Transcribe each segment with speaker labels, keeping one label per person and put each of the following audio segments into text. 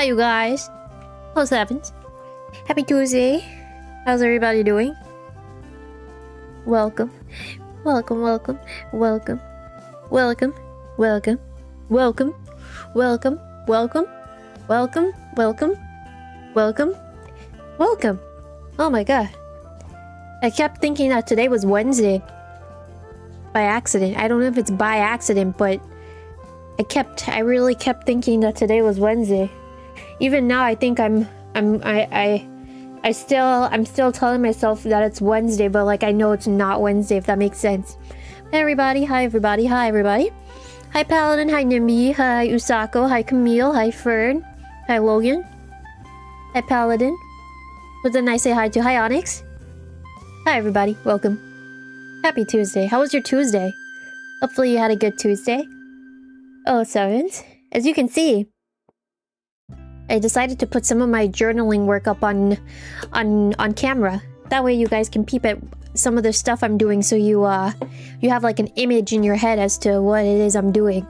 Speaker 1: Hi, you guys. How's happens? Happy Tuesday. How's everybody doing? Welcome. Welcome, welcome, welcome. Welcome, welcome, welcome, welcome, welcome, welcome, welcome, welcome, welcome. Oh my god. I kept thinking that today was Wednesday. By accident. I don't know if it's by accident, but I really kept thinking that today was Wednesday. Even now I think I'm still telling myself that it's Wednesday, but like I know it's not Wednesday, if that makes sense. Hey everybody, hi everybody, hi everybody. Hi Paladin, hi Nimby, hi Usako, hi Camille, hi Fern, hi Logan. Hi Paladin. Who didn't I say hi to? Hi Onyx. Hi everybody, welcome. Happy Tuesday. How was your Tuesday? Hopefully you had a good Tuesday. Oh, Sevens. As you can see, I decided to put some of my journaling work up on camera. That way you guys can peep at some of the stuff I'm doing, so you have like an image in your head as to what it is I'm doing.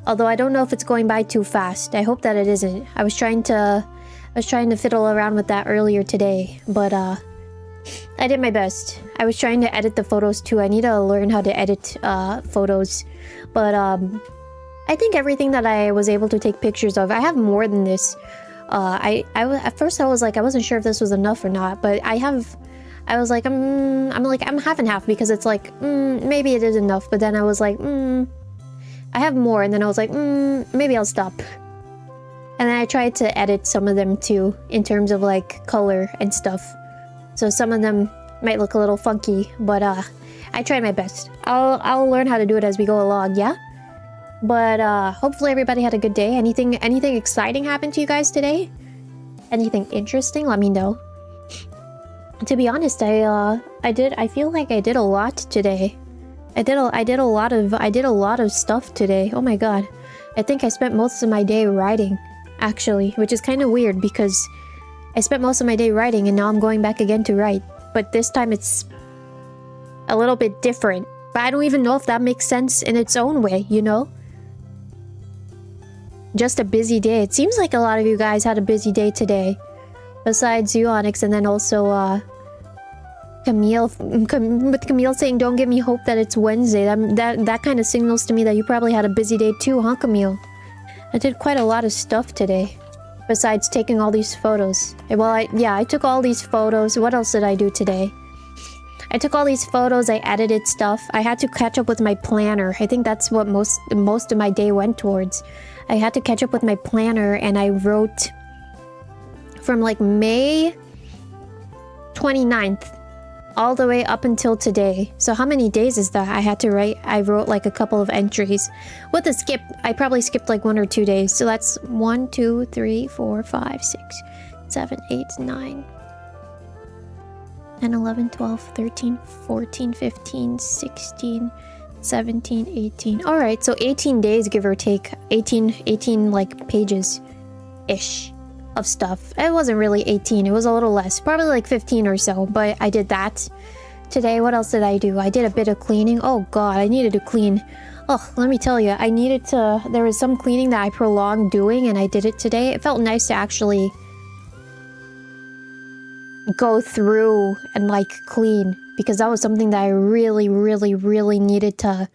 Speaker 1: Although I don't know if it's going by too fast. I hope that it isn't. I was trying to fiddle around with that earlier today, but I did my best. I was trying to edit the photos too. I need to learn how to edit photos, but I think everything that I was able to take pictures of, I have more than this. At first I was like, I wasn't sure if this was enough or not, but I was like, I'm half and half, because it's like, maybe it is enough, but then I was like, I have more, and then I was like, maybe I'll stop. And then I tried to edit some of them too, in terms of like color and stuff. So some of them might look a little funky, but I tried my best. I'll learn how to do it as we go along, yeah? But hopefully everybody had a good day. Anything exciting happened to you guys today? Anything interesting? Let me know. To be honest, I feel like I did a lot today. I did a lot of stuff today. Oh my god. I think I spent most of my day writing, actually, which is kind of weird because I spent most of my day writing and now I'm going back again to write. But this time it's a little bit different. But I don't even know if that makes sense in its own way, you know? Just a busy day. It seems like a lot of you guys had a busy day today. Besides you, Onyx, and then also, Camille. With Camille saying, don't give me hope that it's Wednesday. That kind of signals to me that you probably had a busy day too, huh, Camille? I did quite a lot of stuff today. Besides taking all these photos. Well, I took all these photos. What else did I do today? I took all these photos, I edited stuff. I had to catch up with my planner. I think that's what most of my day went towards. I had to catch up with my planner, and I wrote from like May 29th all the way up until today. So how many days is that I had to write? I wrote like a couple of entries. With a skip, I probably skipped like 1 or 2 days. So that's 1, 2, 3, 4, 5, 6, 7, 8, 9, 10, 11, 12, 13, 14, 15, 16, 17, 18. Alright, so 18 days, give or take. 18 like pages-ish of stuff. It wasn't really 18, it was a little less. Probably like 15 or so, but I did that. Today, what else did I do? I did a bit of cleaning. Oh god, I needed to clean. Oh, let me tell you, I needed to... There was some cleaning that I prolonged doing, and I did it today. It felt nice to actually go through and like clean, because that was something that I really needed to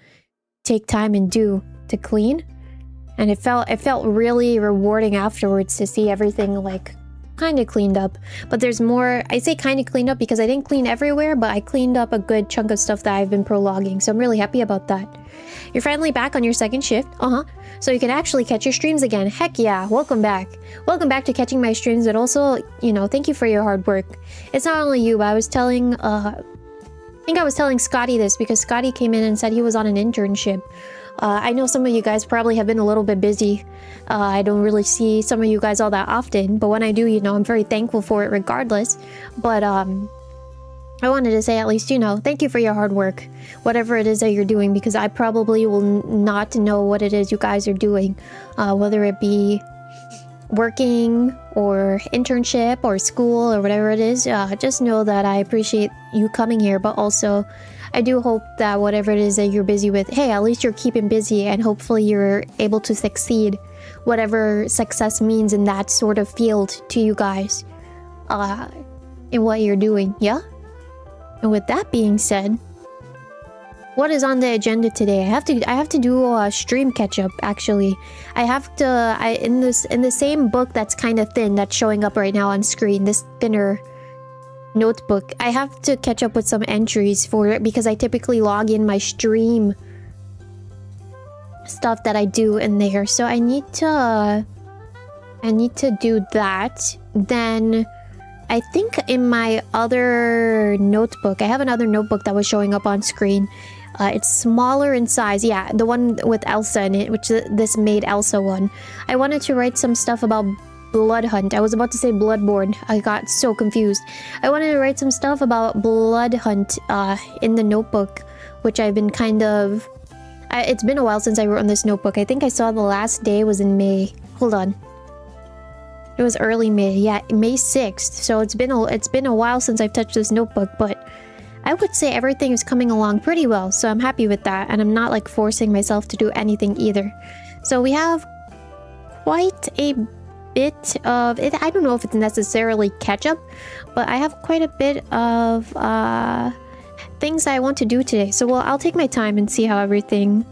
Speaker 1: take time and do, to clean. And it felt really rewarding afterwards to see everything like kind of cleaned up. But there's more. I say kind of cleaned up because I didn't clean everywhere, but I cleaned up a good chunk of stuff that I've been prologuing, so I'm really happy about that. You're finally back on your second shift, so you can actually catch your streams again. Heck yeah, welcome back. Welcome back to catching my streams, but also, you know, thank you for your hard work. It's not only you, but I was telling, I think I was telling Scotty this, because Scotty came in and said he was on an internship. I know some of you guys probably have been a little bit busy. I don't really see some of you guys all that often, but when I do, you know, I'm very thankful for it regardless. But, I wanted to say at least, you know, thank you for your hard work, whatever it is that you're doing, because I probably will not know what it is you guys are doing, whether it be working or internship or school or whatever it is. Just know that I appreciate you coming here, but also I do hope that whatever it is that you're busy with, hey, at least you're keeping busy, and hopefully you're able to succeed whatever success means in that sort of field to you guys in what you're doing. Yeah. And with that being said, what is on the agenda today? I have to do a stream catch up. Actually, I have to. In the same book that's kind of thin, that's showing up right now on screen. This thinner notebook. I have to catch up with some entries for it because I typically log in my stream stuff that I do in there. So I need to do that. Then I think in my other notebook, I have another notebook that was showing up on screen. It's smaller in size. Yeah, the one with Elsa in it, which this made Elsa one. I wanted to write some stuff about Blood Hunt. I was about to say Bloodborne. I got so confused. I wanted to write some stuff about Blood Hunt in the notebook, which I've been kind of... it's been a while since I wrote on this notebook. I think I saw the last day was in May. Hold on. It was early May. Yeah, May 6th. So it's been a while since I've touched this notebook, but I would say everything is coming along pretty well, so I'm happy with that, and I'm not like forcing myself to do anything either. So we have quite a bit of it. I don't know if it's necessarily catch up, but I have quite a bit of things I want to do today. So I'll take my time and see how everything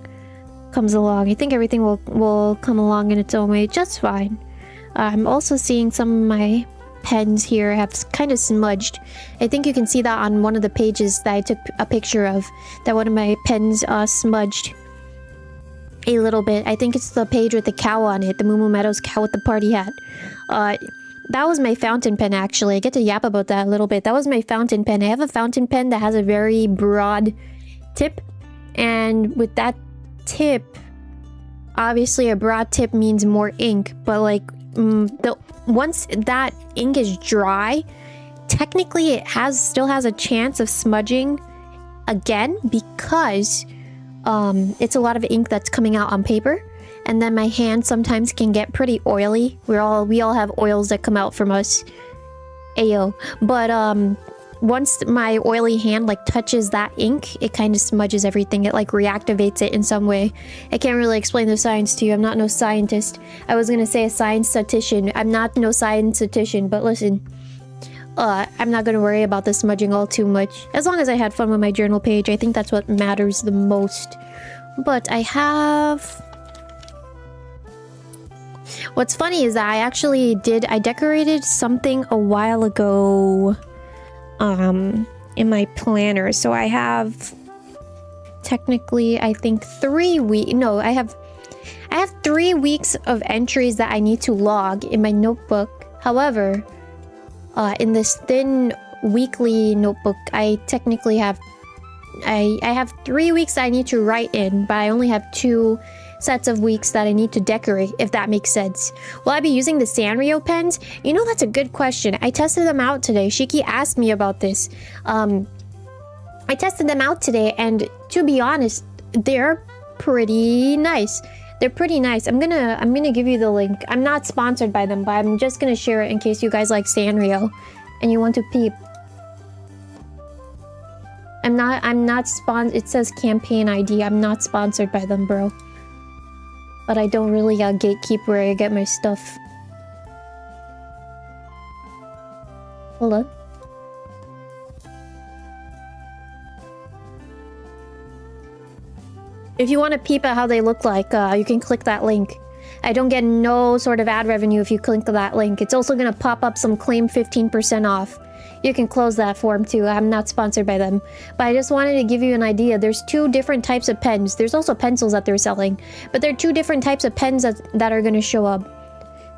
Speaker 1: comes along. I think everything will come along in its own way just fine. I'm also seeing some of my pens here have kind of smudged. I think you can see that on one of the pages that I took a picture of, that one of my pens smudged a little bit. I think it's the page with the cow on it, the Moo Moo Meadows cow with the party hat. That was my fountain pen, actually. I get to yap about that a little bit. That was my fountain pen. I have a fountain pen that has a very broad tip, and with that tip, obviously a broad tip means more ink, but like once that ink is dry, technically it still has a chance of smudging again, because it's a lot of ink that's coming out on paper, and then my hand sometimes can get pretty oily. We all have oils that come out from us, ayo. But once my oily hand like touches that ink, it kind of smudges everything. It like reactivates it in some way. I can't really explain the science to you. I'm not no scientist. I was gonna say a science statistician. I'm not no science statistician, but listen, I'm not gonna worry about the smudging all too much. As long as I had fun with my journal page, I think that's what matters the most. But what's funny is that I decorated something a while ago in my planner. So I have technically, I think 3 weeks. No, I have 3 weeks of entries that I need to log in my notebook. However, in this thin weekly notebook, I technically have I have 3 weeks that I need to write in, but I only have 2 sets of weeks that I need to decorate, if that makes sense. Will I be using the Sanrio pens? You know, that's a good question. I tested them out today. Shiki asked me about this. I tested them out today, and to be honest, they're pretty nice. They're pretty nice. I'm gonna give you the link. I'm not sponsored by them, but I'm just gonna share it in case you guys like Sanrio and you want to peep. I'm not sponsored. It says campaign ID. I'm not sponsored by them, bro. But I don't really gatekeep where I get my stuff. Hold on. If you want to peep at how they look like, you can click that link. I don't get no sort of ad revenue if you click that link. It's also going to pop up some claim 15% off. You can close that form too. I'm not sponsored by them. But I just wanted to give you an idea. There's 2 different types of pens. There's also pencils that they're selling. But there are 2 different types of pens that are going to show up.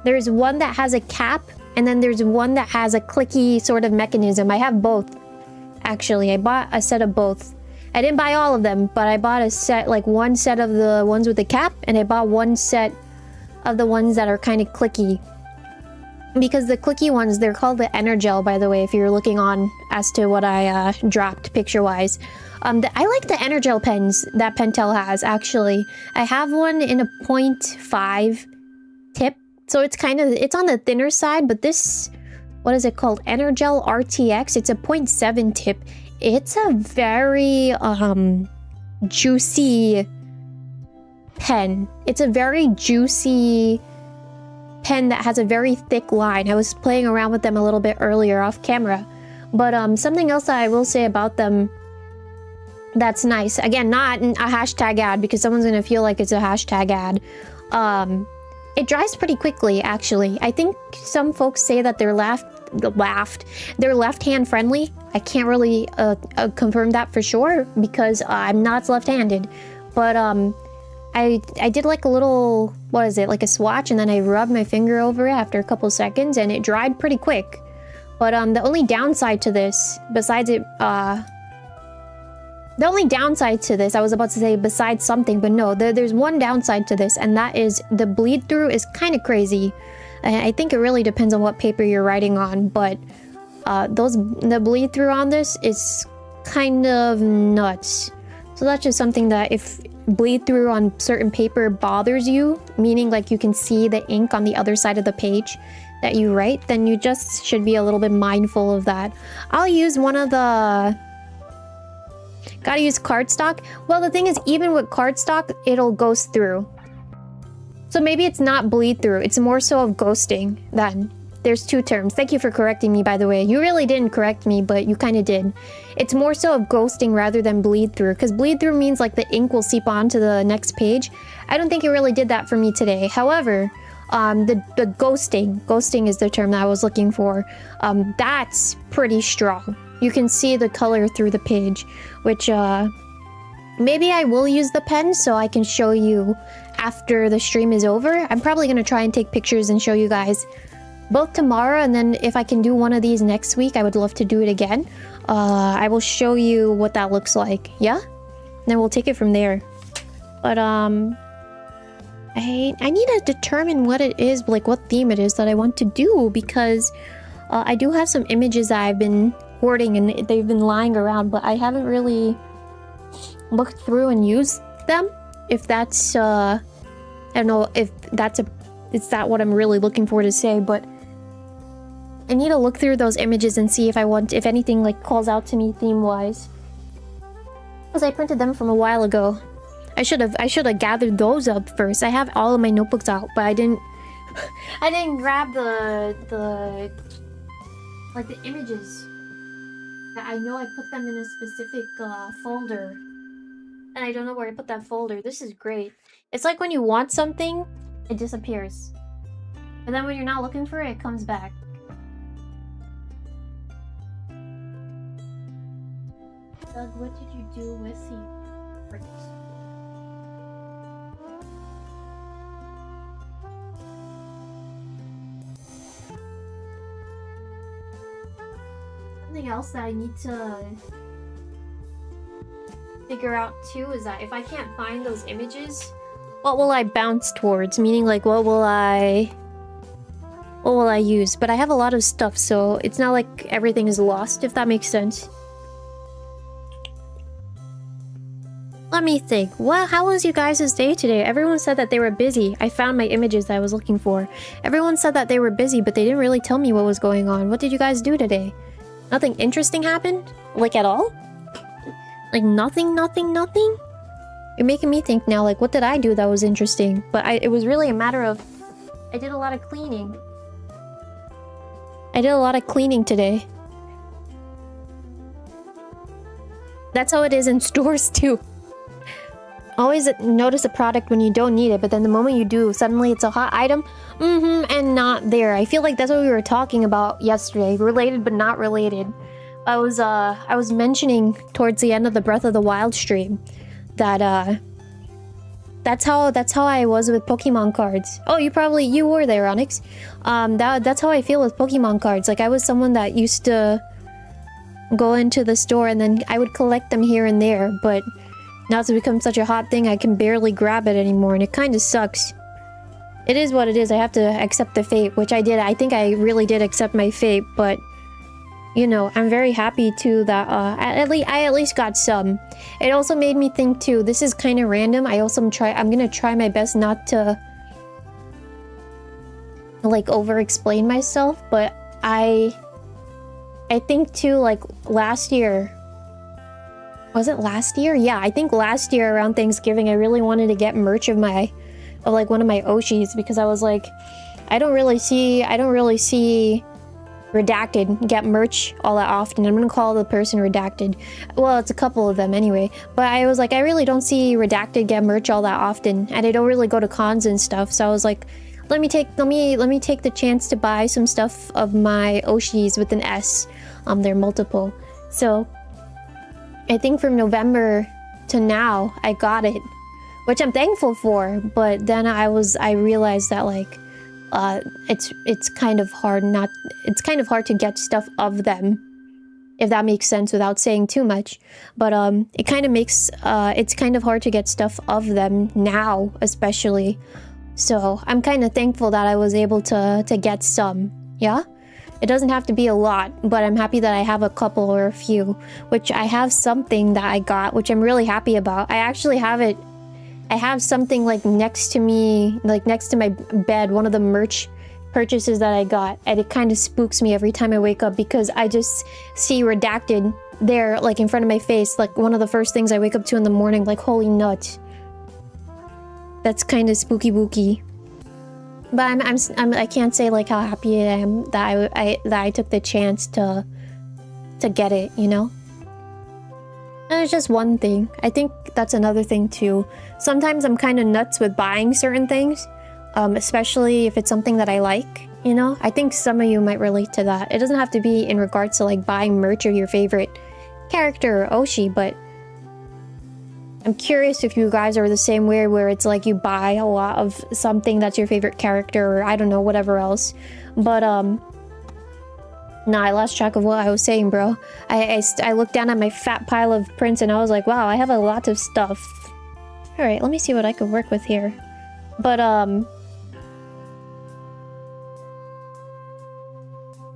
Speaker 1: There's one that has a cap, and then there's one that has a clicky sort of mechanism. I have both, actually. I bought a set of both. I didn't buy all of them, but I bought a set, like one set of the ones with the cap, and I bought one set of the ones that are kind of clicky. Because the clicky ones, they're called the 𝙤𝙢 𝘿𝙤𝙬, by the way, if you're looking on as to what I dropped picture-wise. I like the 𝙤𝙢 𝘿𝙤𝙬 pens that Pentel has, actually. I have one in a 0.5 tip, so it's on the thinner side, but this, what is it called? 𝙤𝙢 𝘿𝙤𝙪𝑇X, it's a 0.7 tip. It's a very, juicy pen. It's a very juicy pen that has a very thick line. I was playing around with them a little bit earlier off camera. But something else that I will say about them that's nice. Again, not a hashtag ad because someone's gonna feel like it's a hashtag ad. It dries pretty quickly, actually. I think some folks say that they're left-hand friendly. I can't really confirm that for sure because I'm not left-handed. But I did like a little, what is it, like a swatch, and then I rubbed my finger over it after a couple seconds, and it dried pretty quick. But the only downside to this, besides it, the only downside to this, I was about to say besides something, but no, there's one downside to this, and that is the bleed through is kind of crazy. I think it really depends on what paper you're writing on, but the bleed through on this is kind of nuts. So that's just something that if bleed through on certain paper bothers you, meaning like you can see the ink on the other side of the page that you write, then you just should be a little bit mindful of that. I'll use one of the... Gotta use cardstock. Well, the thing is, even with cardstock, it'll ghost through. So maybe it's not bleed through. It's more so of ghosting then. There's two terms. Thank you for correcting me, by the way. You really didn't correct me, but you kind of did. It's more so of ghosting rather than bleed through. Because bleed through means like the ink will seep onto the next page. I don't think it really did that for me today. However, the ghosting is the term that I was looking for. That's pretty strong. You can see the color through the page, which maybe I will use the pen so I can show you after the stream is over. I'm probably going to try and take pictures and show you guys both tomorrow, and then if I can do one of these next week, I would love to do it again. I will show you what that looks like, yeah? And then we'll take it from there. But I need to determine what it is, like what theme it is that I want to do, because I do have some images that I've been hoarding and they've been lying around, but I haven't really looked through and used them. If that's I don't know if that's is that what I'm really looking for to say, but I need to look through those images and see if if anything like calls out to me theme wise, because I printed them from a while ago. I should have gathered those up first. I have all of my notebooks out, but I didn't grab the images. I know I put them in a specific folder, and I don't know where I put that folder. This is great. It's like when you want something, it disappears. And then when you're not looking for it, it comes back. Doug, what did you do with the bricks? Something else that I need to figure out too is that if I can't find those images, what will I bounce towards? Meaning like what will I use? But I have a lot of stuff, so it's not like everything is lost, if that makes sense. Let me think. How was you guys' day today? Everyone said that they were busy. I found my images that I was looking for. Everyone said that they were busy, but they didn't really tell me what was going on. What did you guys do today? Nothing interesting happened? Like at all? Like nothing? You're making me think now, like what did I do that was interesting? But it was really a matter of... I did a lot of cleaning. I did a lot of cleaning today. That's how it is in stores too. Always notice a product when you don't need it, but then the moment you do, suddenly it's a hot item. And not there. I feel like that's what we were talking about yesterday. Related but not related. I was mentioning towards the end of the Breath of the Wild stream that that's how I was with Pokemon cards. Oh, you were there, Onyx. That's how I feel with Pokemon cards. Like I was someone that used to go into the store and then I would collect them here and there, but now it's become such a hot thing I can barely grab it anymore, and it kind of sucks. It is what it is. I have to accept the fate, which I did. I think I really did accept my fate, but you know, I'm very happy too that I at least got some. It also made me think too, this is kind of random. I'm gonna try my best not to like over explain myself, but I think too, like last year, was it last year? Yeah, I think last year around Thanksgiving I really wanted to get merch of like one of my Oshis, because I was like, I don't really see Redacted get merch all that often. I'm gonna call the person Redacted. Well, it's a couple of them anyway. But I was like, I really don't see Redacted get merch all that often, and I don't really go to cons and stuff. So I was like, let me take the chance to buy some stuff of my Oshis with an S. They're multiple. So I think from November to now, I got it, which I'm thankful for. But then I realized that like, it's kind of hard to get stuff of them, if that makes sense without saying too much. But it kind of makes it's kind of hard to get stuff of them now, especially. So I'm kind of thankful that I was able to get some. Yeah, it doesn't have to be a lot, but I'm happy that I have a couple or a few. Which I have something that I got, which I'm really happy about. I actually have it. I have something like next to me, like next to my bed, one of the merch purchases that I got, and it kind of spooks me every time I wake up because I just see Redacted there, like in front of my face, like one of the first things I wake up to in the morning, like holy nuts. That's kind of spooky booky. But I can't say like how happy I am that I took the chance to get it, you know? And it's just one thing. I think that's another thing too. Sometimes I'm kind of nuts with buying certain things, especially if it's something that I like, you know? I think some of you might relate to that. It doesn't have to be in regards to like buying merch of your favorite character or Oshi, but I'm curious if you guys are the same way where it's like you buy a lot of something that's your favorite character or I don't know, whatever else. But nah, I lost track of what I was saying, bro. I looked down at my fat pile of prints and I was like, wow, I have a lot of stuff. Alright, let me see what I could work with here. But,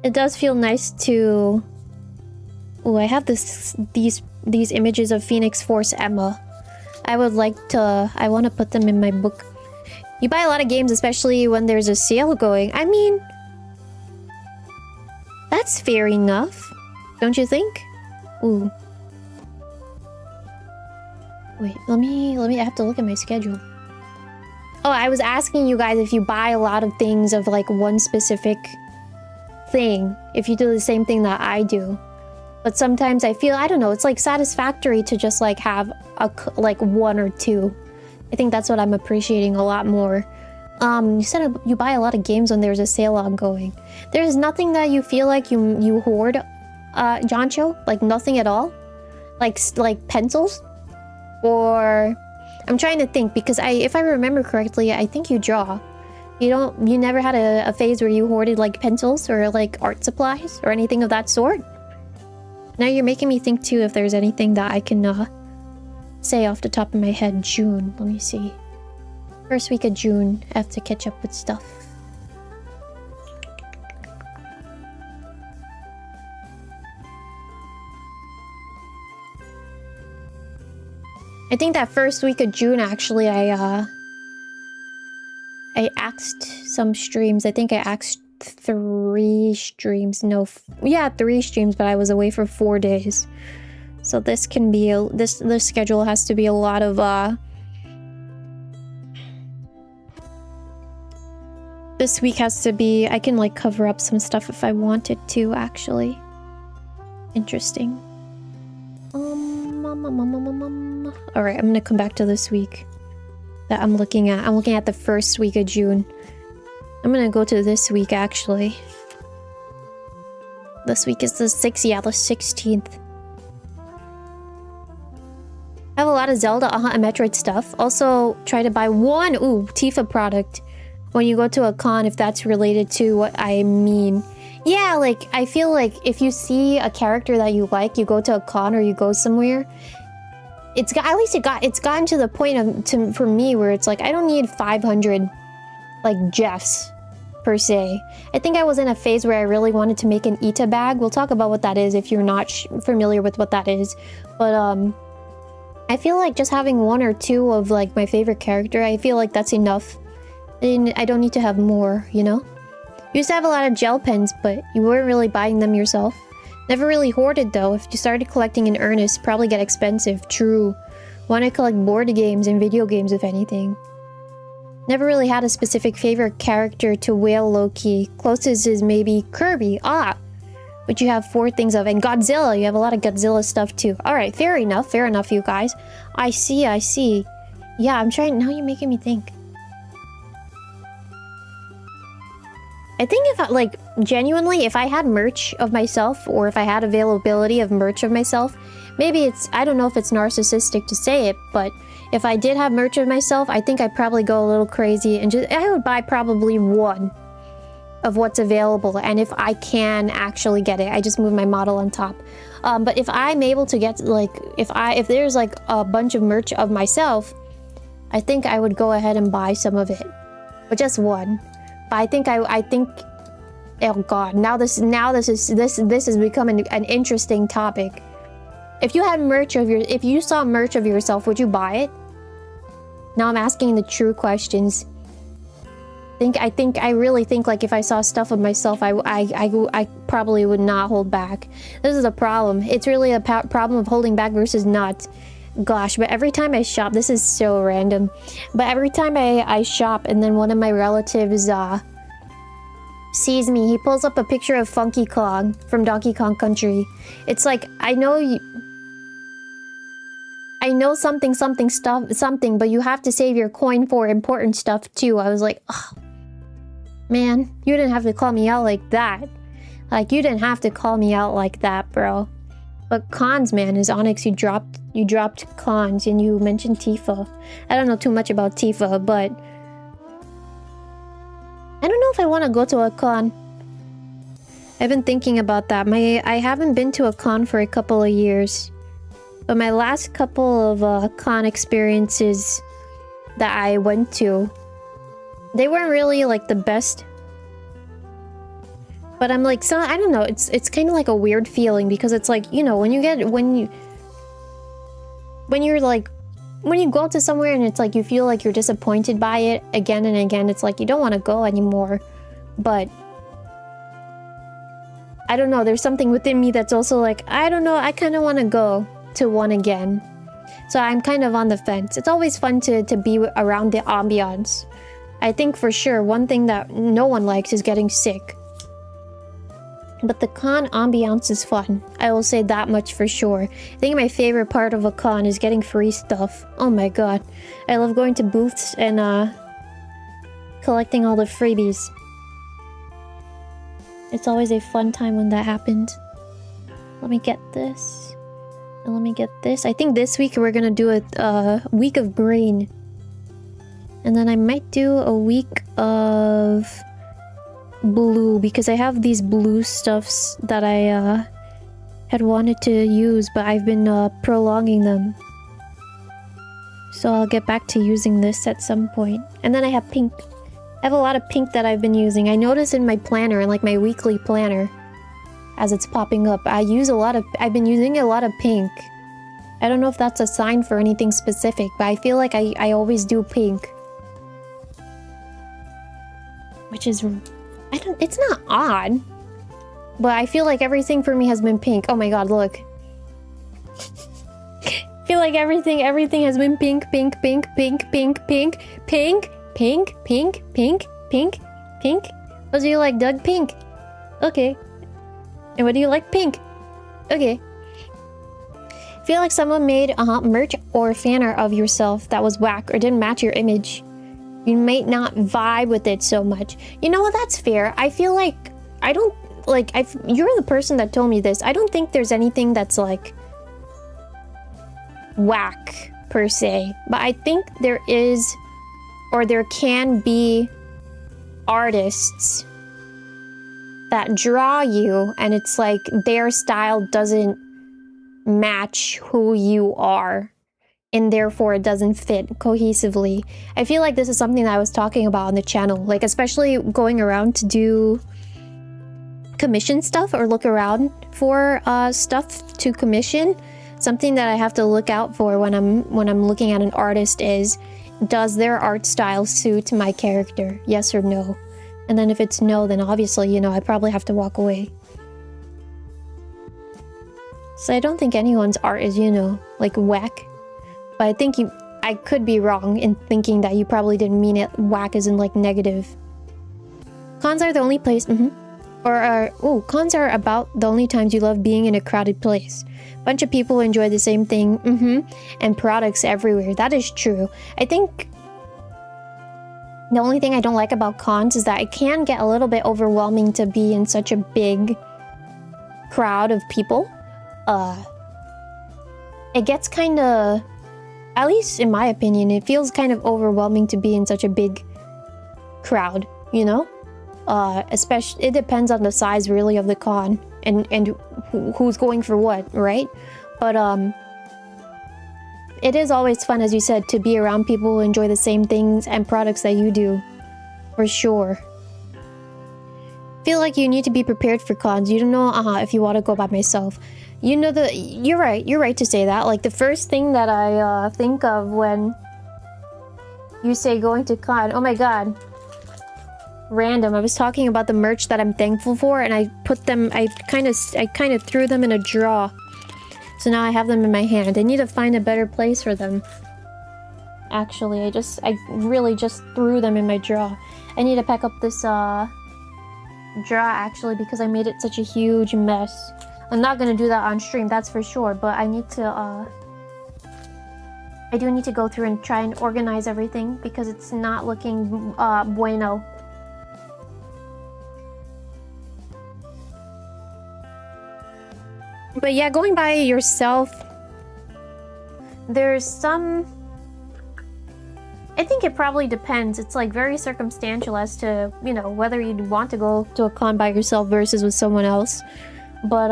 Speaker 1: it does feel nice to... Oh, I have these images of Phoenix Force Emma. I want to put them in my book. You buy a lot of games, especially when there's a sale going. I mean... That's fair enough, don't you think? Ooh. Wait, let me I have to look at my schedule. Oh, I was asking you guys if you buy a lot of things of like one specific thing, if you do the same thing that I do. But sometimes I feel, I don't know, it's like satisfactory to just like have like one or two. I think that's what I'm appreciating a lot more. You said you buy a lot of games when there's a sale ongoing. There's nothing that you feel like you hoard, Joncho? Like nothing at all? Like pencils? Or... I'm trying to think because if I remember correctly, I think you draw. You never had a phase where you hoarded like pencils or like art supplies or anything of that sort? Now you're making me think too if there's anything that I can say off the top of my head. June, let me see. First week of June, I have to catch up with stuff. I think that first week of June, actually, I axed some streams. I think I axed 3 streams. No, yeah, 3 streams, but I was away for 4 days. So this can be this schedule has to be a lot of this week has to be, I can like cover up some stuff if I wanted to, actually. Interesting. Alright, I'm gonna come back to this week that I'm looking at. I'm looking at the first week of June. I'm gonna go to this week, actually. This week is the 6th, yeah, the 16th. I have a lot of Zelda, and Metroid stuff. Also, try to buy one, Tifa product when you go to a con, if that's related to what I mean. Yeah, like, I feel like if you see a character that you like, you go to a con or you go somewhere, it's gotten to the point of, for me, where it's like, I don't need 500, like, Jeffs, per se. I think I was in a phase where I really wanted to make an Ita bag. We'll talk about what that is if you're not familiar with what that is. But, I feel like just having 1 or 2 of, like, my favorite character, I feel like that's enough. And I don't need to have more, you know? You used to have a lot of gel pens, but you weren't really buying them yourself. Never really hoarded, though. If you started collecting in earnest, probably get expensive. True. Want to collect board games and video games, if anything. Never really had a specific favorite character to whale low-key. Closest is maybe Kirby. Ah! Which you have 4 things of. And Godzilla. You have a lot of Godzilla stuff too. Alright, fair enough. Fair enough, you guys. I see, I see. Yeah, I'm trying... Now you're making me think. I think if I, like, genuinely, if I had merch of myself, or if I had availability of merch of myself, maybe it's... I don't know if it's narcissistic to say it, but if I did have merch of myself, I think I'd probably go a little crazy and just... I would buy probably 1 of what's available, and if I can actually get it, I just move my model on top. But if I'm able to get, like, if there's, like, a bunch of merch of myself, I think I would go ahead and buy some of it. But just 1. But I think oh god, now this is becoming an interesting topic. If you had merch of if you saw merch of yourself, would you buy it? Now I'm asking the true questions. I really think like if I saw stuff of myself, I probably would not hold back. This is a problem. It's really a problem of holding back versus not. Gosh, but every time I shop, this is so random, but every time I shop and then one of my relatives sees me, he pulls up a picture of Funky Kong from Donkey Kong Country. It's like, I know something, but you have to save your coin for important stuff too. I was like, oh, man, you didn't have to call me out like that. Like, you didn't have to call me out like that, bro. But cons, man, is Onyx, you dropped cons and you mentioned Tifa. I don't know too much about Tifa, but I don't know if I want to go to a con. I've been thinking about that. I haven't been to a con for a couple of years. But my last couple of con experiences that I went to, they weren't really like the best. But I'm like, so I don't know, it's kind of like a weird feeling because it's like, you know, when you go to somewhere and it's like you feel like you're disappointed by it again and again, it's like you don't want to go anymore. But I don't know, there's something within me that's also like, I don't know, I kind of want to go to one again. So I'm kind of on the fence. It's always fun to be around the ambiance. I think for sure one thing that no one likes is getting sick. But the con ambiance is fun. I will say that much for sure. I think my favorite part of a con is getting free stuff. Oh my god. I love going to booths and collecting all the freebies. It's always a fun time when that happens. Let me get this. And let me get this. I think this week we're gonna do a week of green. And then I might do a week of blue, because I have these blue stuffs that I had wanted to use, but I've been prolonging them. So I'll get back to using this at some point. And then I have pink. I have a lot of pink that I've been using. I notice in my planner, in like my weekly planner, as it's popping up, I've been using a lot of pink. I don't know if that's a sign for anything specific, but I feel like I always do pink. Which is... it's not odd, but I feel like everything for me has been pink. Oh my god, look. I feel like everything has been pink, pink, pink, pink, pink, pink, pink, pink, pink, pink, pink, pink. What do you like, Doug? Pink. Okay. And what do you like? Pink. Okay. I feel like someone made merch or fan art of yourself that was whack or didn't match your image. You might not vibe with it so much. You know what? That's fair. I feel like I don't like. You're the person that told me this. I don't think there's anything that's like whack per se, but I think there is, or there can be, artists that draw you, and it's like their style doesn't match who you are. And therefore it doesn't fit cohesively. I feel like this is something that I was talking about on the channel, like especially going around to do commission stuff or look around for stuff to commission. Something that I have to look out for when I'm looking at an artist is, does their art style suit my character? Yes or no? And then if it's no, then obviously, you know, I probably have to walk away. So I don't think anyone's art is, you know, like whack. But I think I could be wrong in thinking that you probably didn't mean it whack as in like negative. Cons are the only place, cons are about the only times you love being in a crowded place. Bunch of people enjoy the same thing, and products everywhere. That is true. I think the only thing I don't like about cons is that it can get a little bit overwhelming to be in such a big crowd of people. It gets kind of, at least in my opinion, it feels kind of overwhelming to be in such a big crowd, you know? Especially, it depends on the size really of the con and who's going for what, right? But it is always fun, as you said, to be around people who enjoy the same things and products that you do, for sure. Feel like you need to be prepared for cons. You don't know if you want to go by myself. You know, you're right to say that. Like, the first thing that I think of when you say going to con, oh my god, random. I was talking about the merch that I'm thankful for, and I put them, I kind of threw them in a drawer. So now I have them in my hand. I need to find a better place for them. Actually, I really just threw them in my drawer. I need to pack up this drawer actually, because I made it such a huge mess. I'm not gonna do that on stream, that's for sure, but I need to I do need to go through and try and organize everything because it's not looking bueno. But yeah, going by yourself, there's some... I think it probably depends. It's like very circumstantial as to, you know, whether you'd want to go to a con by yourself versus with someone else. But,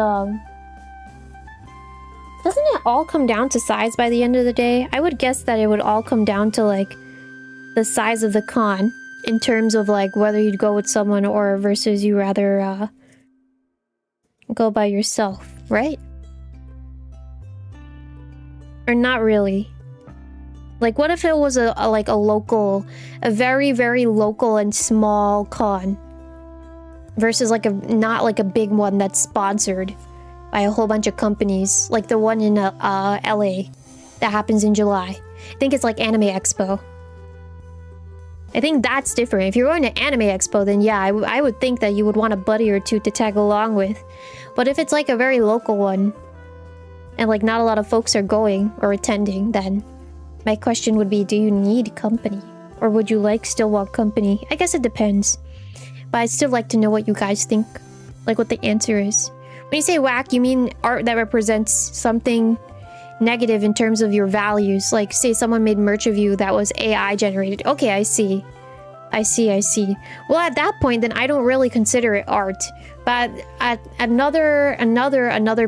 Speaker 1: doesn't it all come down to size by the end of the day? I would guess that it would all come down to, like, the size of the con in terms of, like, whether you'd go with someone or versus you rather, go by yourself, right? Or not really. Like, what if it was a local, a very, very local and small con versus like not like a big one that's sponsored by a whole bunch of companies, like the one in LA that happens in July. I think it's like Anime Expo. I think that's different. If you're going to Anime Expo, then yeah, I would think that you would want a buddy or two to tag along with. But if it's like a very local one and like not a lot of folks are going or attending, then my question would be, do you need company? Or would you still want company? I guess it depends. But I'd still like to know what you guys think. Like what the answer is. When you say whack, you mean art that represents something negative in terms of your values. Like, say someone made merch of you that was AI generated. Okay, I see. I see. Well, at that point, then I don't really consider it art. But at another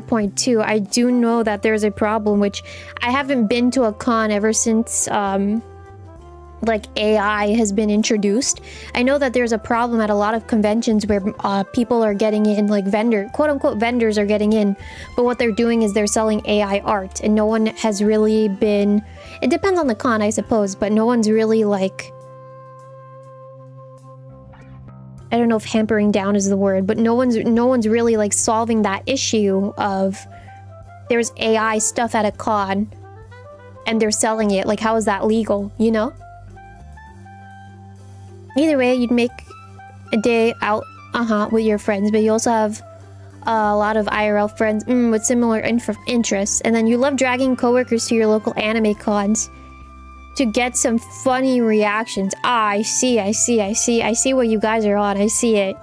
Speaker 1: point too, I do know that there's a problem, which I haven't been to a con ever since like AI has been introduced. I know that there's a problem at a lot of conventions where people are getting in, like quote-unquote vendors are getting in, but what they're doing is they're selling AI art, and no one has really been... It depends on the con, I suppose, but no one's really like... I don't know if hampering down is the word, but no one's really like solving that issue of there's AI stuff at a con and they're selling it. Like, how is that legal, you know? Either way, you'd make a day out with your friends, but you also have a lot of IRL friends with similar interests, and then you love dragging coworkers to your local anime cons to get some funny reactions. I see what you guys are on. I see it.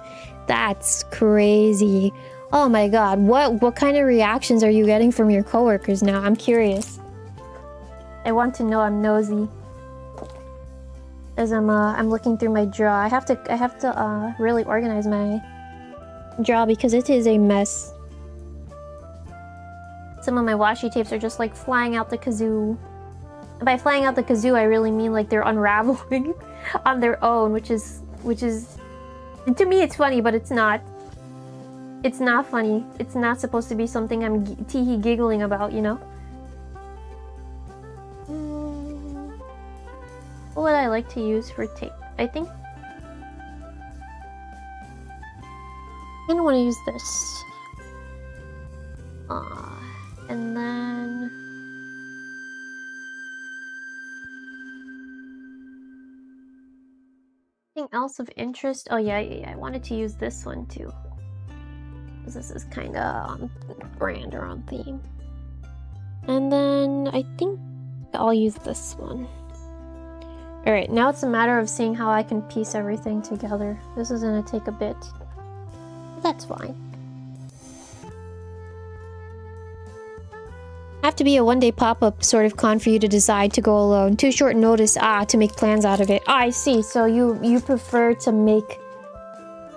Speaker 1: That's crazy. Oh my god, what kind of reactions are you getting from your coworkers now? I'm curious. I want to know. I'm nosy. As I'm looking through my drawer. I have to really organize my drawer because it is a mess. Some of my washi tapes are just like flying out the kazoo. By flying out the kazoo, I really mean like they're unraveling on their own, which is to me it's funny, but it's not. It's not funny. It's not supposed to be something I'm tee-hee giggling about, you know? What would I like to use for tape? I think I don't want to use this. And then Anything else of interest? Oh yeah, I wanted to use this one too. Because this is kind of on brand or on theme. And then I think I'll use this one. Alright, now it's a matter of seeing how I can piece everything together. This is gonna take a bit. That's fine. Have to be a one-day pop-up sort of con for you to decide to go alone. Too short notice, to make plans out of it. I see. So you prefer to make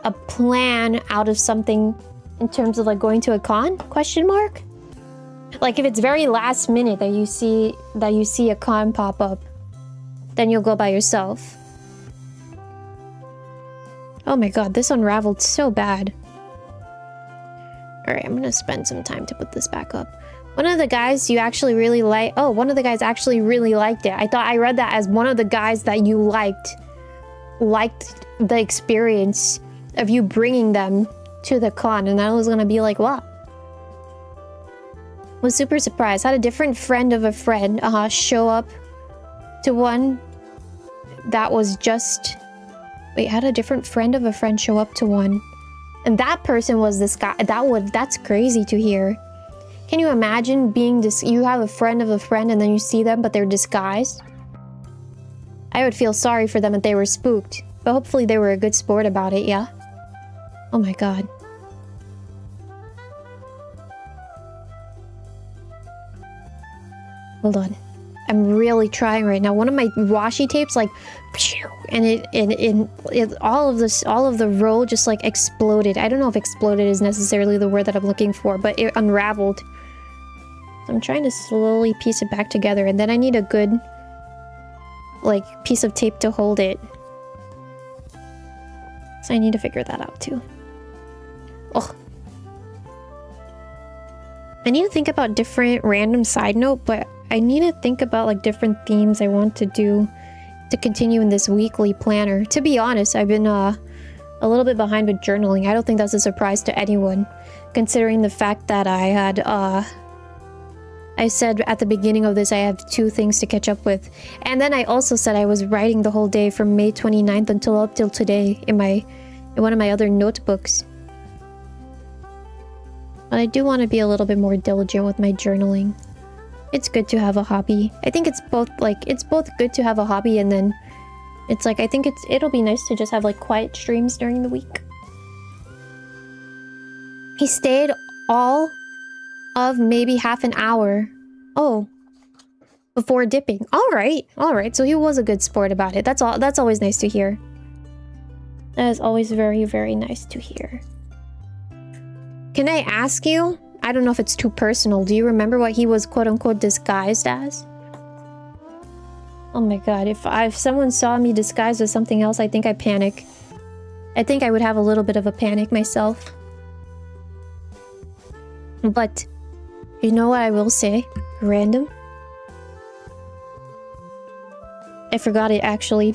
Speaker 1: a plan out of something in terms of like going to a con? Question mark? Like if it's very last minute that you see a con pop up, then you'll go by yourself. Oh my god, this unraveled so bad. Alright, I'm gonna spend some time to put this back up. One of the guys you actually really like... Oh, one of the guys actually really liked it. I read that as one of the guys that you liked the experience of you bringing them to the con. And I was gonna be like, what? Was super surprised. Had a different friend of a friend show up to one that was just... Wait, had a different friend of a friend show up to one. And that person was this guy. That's crazy to hear. Can you imagine being you have a friend of a friend and then you see them but they're disguised? I would feel sorry for them if they were spooked. But hopefully they were a good sport about it, yeah? Oh my god. Hold on. I'm really trying right now. One of my washi tapes like and all of the roll just like exploded. I don't know if exploded is necessarily the word that I'm looking for, but it unraveled. So I'm trying to slowly piece it back together, and then I need a good like piece of tape to hold it. So I need to figure that out too. Oh. I need to think about different random side note, but I need to think about like different themes I want to do to continue in this weekly planner. To be honest, I've been a little bit behind with journaling. I don't think that's a surprise to anyone, considering the fact that I said at the beginning of this I have 2 things to catch up with. And then I also said I was writing the whole day from May 29th until up till today in one of my other notebooks. But I do want to be a little bit more diligent with my journaling. It's good to have a hobby. I think it's both good to have a hobby, and then it's like I think it'll be nice to just have like quiet streams during the week. He stayed all of maybe half an hour. Oh. Before dipping. Alright. So he was a good sport about it. That's always nice to hear. That is always very, very nice to hear. Can I ask you? I don't know if it's too personal. Do you remember what he was quote-unquote disguised as? Oh my god, if someone saw me disguised as something else, I think I'd panic. I think I would have a little bit of a panic myself. But, you know what I will say? Random? I forgot it actually.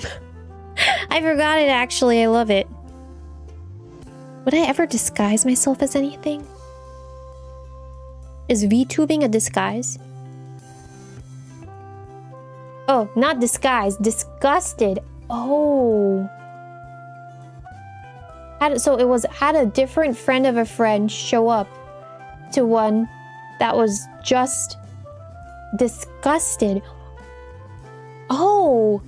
Speaker 1: I forgot it actually, I love it. Would I ever disguise myself as anything? Is VTubing a disguise? Oh, not disguise, disgusted. Oh. Had a different friend of a friend show up to one that was just disgusted. Oh.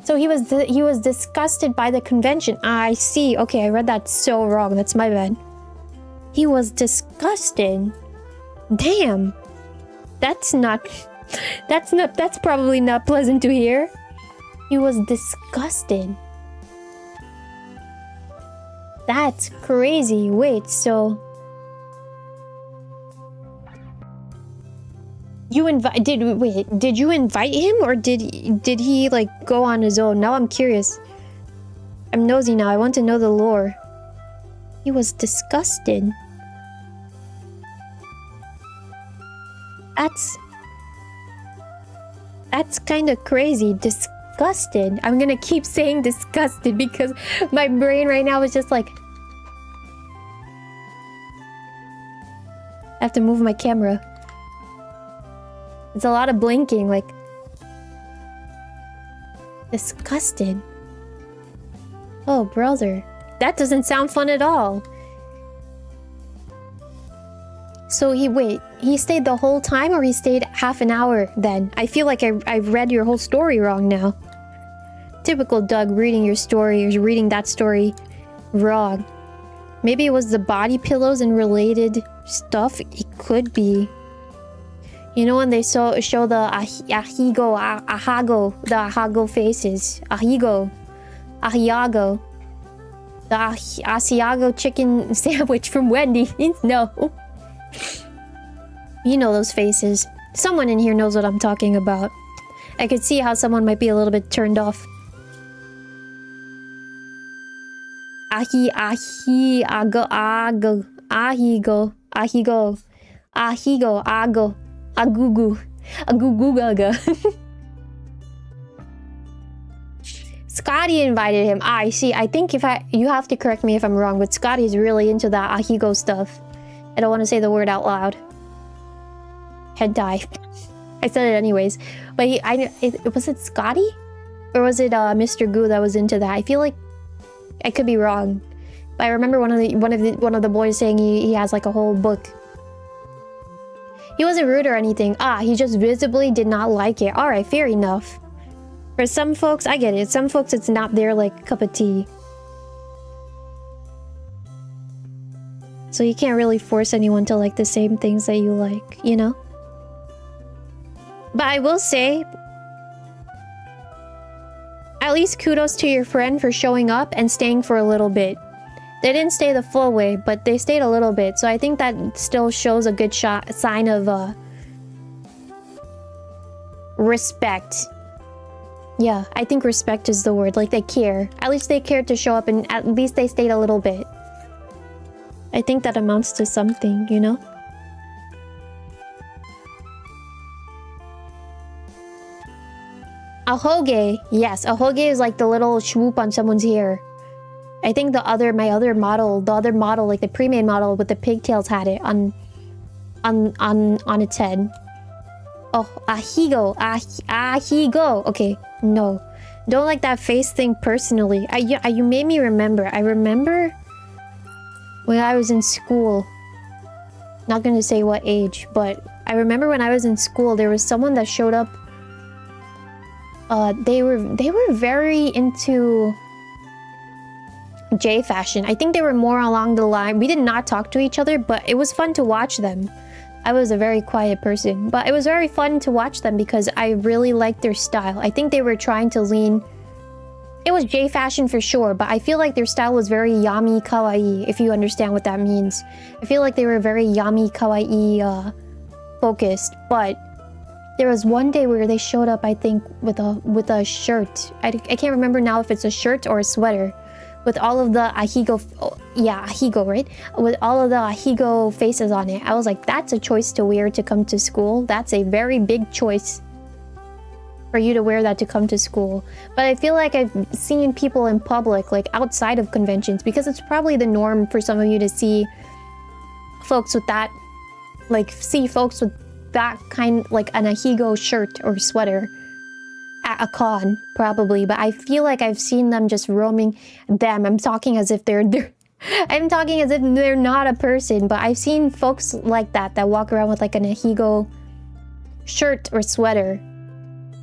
Speaker 1: So he was disgusted by the convention. I see. Okay, I read that so wrong. That's my bad. He was disgusted. Damn. That's probably not pleasant to hear. He was disgusted. That's crazy. Wait, so did you invite him, or did he like go on his own? Now I'm curious. I'm nosy now. I want to know the lore. He was disgusted. That's kind of crazy. Disgusted. I'm gonna keep saying disgusted because my brain right now is just like... I have to move my camera. It's a lot of blinking, like... Disgusted. Oh, brother. That doesn't sound fun at all. So he stayed the whole time, or he stayed half an hour then? I feel like I've read your whole story wrong now. Typical Doug, reading your story, or reading that story wrong. Maybe it was the body pillows and related stuff? It could be. You know when they show the ahago faces? Ahiago. The Asiago chicken sandwich from Wendy's. No. You know those faces. Someone in here knows what I'm talking about. I could see how someone might be a little bit turned off. Ahigo, agugu, agugugaga. Scotty invited him. I see. I think you have to correct me if I'm wrong, but Scotty's really into that ahigo stuff. I don't want to say the word out loud. Hentai. I said it anyways. But was it Scotty? Or was it Mr. Goo that was into that? I feel like I could be wrong. But I remember one of the boys saying he has like a whole book. He wasn't rude or anything. He just visibly did not like it. Alright, fair enough. For some folks, I get it. Some folks, it's not their, like, cup of tea. So you can't really force anyone to like the same things that you like, you know? But I will say, at least kudos to your friend for showing up and staying for a little bit. They didn't stay the full way, but they stayed a little bit. So I think that still shows a good sign of respect. Yeah, I think respect is the word. Like, they care. At least they cared to show up, and at least they stayed a little bit. I think that amounts to something, you know? A hoge. Yes, a hoge is like the little swoop on someone's hair. I think my other model, like the pre-made model with the pigtails, had it on its head. Oh, ahigo. Ahigo. Okay, no. Don't like that face thing personally. You made me remember. I remember when I was in school. Not gonna say what age, but I remember when I was in school, there was someone that showed up. They were very into J fashion. I think they were more along the line. We did not talk to each other, but it was fun to watch them. I was a very quiet person, but it was very fun to watch them because I really liked their style. I think they were trying to lean... It was J fashion for sure, but I feel like their style was very yami kawaii, if you understand what that means. I feel like they were very yami kawaii focused, but there was one day where they showed up, I think, with a shirt. I can't remember now if it's a shirt or a sweater. With all of the ahigo... yeah, ahigo, right? With all of the ahigo faces on it. I was like, that's a choice to wear to come to school. That's a very big choice for you to wear that to come to school. But I feel like I've seen people in public, like outside of conventions, because it's probably the norm for some of you to see folks with that... Like, see folks with that kind, like an ahigo shirt or sweater at a con, probably. But I feel like I've seen them just roaming them. I'm talking as if they're I'm talking as if they're not a person, but I've seen folks like that walk around with like an ahigo shirt or sweater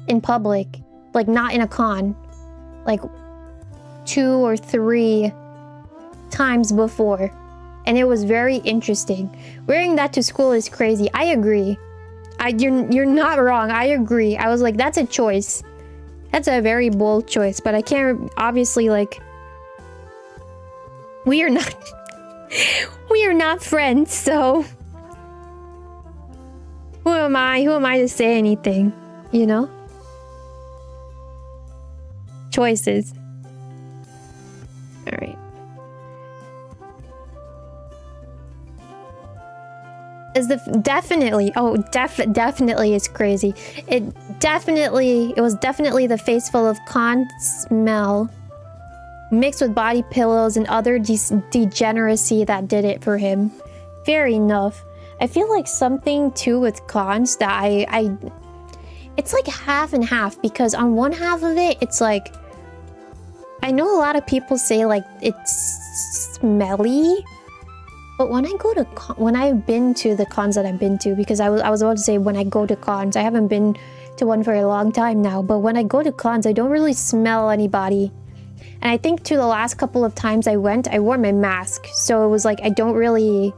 Speaker 1: in public, like not in a con, like 2 or 3 times before, and it was very interesting. Wearing that to school is crazy. I agree. You're not wrong. I agree. I was like, that's a choice. That's a very bold choice, but I can't, obviously, like, we are not friends, so who am I to say anything, you know? Choices. All right. Definitely is crazy. It was definitely the face full of con smell mixed with body pillows and other degeneracy that did it for him. Fair enough. I feel like something too with cons that it's like half and half, because on one half of it, it's like I know a lot of people say like it's smelly, but when I go to when I've been to the cons that I've been to, because I was about to say when I go to cons, I haven't been to one for a long time now, but when I go to cons, I don't really smell anybody. And I think to the last couple of times I went, I wore my mask, so it was like I don't really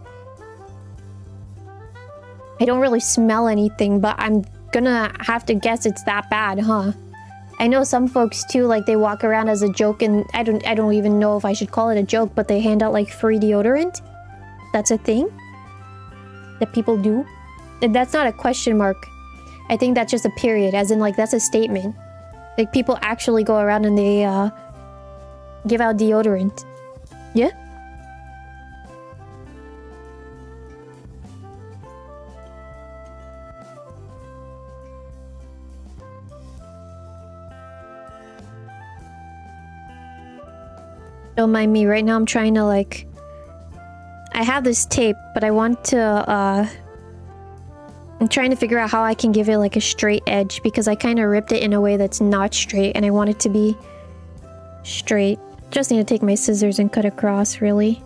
Speaker 1: smell anything, but I'm gonna have to guess it's that bad, huh? I know some folks too, like they walk around as a joke, and I don't even know if I should call it a joke, but they hand out like free deodorant. That's a thing that people do. And that's not a question mark. I think that's just a period, as in like that's a statement. Like people actually go around and they give out deodorant. Yeah? Don't mind me, right now I'm trying to like... I have this tape, but I want to I'm trying to figure out how I can give it like a straight edge, because I kind of ripped it in a way that's not straight and I want it to be straight. Just need to take my scissors and cut across, really.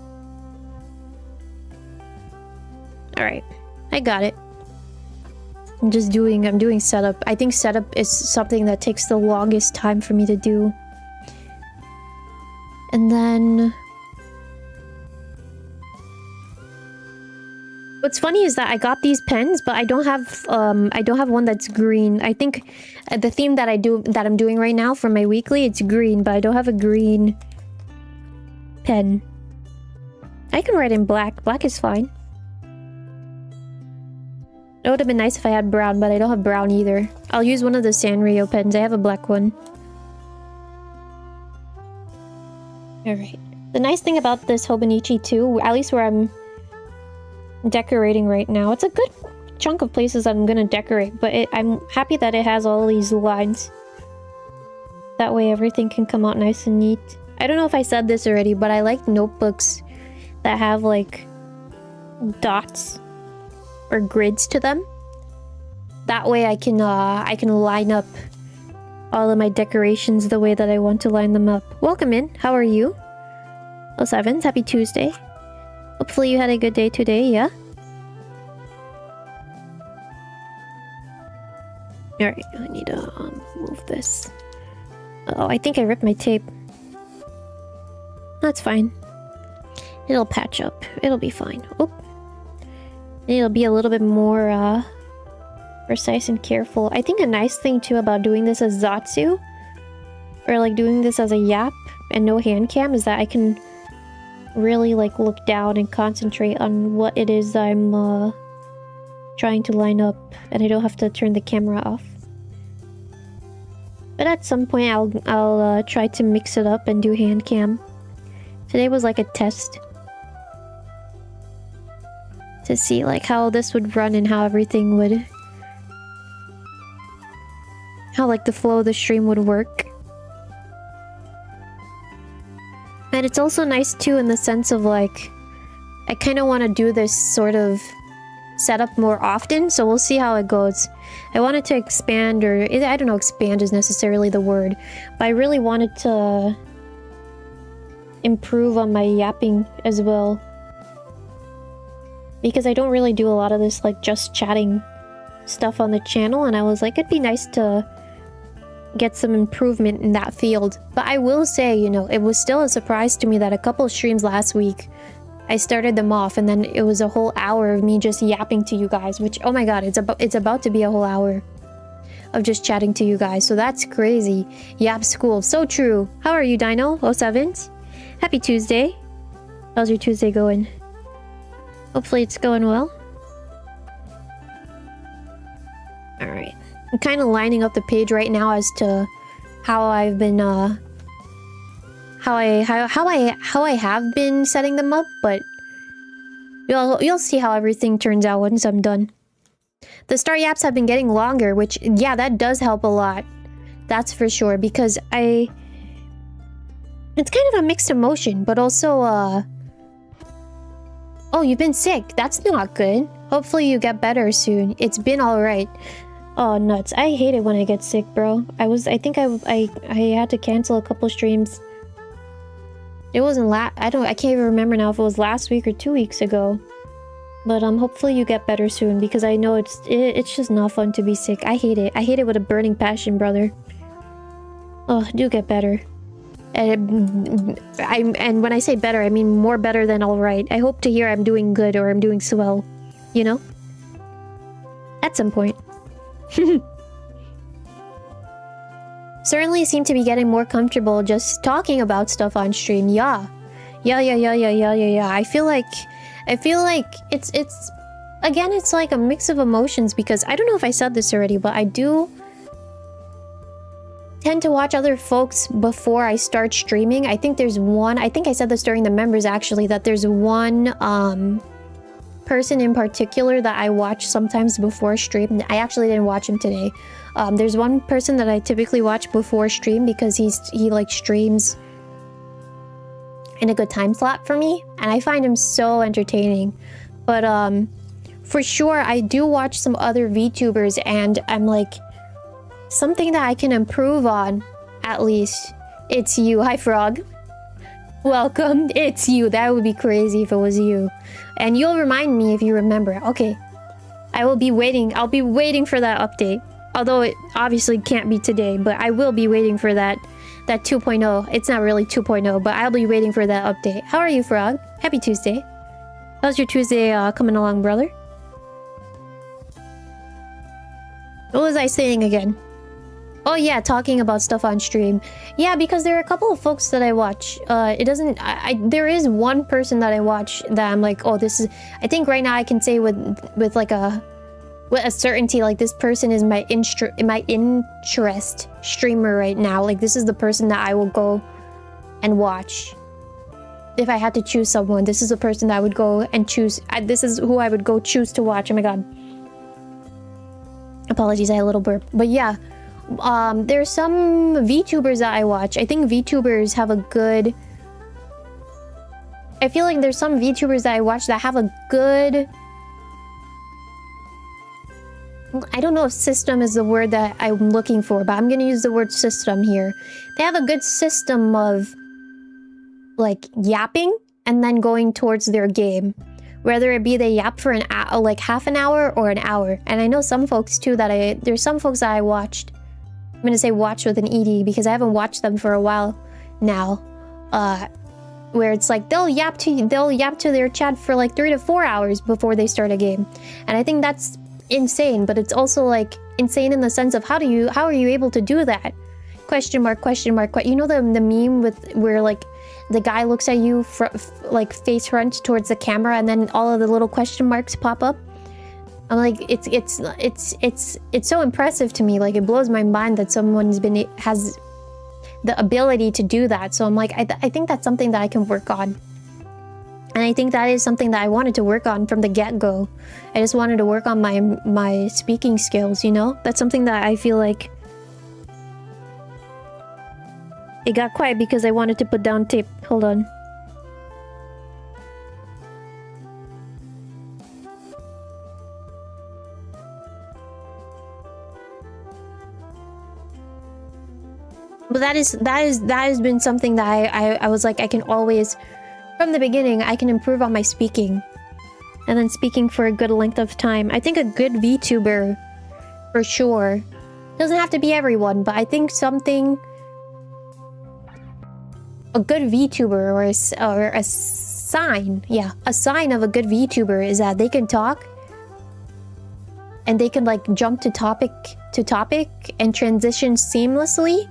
Speaker 1: Alright, I got it. I'm doing setup. I think setup is something that takes the longest time for me to do. And then... What's funny is that I got these pens, but I don't have one that's green. I think the theme that I'm doing right now for my weekly, it's green, but I don't have a green pen. I can write in black. Black is fine. It would have been nice if I had brown, but I don't have brown either. I'll use one of the Sanrio pens. I have a black one. Alright. The nice thing about this Hobonichi too, at least where I'm decorating right now, it's a good chunk of places I'm gonna decorate, but I'm happy that it has all these lines. That way everything can come out nice and neat. I don't know if I said this already, but I like notebooks that have like dots or grids to them. That way I can line up all of my decorations the way that I want to line them up. Welcome in. How are you? Los Evans, happy Tuesday. Hopefully you had a good day today, yeah? Alright, I need to move this. Oh, I think I ripped my tape. That's fine. It'll patch up. It'll be fine. Oop. It'll be a little bit more precise and careful. I think a nice thing too about doing this as Zatsu, or like doing this as a YAP and no hand cam, is that I can really like look down and concentrate on what it is I'm trying to line up, and I don't have to turn the camera off. But at some point I'll try to mix it up and do hand cam. Today was like a test to see like how this would run and how everything would, how like the flow of the stream would work. And it's also nice too in the sense of like, I kind of want to do this sort of setup more often, so we'll see how it goes. I wanted to expand, or I don't know, expand is necessarily the word, but I really wanted to improve on my yapping as well. Because I don't really do a lot of this like just chatting stuff on the channel, and I was like, it'd be nice to get some improvement in that field. But I will say, you know, it was still a surprise to me that a couple of streams last week, I started them off and then it was a whole hour of me just yapping to you guys, which, oh my god, it's about to be a whole hour of just chatting to you guys. So that's crazy. Yap school, so true. How are you, Dino? 07s? Happy Tuesday. How's your Tuesday going? Hopefully it's going well. Alright. I'm kind of lining up the page right now as to how I've been, how I have been setting them up, but you'll see how everything turns out once I'm done. The start yaps have been getting longer, which, yeah, that does help a lot. That's for sure, because it's kind of a mixed emotion, but also, oh, you've been sick. That's not good. Hopefully you get better soon. It's been alright. Oh, nuts. I hate it when I get sick, bro. I think I had to cancel a couple streams It wasn't I can't even remember now if it was last week or 2 weeks ago. But hopefully you get better soon, because I know it's just not fun to be sick. I hate it. I hate it with a burning passion, brother. Oh, do get better. And when I say better, I mean more better than all right. I hope to hear I'm doing good or I'm doing swell, you know? At some point. Certainly seem to be getting more comfortable just talking about stuff on stream. Yeah. I feel like it's again, it's like a mix of emotions, because I don't know if I said this already, but I do tend to watch other folks before I start streaming. I think there's one, I think I said this during the members actually, that there's one person in particular that I watch sometimes before stream. I actually didn't watch him today. There's one person that I typically watch before stream because he like streams in a good time slot for me, and I find him so entertaining. But for sure I do watch some other VTubers, and I'm like, something that I can improve on, at least. It's you. Hi, Frog. Welcome. It's you. That would be crazy if it was you. And you'll remind me if you remember. Okay. I will be waiting. I'll be waiting for that update. Although it obviously can't be today, but I will be waiting for that 2.0. It's not really 2.0, but I'll be waiting for that update. How are you, Frog? Happy Tuesday. How's your Tuesday coming along, brother? What was I saying again? Oh yeah, talking about stuff on stream. Yeah, because there are a couple of folks that I watch. It doesn't... there is one person that I watch that I'm like, oh, this is... I think right now I can say with like a... with a certainty, like, this person is my interest streamer right now. Like, this is the person that I will go and watch. If I had to choose someone, this is the person that I would go and choose. This is who I would go choose to watch. Oh my god. Apologies, I had a little burp. But yeah, there's some VTubers that I watch. I think VTubers have a good... I feel like there's some VTubers that I watch that have a good... I don't know if system is the word that I'm looking for, but I'm gonna use the word system here. They have a good system of, like, yapping and then going towards their game. Whether it be they yap for like half an hour or an hour. And I know some folks too that there's some folks that I watched. I'm gonna say watch with an ED because I haven't watched them for a while now. Where it's like they'll yap to their chat for like 3 to 4 hours before they start a game. And I think that's insane, but it's also like insane in the sense of how are you able to do that? Question mark. You know the meme where like the guy looks at you like face front towards the camera, and then all of the little question marks pop up. I'm like, it's so impressive to me. Like, it blows my mind that someone's has the ability to do that. So I'm like, I think that's something that I can work on. And I think that is something that I wanted to work on from the get-go. I just wanted to work on my speaking skills, you know? That's something that I feel like... It got quiet because I wanted to put down tape. Hold on. But that has been something that I was like, I can always... From the beginning, I can improve on my speaking. And then speaking for a good length of time. I think a good VTuber, for sure. Doesn't have to be everyone, but I think something... A good VTuber or a sign, yeah. A sign of a good VTuber is that they can talk. And they can like jump to topic and transition seamlessly.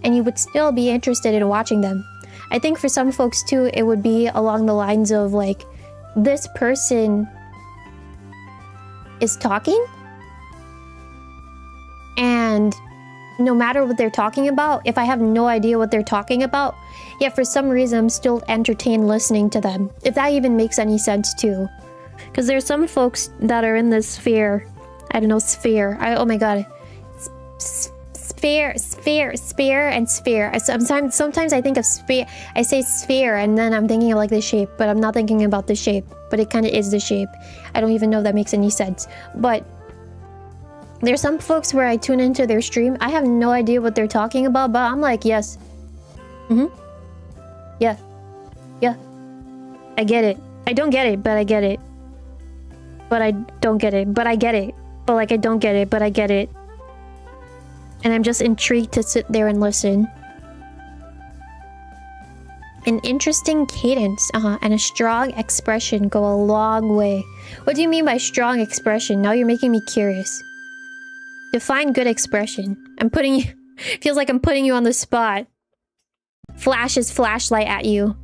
Speaker 1: And you would still be interested in watching them. I think for some folks too, it would be along the lines of like, this person is talking, and no matter what they're talking about, if I have no idea what they're talking about, yet for some reason I'm still entertained listening to them. If that even makes any sense too. Because there's some folks that are in this sphere. I don't know, sphere. Oh my god. Sphere, and sphere. Sometimes I think of sphere. I say sphere, and then I'm thinking of like the shape, but I'm not thinking about the shape. But it kind of is the shape. I don't even know if that makes any sense. But there's some folks where I tune into their stream. I have no idea what they're talking about, but I'm like, yes. Yeah. I get it. I don't get it, but I get it. But I don't get it, but I get it. But like, I don't get it, but I get it. And I'm just intrigued to sit there and listen. An interesting cadence, and a strong expression go a long way. What do you mean by strong expression? Now you're making me curious. Define good expression. I'm putting you... Feels like I'm putting you on the spot. Flashes flashlight at you.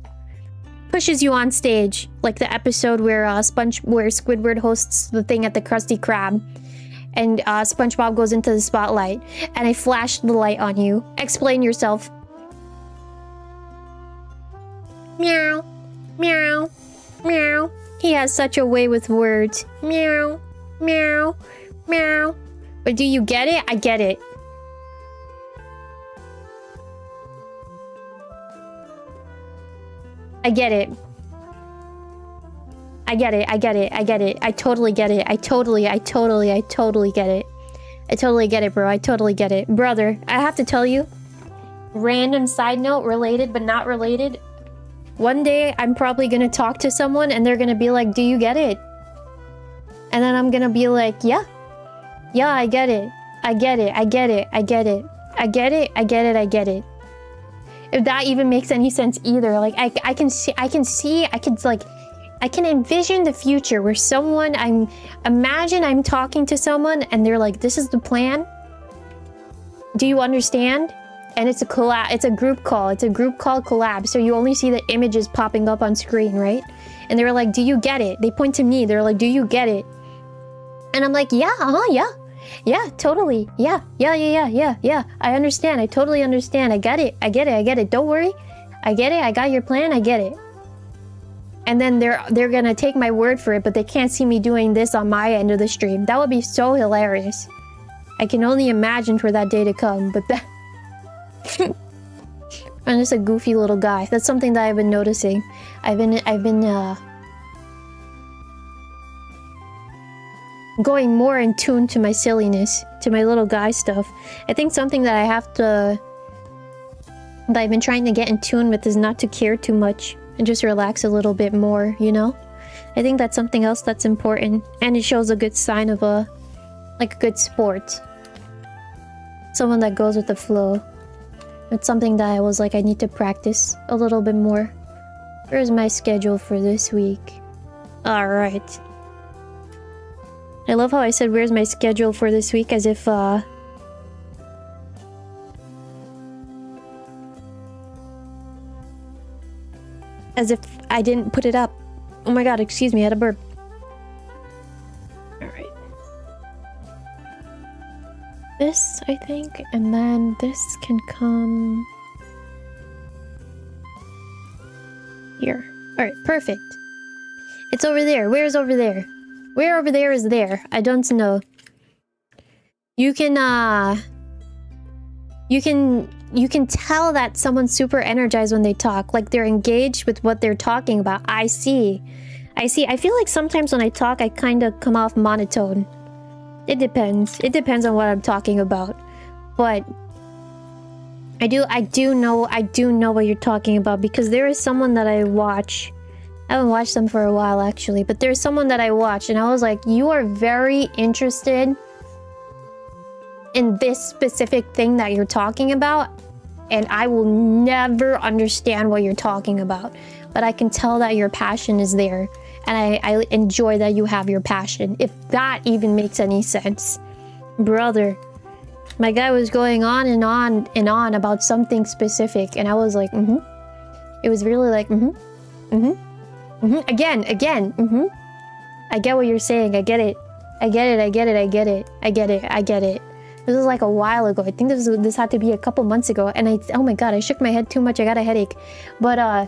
Speaker 1: Pushes you on stage. Like the episode where Squidward hosts the thing at the Krusty Krab. And SpongeBob goes into the spotlight. And I flash the light on you. Explain yourself. Meow. Meow. Meow. He has such a way with words. Meow. Meow. Meow. But do you get it? I get it. I get it. I get it. I get it. I get it. I totally get it. I totally get it. I totally get it, bro. I totally get it. Brother, I have to tell you, random side note, related but not related. One day, I'm probably gonna talk to someone and they're gonna be like, do you get it? And then I'm gonna be like, yeah. Yeah, I get it. I get it. I get it. I get it. I get it. I get it. I get it. If that even makes any sense either. Like, I can envision the future where imagine I'm talking to someone and they're like, this is the plan. Do you understand? And it's a collab, it's a group call. It's a group call collab. So you only see the images popping up on screen, right? And they're like, do you get it? They point to me. They're like, do you get it? And I'm like, yeah, yeah. Yeah, totally. Yeah. I understand. I totally understand. I get it. I get it. I get it. Don't worry. I get it. I got your plan. I get it. And then they're gonna take my word for it, but they can't see me doing this on my end of the stream. That would be so hilarious. I can only imagine for that day to come, but that... I'm just a goofy little guy. That's something that I've been noticing. I've been going more in tune to my silliness, to my little guy stuff. I think something that I've been trying to get in tune with is not to care too much and just relax a little bit more, you know? I think that's something else that's important, and it shows a good sign of a good sport. Someone that goes with the flow. It's something that I was like, I need to practice a little bit more. Where's my schedule for this week? Alright. I love how I said, where's my schedule for this week, as if, as if I didn't put it up. Oh my god, excuse me, I had a burp. Alright. This, I think, and then this can come... here. Alright, perfect. It's over there. Where's over there? Where over there is there? I don't know. You can tell that someone's super energized when they talk. Like, they're engaged with what they're talking about. I see. I feel like sometimes when I talk, I kind of come off monotone. It depends. It depends on what I'm talking about. But I do know what you're talking about, because there is someone that I watch. I haven't watched them for a while, actually, but there's someone that I watched, and I was like, you are very interested in this specific thing that you're talking about, and I will never understand what you're talking about, but I can tell that your passion is there, and I enjoy that you have your passion, if that even makes any sense. Brother, my guy was going on and on and on about something specific, and I was like, It was really like, Again. I get what you're saying. I get it. I get it. This was like a while ago. I think this had to be a couple months ago. And oh my god, I shook my head too much. I got a headache. But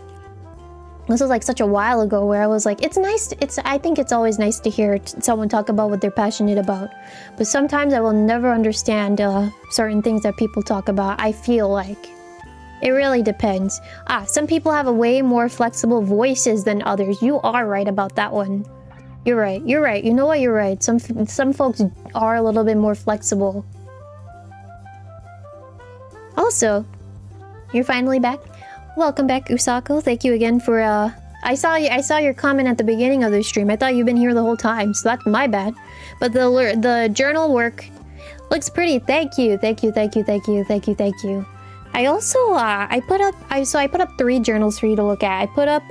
Speaker 1: this was like such a while ago where I was like, it's nice. I think it's always nice to hear someone talk about what they're passionate about. But sometimes I will never understand certain things that people talk about. I feel like. It really depends. Some people have a way more flexible voices than others. You are right about that one. You're right. You know what? You're right. Some folks are a little bit more flexible. Also, you're finally back. Welcome back, Usako. Thank you again for I saw your comment at the beginning of the stream. I thought you've been here the whole time, so that's my bad. But the journal work looks pretty. Thank you. I also I put up 3 journals for you to look at. I put up,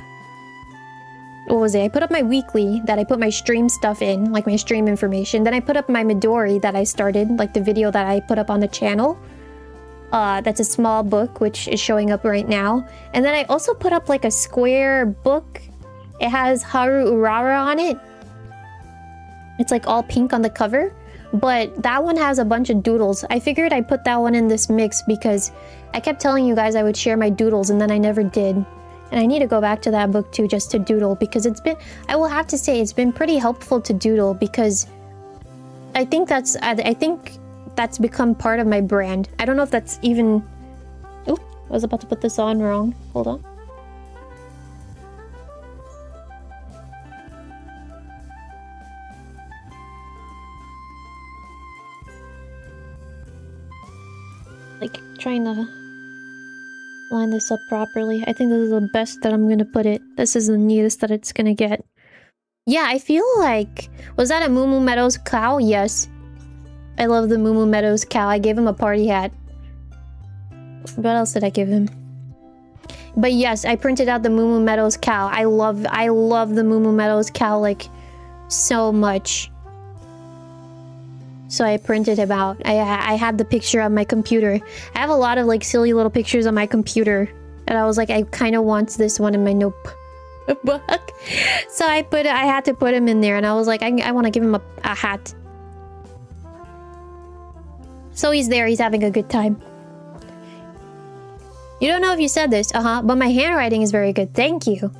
Speaker 1: what was it? I put up my weekly that I put my stream stuff in, like my stream information. Then I put up my Midori that I started, like the video that I put up on the channel. That's a small book, which is showing up right now. And then I also put up like a square book. It has Haru Urara on it. It's like all pink on the cover. But that one has a bunch of doodles. I figured I'd put that one in this mix because I kept telling you guys I would share my doodles and then I never did. And I need to go back to that book too, just to doodle, because it's been, I will have to say, it's been pretty helpful to doodle, because I think that's become part of my brand. I don't know if that's even... Oop, I was about to put this on wrong. Hold on. Like, trying to line this up properly. I think this is the best that I'm gonna put it. This is the neatest that it's gonna get. Yeah, I feel like... Was that a Moo Moo Meadows cow? Yes. I love the Moo Moo Meadows cow. I gave him a party hat. What else did I give him? But yes, I printed out the Moo Moo Meadows cow. I love the Moo Moo Meadows cow, like, so much. So I printed him out. I had the picture on my computer. I have a lot of, like, silly little pictures on my computer. And I was like, I kind of want this one in my notebook. So I had to put him in there. And I was like, I want to give him a hat. So he's there. He's having a good time. You don't know if you said this. But my handwriting is very good. Thank you.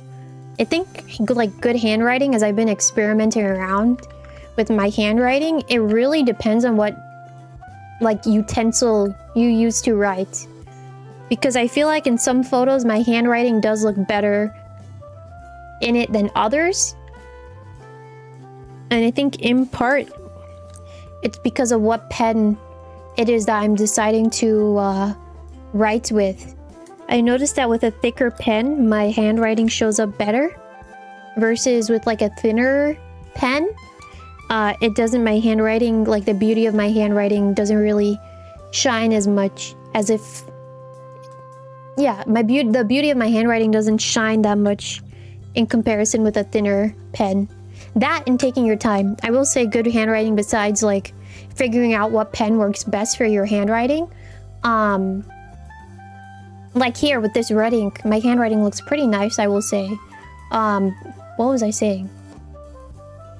Speaker 1: I think, like, good handwriting, as I've been experimenting around with my handwriting, it really depends on what, like, utensil you use to write. Because I feel like in some photos, my handwriting does look better in it than others. And I think in part, it's because of what pen it is that I'm deciding to write with. I noticed that with a thicker pen, my handwriting shows up better. Versus with, like, a thinner pen, it doesn't, my handwriting, like, the beauty of my handwriting doesn't really shine as much as if... Yeah, the beauty of my handwriting doesn't shine that much in comparison with a thinner pen. That and taking your time. I will say good handwriting, besides, like, figuring out what pen works best for your handwriting. Like here with this red ink, my handwriting looks pretty nice, I will say. What was I saying?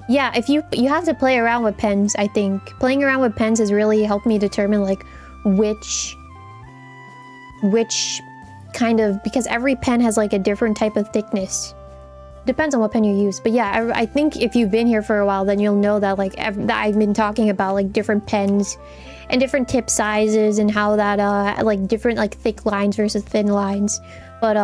Speaker 1: Yeah, if you have to play around with pens, I think. Playing around with pens has really helped me determine, like, which kind of... Because every pen has, like, a different type of thickness. Depends on what pen you use. But yeah, I think if you've been here for a while, then you'll know that, like, that I've been talking about, like, different pens and different tip sizes and how that, like, different, like, thick lines versus thin lines. But,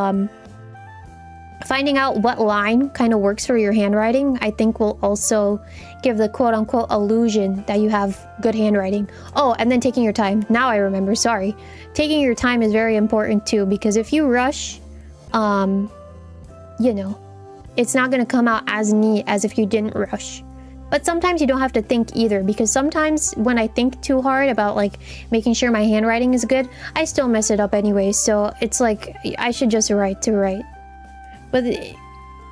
Speaker 1: finding out what line kind of works for your handwriting, I think, will also give the quote-unquote illusion that you have good handwriting. Oh, and then taking your time. Now I remember, sorry. Taking your time is very important too, because if you rush, you know, it's not going to come out as neat as if you didn't rush. But sometimes you don't have to think either, because sometimes when I think too hard about, like, making sure my handwriting is good, I still mess it up anyway. So it's like, I should just write to write. But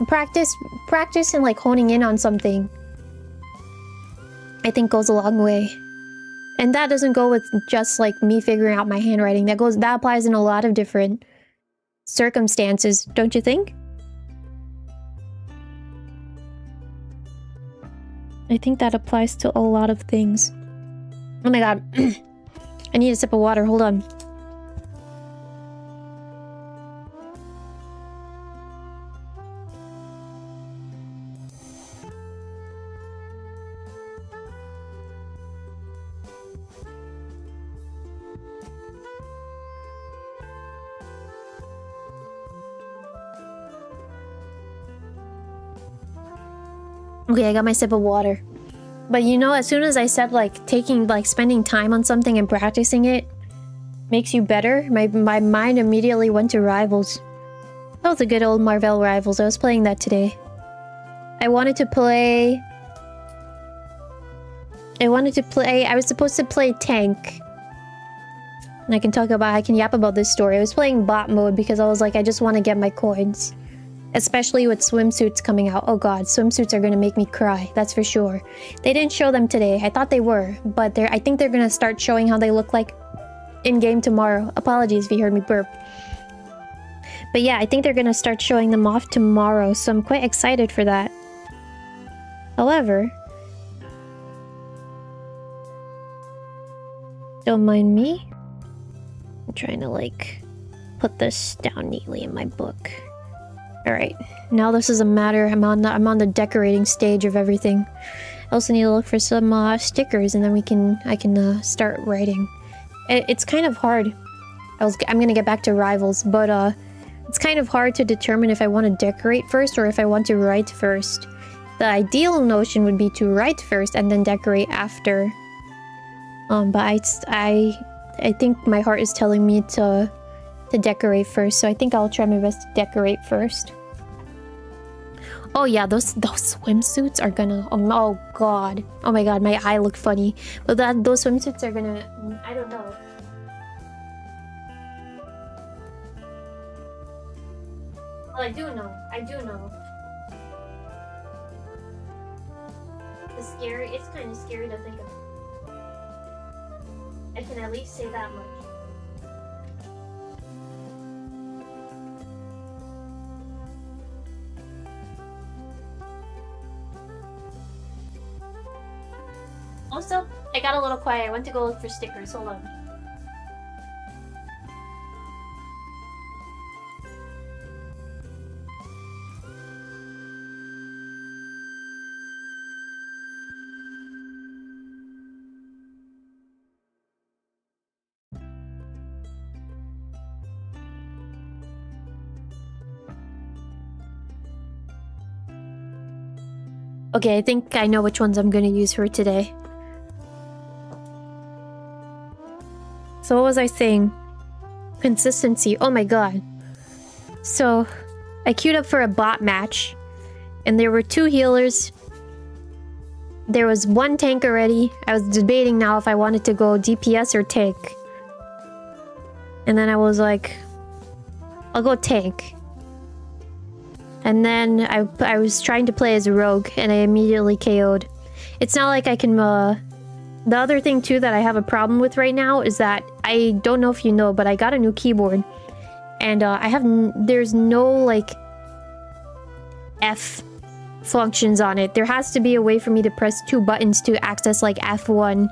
Speaker 1: practice and, like, honing in on something, I think, goes a long way. And that doesn't go with just, like, me figuring out my handwriting. That applies in a lot of different circumstances, don't you think? I think that applies to a lot of things. Oh my god. I need a sip of water, hold on. Okay, I got my sip of water. But you know, as soon as I said, like, spending time on something and practicing it makes you better, my mind immediately went to Rivals. That was a good old Marvel Rivals. I was playing that today. I wanted to play... I was supposed to play tank. And I can yap about this story. I was playing bot mode because I was like, I just want to get my coins. Especially with swimsuits coming out. Oh god, swimsuits are gonna make me cry. That's for sure. They didn't show them today. I thought they were. But I think they're gonna start showing how they look like in-game tomorrow. Apologies if you heard me burp. But yeah, I think they're gonna start showing them off tomorrow. So I'm quite excited for that. However... don't mind me. I'm trying to, like, put this down neatly in my book. Alright, now this is a matter. I'm on the decorating stage of everything. I also need to look for some stickers, and then I can start writing. It's kind of hard. I'm gonna get back to Rivals, but it's kind of hard to determine if I want to decorate first or if I want to write first. The ideal notion would be to write first and then decorate after. But I think my heart is telling me to decorate first, so I think I'll try my best to decorate first. Oh yeah, those swimsuits are gonna... oh god. Oh my god, my eye looked funny. But those swimsuits are gonna... I don't know. Well, I do know. It's kind of scary to think of. I can at least say that much. Also, I got a little quiet. I went to go look for stickers. Hold on. Okay, I think I know which ones I'm gonna use for today. So what was I saying? Consistency. Oh my god. So, I queued up for a bot match. And there were 2 healers. There was 1 tank already. I was debating now if I wanted to go DPS or tank. And then I was like... I'll go tank. And then I was trying to play as a rogue, and I immediately KO'd. It's not like I can, The other thing, too, that I have a problem with right now is that, I don't know if you know, but I got a new keyboard. And, there's no, like, F functions on it. There has to be a way for me to press 2 buttons to access, like, F1,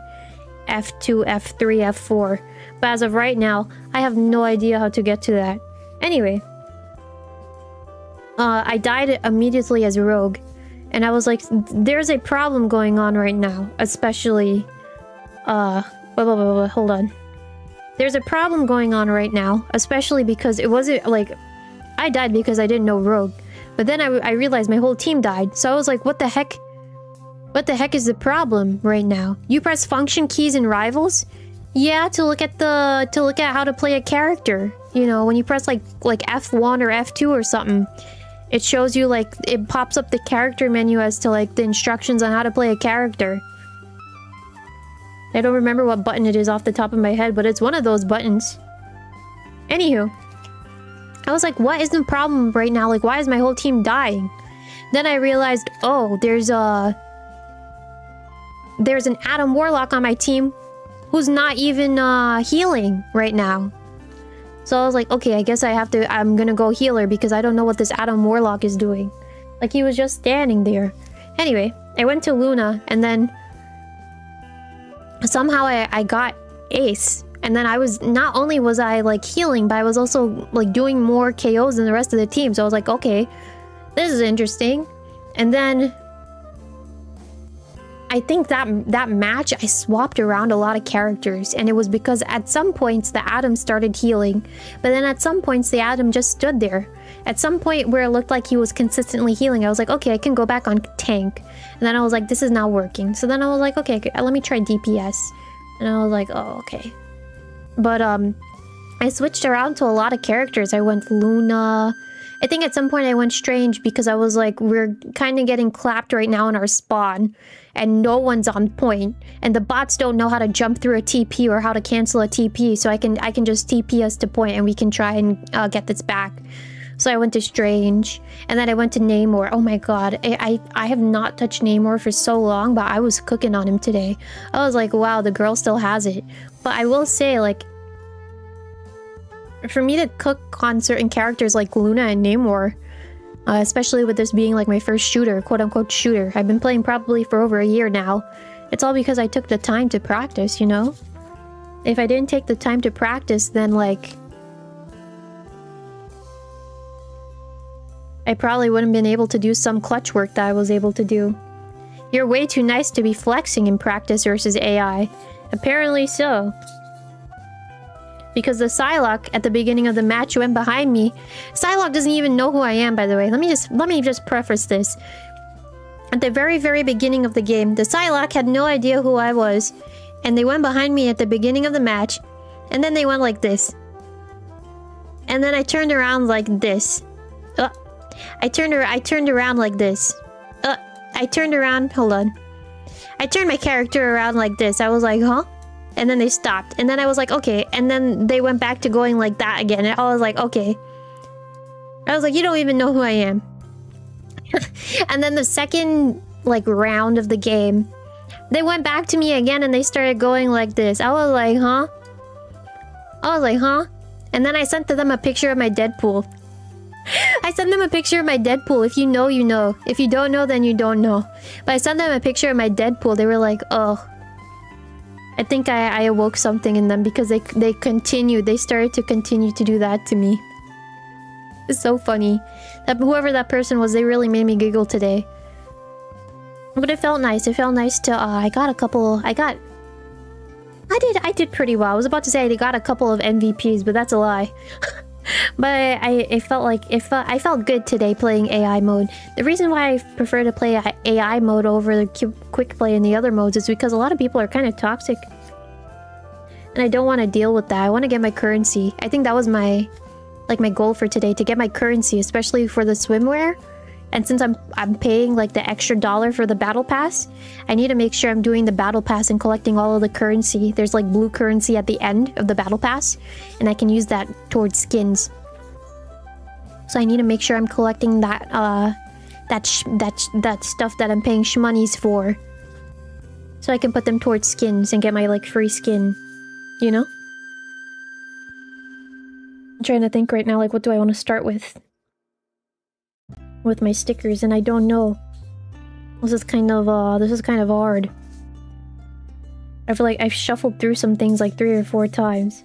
Speaker 1: F2, F3, F4. But as of right now, I have no idea how to get to that. Anyway... I died immediately as a rogue, and I was like, there's a problem going on right now, especially, hold on. There's a problem going on right now, especially because it wasn't, like, I died because I didn't know rogue, but then I realized my whole team died, so I was like, what the heck? What the heck is the problem right now? You press function keys in Rivals? Yeah, to look at how to play a character. You know, when you press, like F1 or F2 or something. It shows you, like, it pops up the character menu as to, like, the instructions on how to play a character. I don't remember what button it is off the top of my head, but it's one of those buttons. Anywho. I was like, what is the problem right now? Like, why is my whole team dying? Then I realized, oh, there's an Adam Warlock on my team who's not even, healing right now. So I was like, okay, I guess I'm gonna go healer because I don't know what this Adam Warlock is doing. Like, he was just standing there. Anyway, I went to Luna, and then... somehow I got Ace. And then not only was I, like, healing, but I was also, like, doing more KOs than the rest of the team. So I was like, okay, this is interesting. And then... I think that match, I swapped around a lot of characters, and it was because at some points the Adam started healing, but then at some points the Adam just stood there. At some point where it looked like he was consistently healing, I was like, okay, I can go back on tank. And then I was like, this is not working. So then I was like, okay, let me try DPS. And I was like, oh, okay. But I switched around to a lot of characters. I went Luna, I think at some point I went strange because I was like, we're kind of getting clapped right now in our spawn. And no one's on point. And the bots don't know how to jump through a TP or how to cancel a TP. So I can just TP us to point and we can try and get this back. So I went to Strange. And then I went to Namor. Oh my god. I have not touched Namor for so long, but I was cooking on him today. I was like, wow, the girl still has it. But I will say, like, for me to cook on certain characters like Luna and Namor, especially with this being like my first shooter, quote-unquote shooter. I've been playing probably for over a year now. It's all because I took the time to practice, you know? If I didn't take the time to practice, then like... I probably wouldn't been able to do some clutch work that I was able to do. You're way too nice to be flexing in practice versus AI. Apparently so. Because the 𝙬𝙬 at the beginning of the match went behind me. 𝙬𝙬 doesn't even know who I am, by the way. Let me just preface this. At the very, very beginning of the game, the 𝙬𝙬 had no idea who I was. And they went behind me at the beginning of the match. And then they went like this. And then I turned around like this. I turned around like this. I turned around... Hold on. I turned my character around like this. I was like, huh? And then they stopped. And then I was like, okay. And then they went back to going like that again. And I was like, okay. I was like, you don't even know who I am. And then the second, like, round of the game, they went back to me again and they started going like this. I was like, huh? I was like, huh? And then I sent to them a picture of my Deadpool. I sent them a picture of my Deadpool. If you know, you know. If you don't know, then you don't know. But I sent them a picture of my Deadpool. They were like, oh... I think I awoke something in them because they started to continue to do that to me. It's so funny. That whoever that person was, they really made me giggle today. But it felt nice. It felt nice to, I did pretty well. I was about to say I got a couple of MVPs, but that's a lie. But I felt good today playing AI mode. The reason why I prefer to play AI mode over the quick play and the other modes is because a lot of people are kind of toxic. And I don't want to deal with that. I want to get my currency. I think that was my goal for today, to get my currency, especially for the swimwear. And since I'm paying like the extra $1 for the battle pass, I need to make sure I'm doing the battle pass and collecting all of the currency. There's like blue currency at the end of the battle pass, and I can use that towards skins. So I need to make sure I'm collecting that that stuff that I'm paying shmonies for, so I can put them towards skins and get my like free skin, you know? I'm trying to think right now, like, what do I want to start with my stickers, and I don't know. This is kind of hard. I feel like I've shuffled through some things like 3 or 4 times.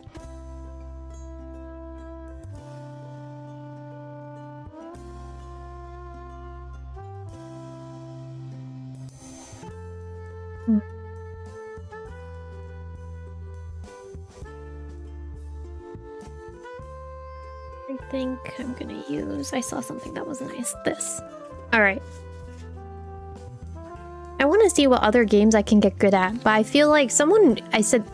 Speaker 1: I think I'm gonna use... I saw something that was nice. This. Alright. I want to see what other games I can get good at, but I feel like someone said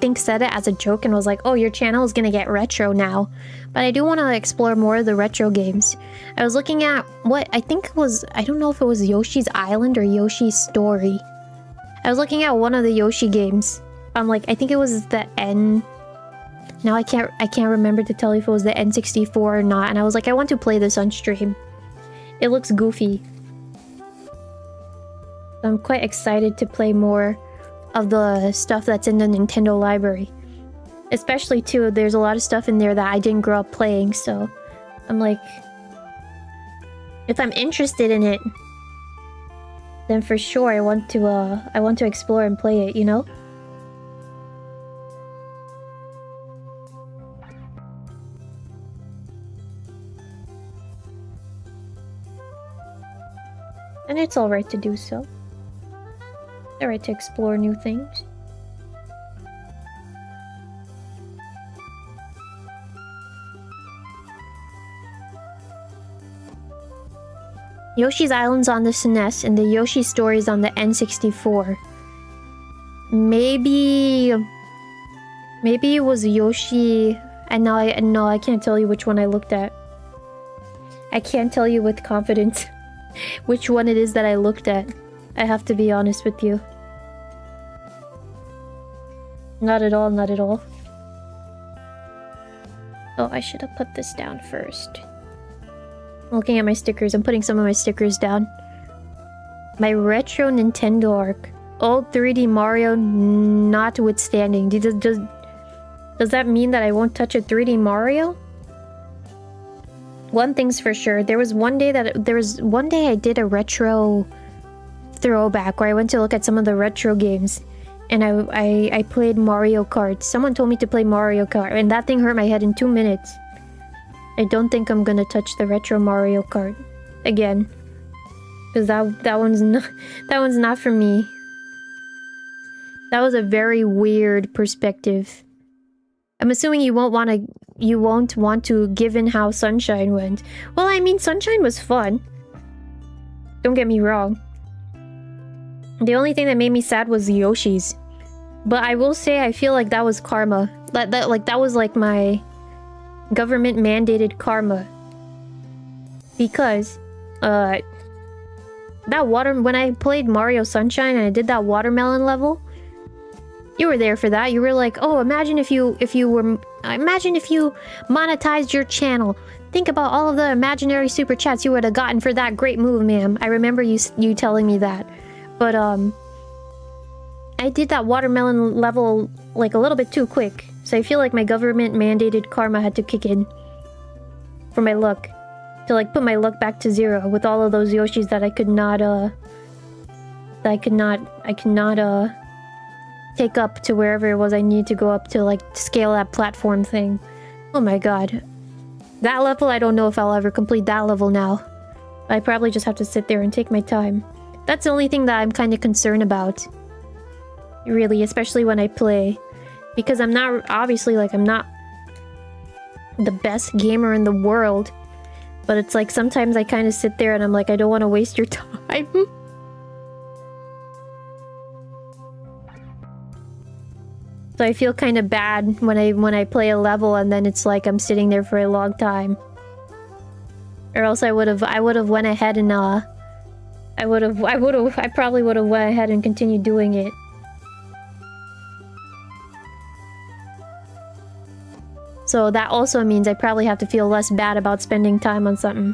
Speaker 1: it as a joke and was like, oh, your channel is gonna get retro now. But I do want to explore more of the retro games. I was looking at what I think it was... I don't know if it was Yoshi's Island or Yoshi's Story. I was looking at one of the Yoshi games. Like, I think it was the N... Now I can't remember to tell you if it was the N64 or not, and I was like, I want to play this on stream. It looks goofy. I'm quite excited to play more of the stuff that's in the Nintendo library. Especially too, there's a lot of stuff in there that I didn't grow up playing, so I'm like, if I'm interested in it, then for sure I want to explore and play it, you know? And it's alright to do so. It's alright to explore new things. Yoshi's Island's on the SNES and the Yoshi Story's on the N64. Maybe it was Yoshi... And now I can't tell you which one I looked at. I can't tell you with confidence which one it is that I looked at. I have to be honest with you. Not at all, not at all. Oh, I should have put this down first. Looking at my stickers, I'm putting some of my stickers down. My retro Nintendo arc. Old 3D Mario notwithstanding. Does that mean that I won't touch a 3D Mario? One thing's for sure. There was one day I did a retro throwback where I went to look at some of the retro games. And I played Mario Kart. Someone told me to play Mario Kart, and that thing hurt my head in 2 minutes. I don't think I'm gonna touch the retro Mario Kart again, because that one's not for me. That was a very weird perspective. I'm assuming you won't want to, given how Sunshine went. Well, I mean, Sunshine was fun. Don't get me wrong. The only thing that made me sad was the Yoshis. But I will say, I feel like that was karma. That was like my government mandated karma. Because, when I played Mario Sunshine and I did that watermelon level, you were there for that. You were like, oh, imagine if you monetized your channel. Think about all of the imaginary super chats you would have gotten for that great move, ma'am. I remember you telling me that. But, I did that watermelon level, like, a little bit too quick. So I feel like my government-mandated karma had to kick in. For my luck. To, like, put my luck back to 0 with all of those Yoshis that I could not take up to wherever it was I need to go up to, like, scale that platform thing. Oh my god. That level, I don't know if I'll ever complete that level now. I probably just have to sit there and take my time. That's the only thing that I'm kind of concerned about. Really, especially when I play. Because I'm not, obviously, like, I'm not the best gamer in the world. But it's like, sometimes I kind of sit there and I'm like, I don't want to waste your time. So I feel kind of bad when I play a level and then it's like I'm sitting there for a long time. Or else I would have went ahead and I probably would have went ahead and continued doing it. So that also means I probably have to feel less bad about spending time on something.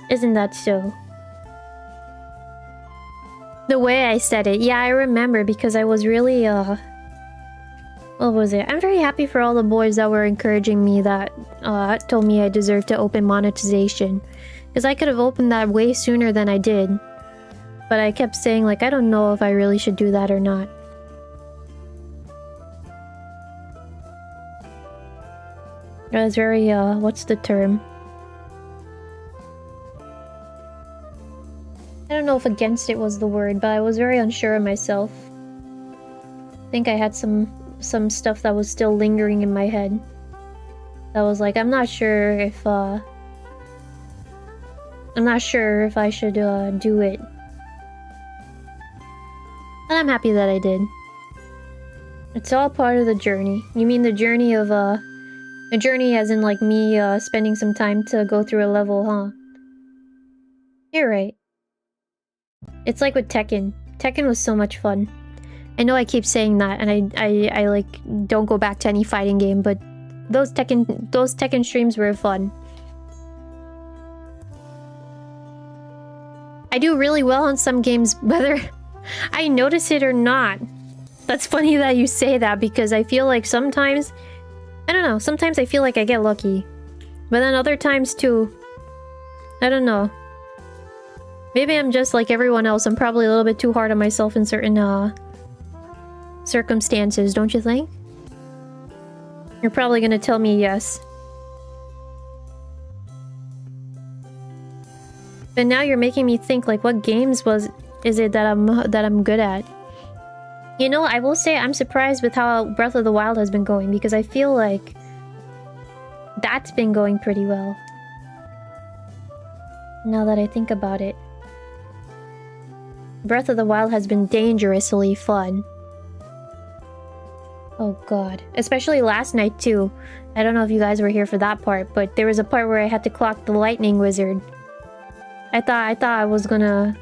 Speaker 1: Isn't that so? The way I said it, yeah, I remember because I was really, what was it? I'm very happy for all the boys that were encouraging me that, told me I deserved to open monetization. Because I could have opened that way sooner than I did. But I kept saying, like, I don't know if I really should do that or not. I was very, what's the term? I don't know if against it was the word, but I was very unsure of myself. I think I had some stuff that was still lingering in my head. That was like, I'm not sure if I should, do it. And I'm happy that I did. It's all part of the journey. You mean the journey of, a journey as in, like, me, spending some time to go through a level, huh? You're right. It's like with Tekken. Tekken was so much fun. I know I keep saying that, and I like, don't go back to any fighting game, but those Tekken streams were fun. I do really well on some games, whether I notice it or not. That's funny that you say that, because I feel like sometimes... I don't know, sometimes I feel like I get lucky. But then other times too... I don't know. Maybe I'm just like everyone else. I'm probably a little bit too hard on myself in certain, circumstances, don't you think? You're probably gonna tell me yes. But now you're making me think, like, what games is it that I'm good at? You know, I will say I'm surprised with how Breath of the Wild has been going, because I feel like that's been going pretty well. Now that I think about it. Breath of the Wild has been dangerously fun. Oh god. Especially last night too. I don't know if you guys were here for that part, but there was a part where I had to clock the lightning wizard. I thought I was gonna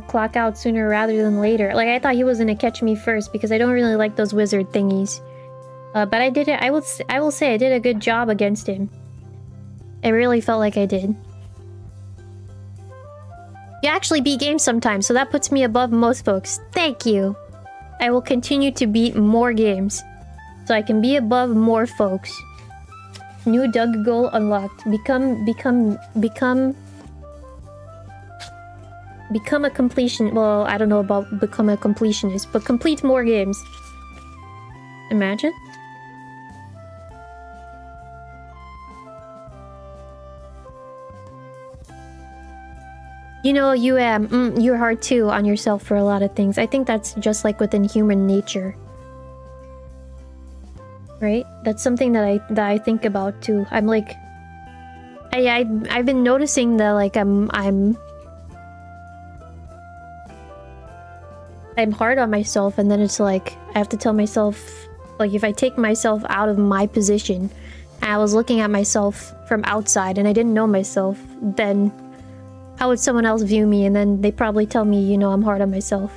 Speaker 1: clock out sooner rather than later. Like, I thought he was gonna catch me first because I don't really like those wizard thingies. But I did it. I will say I did a good job against him. It really felt like I did. You actually beat games sometimes, so that puts me above most folks. Thank you. I will continue to beat more games, so I can be above more folks. New Doug goal unlocked. Become a completion. Well, I don't know about become a completionist, but complete more games. Imagine. You know, you're hard too on yourself for a lot of things. I think that's just like within human nature. Right? That's something that I think about too. I'm like... I've been noticing that like I'm hard on myself, and then it's like I have to tell myself, like, if I take myself out of my position and I was looking at myself from outside and I didn't know myself, then how would someone else view me? And then they probably tell me, you know, I'm hard on myself.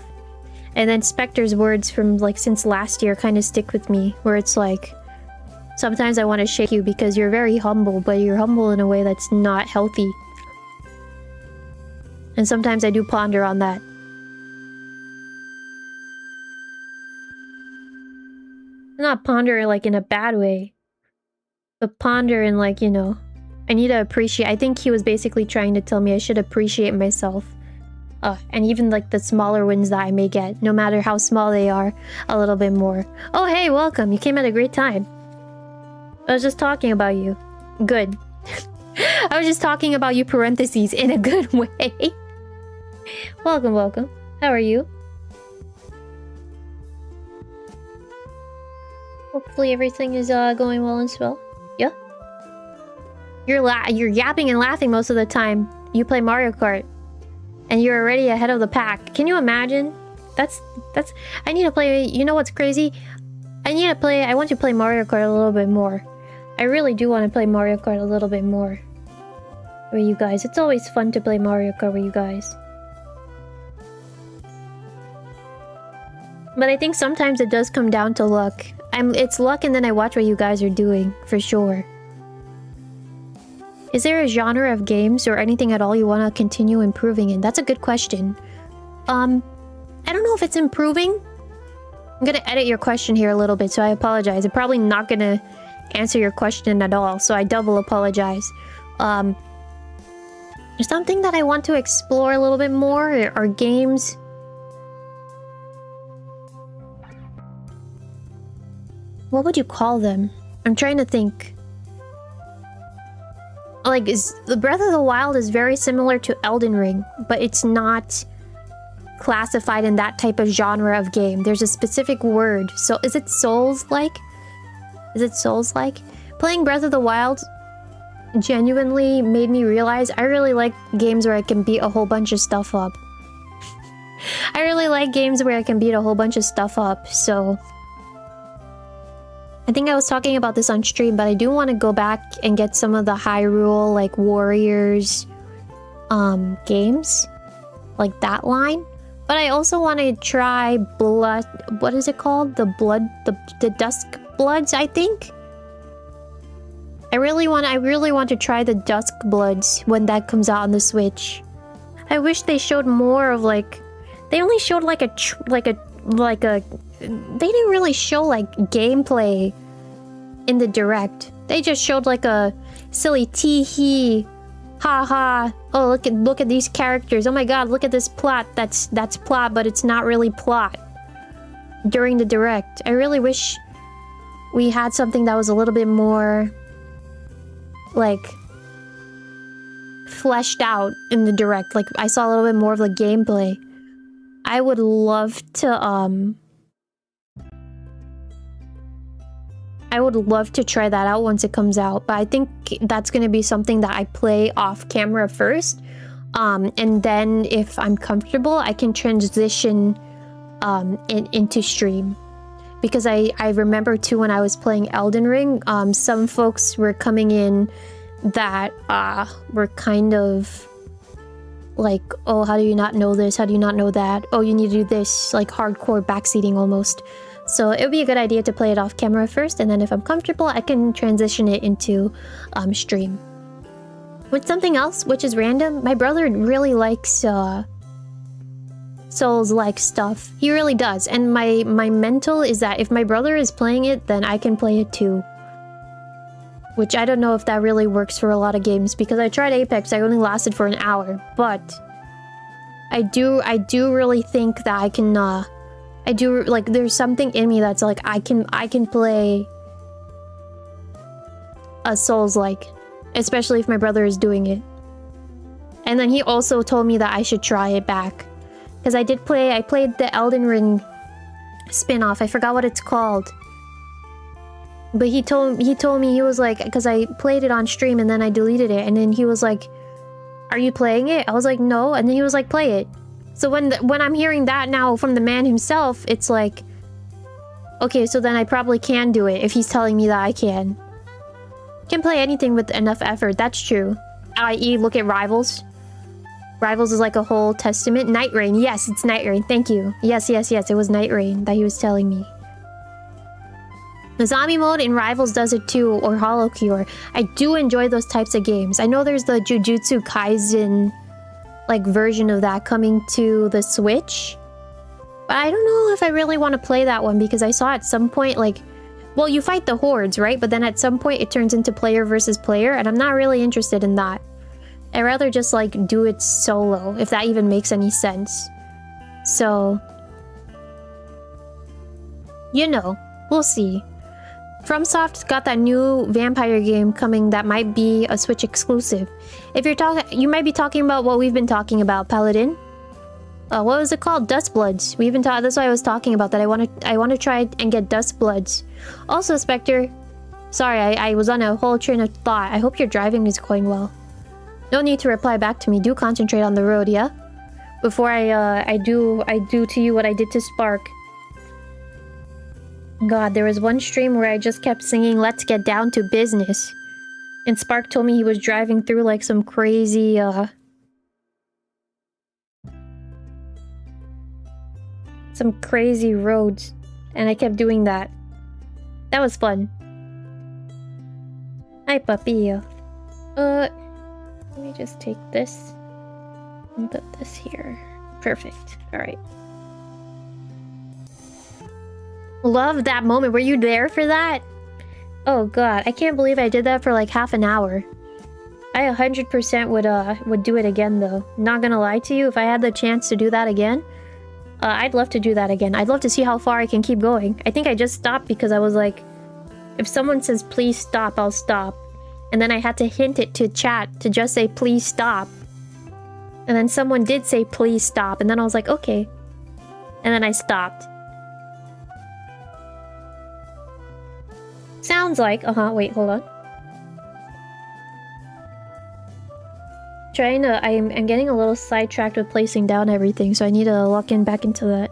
Speaker 1: And then Spectre's words from like since last year kind of stick with me, where it's like, sometimes I want to shake you because you're very humble, but you're humble in a way that's not healthy. And sometimes I do ponder on that. Not ponder like in a bad way, but ponder in like, you know, I need to appreciate. I think he was basically trying to tell me I should appreciate myself. And even like the smaller wins that I may get, no matter how small they are, a little bit more. Oh, hey, welcome. You came at a great time. I was just talking about you. Good. I was just talking about you, parentheses, in a good way. Welcome, welcome. How are you? Hopefully everything is going well and swell. Yeah? You're yapping and laughing most of the time. You play Mario Kart. And you're already ahead of the pack. Can you imagine? That's... I need to play... You know what's crazy? I want to play Mario Kart a little bit more. I really do want to play Mario Kart a little bit more. With you guys. It's always fun to play Mario Kart with you guys. But I think sometimes it does come down to luck. It's luck, and then I watch what you guys are doing, for sure. Is there a genre of games or anything at all you want to continue improving in? That's a good question. I don't know if it's improving. I'm gonna edit your question here a little bit, so I apologize. I'm probably not gonna answer your question at all, so I double apologize. There's something that I want to explore a little bit more, or games. What would you call them? I'm trying to think. Like, the Breath of the Wild is very similar to Elden Ring, but it's not classified in that type of genre of game. There's a specific word. So, is it Souls-like? Is it Souls-like? Playing Breath of the Wild genuinely made me realize I really like games where I can beat a whole bunch of stuff up. I really like games where I can beat a whole bunch of stuff up, so... I think I was talking about this on stream, but I do want to go back and get some of the Hyrule, like, Warriors, games. Like that line. But I also want to try Blood... What is it called? The Dusk Bloods, I think? I really want to try the Dusk Bloods when that comes out on the Switch. I wish they showed more of, like... They only showed, like a... They didn't really show like gameplay in the direct. They just showed like a silly tee-hee, ha-ha. Oh, look at these characters. Oh my god, look at this plot. That's plot, but it's not really plot. During the direct, I really wish we had something that was a little bit more like fleshed out in the direct. Like I saw a little bit more of the gameplay. I would love to try that out once it comes out, but I think that's going to be something that I play off camera first. And then if I'm comfortable, I can transition into stream. Because I remember too when I was playing Elden Ring, some folks were coming in that were kind of like, oh, how do you not know this? How do you not know that? Oh, you need to do this, like hardcore backseating almost. So it would be a good idea to play it off camera first, and then if I'm comfortable, I can transition it into stream. With something else, which is random, my brother really likes Souls-like stuff. He really does. And my mental is that if my brother is playing it, then I can play it too. Which I don't know if that really works for a lot of games, because I tried Apex, I only lasted for an hour, but I do really think that I can I do, like, there's something in me that's like I can play a Souls-like, especially if my brother is doing it. And then he also told me that I should try it back. Because I played the Elden Ring spin-off. I forgot what it's called. But he told me, he was like, because I played it on stream and then I deleted it. And then he was like, are you playing it? I was like, no. And then he was like, play it. So when I'm hearing that now from the man himself, it's like, okay, so then I probably can do it if he's telling me that I can. Can play anything with enough effort, that's true. I.e., look at Rivals. Rivals is like a whole testament. Night Rain, yes, it's Night Rain, thank you. Yes, it was Night Rain that he was telling me. The zombie mode in Rivals does it too, or Hollow Cure. I do enjoy those types of games. I know there's the Jujutsu Kaisen like version of that coming to the Switch. But I don't know if I really want to play that one, because I saw at some point, like, well, you fight the hordes, right? But then at some point it turns into player versus player, and I'm not really interested in that. I'd rather just like do it solo, if that even makes any sense. So, you know, we'll see. FromSoft's got that new vampire game coming that might be a Switch exclusive. If you're talking, you might be talking about what we've been talking about, Paladin. What was it called? Dustbloods. We've been talking. That's why I was talking about that. I want to try and get Dustbloods. Also, Spectre. Sorry, I was on a whole train of thought. I hope your driving is going well. No need to reply back to me. Do concentrate on the road, yeah? Before I do to you what I did to Spark. God, there was one stream where I just kept singing "Let's Get Down to Business," and Spark told me he was driving through like some crazy roads, and I kept doing that. That was fun. Hi, puppy. Let me just take this and put this here. Perfect. All right. Love that moment. Were you there for that? Oh god, I can't believe I did that for like half an hour. I 100% would do it again though. Not gonna lie to you, if I had the chance to do that again, I'd love to do that again. I'd love to see how far I can keep going. I think I just stopped because I was like, if someone says please stop, I'll stop. And then I had to hint it to chat to just say please stop. And then someone did say please stop, and then I was like, okay. And then I stopped. Sounds like, wait, hold on. I'm getting a little sidetracked with placing down everything, so I need to lock in back into that.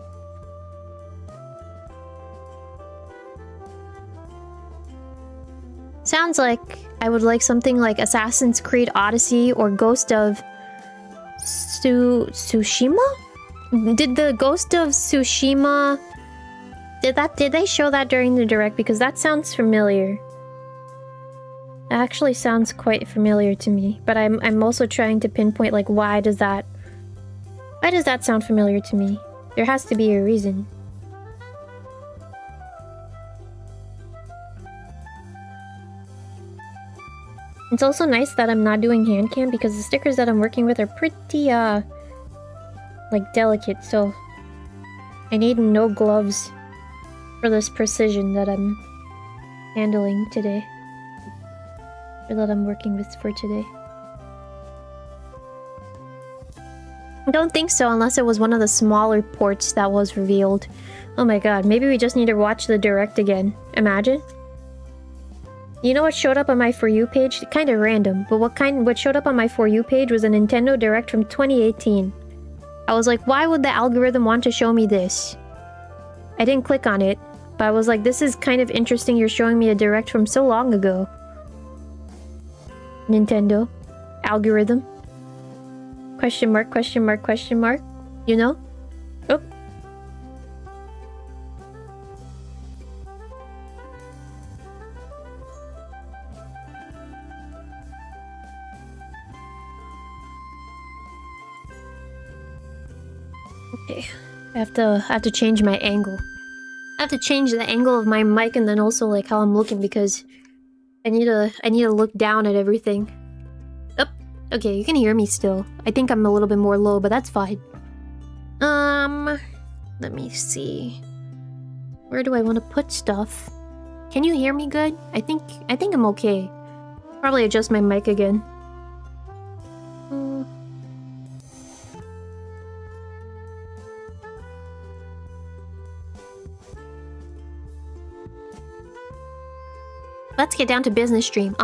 Speaker 1: Sounds like I would like something like Assassin's Creed Odyssey or Ghost of Tsushima? Did the Ghost of Tsushima... Did they show that during the direct? Because that sounds familiar. That actually sounds quite familiar to me. But I'm also trying to pinpoint, like, why does that sound familiar to me? There has to be a reason. It's also nice that I'm not doing Handcam, because the stickers that I'm working with are pretty, like, delicate, so I need no gloves for this precision that I'm handling today. Or that I'm working with for today. I don't think so, unless it was one of the smaller ports that was revealed. Oh my god, maybe we just need to watch the direct again. Imagine. You know what showed up on my For You page? Kinda random, but what showed up on my For You page was a Nintendo Direct from 2018. I was like, why would the algorithm want to show me this? I didn't click on it, but I was like, this is kind of interesting. You're showing me a direct from so long ago. Nintendo. Algorithm. Question mark, question mark, question mark. You know? Oh. Okay. I have to change my angle. I have to change the angle of my mic and then also like how I'm looking because I need to look down at everything. Oh, okay, you can hear me still. I think I'm a little bit more low, but that's fine. Let me see. Where do I want to put stuff? Can you hear me good? I think I'm okay. Probably adjust my mic again. Let's get down to business stream.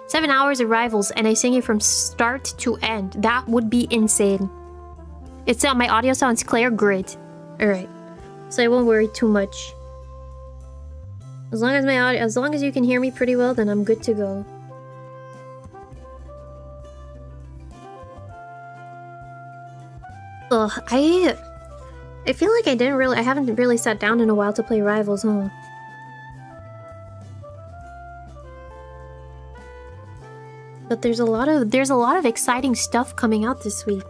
Speaker 1: 7 hours of rivals, and I sing it from start to end. That would be insane. It's my audio sounds clear, great. Alright. So I won't worry too much. As long as you can hear me pretty well, then I'm good to go. Ugh, I feel like I haven't really sat down in a while to play rivals, huh? But there's a lot of exciting stuff coming out this week.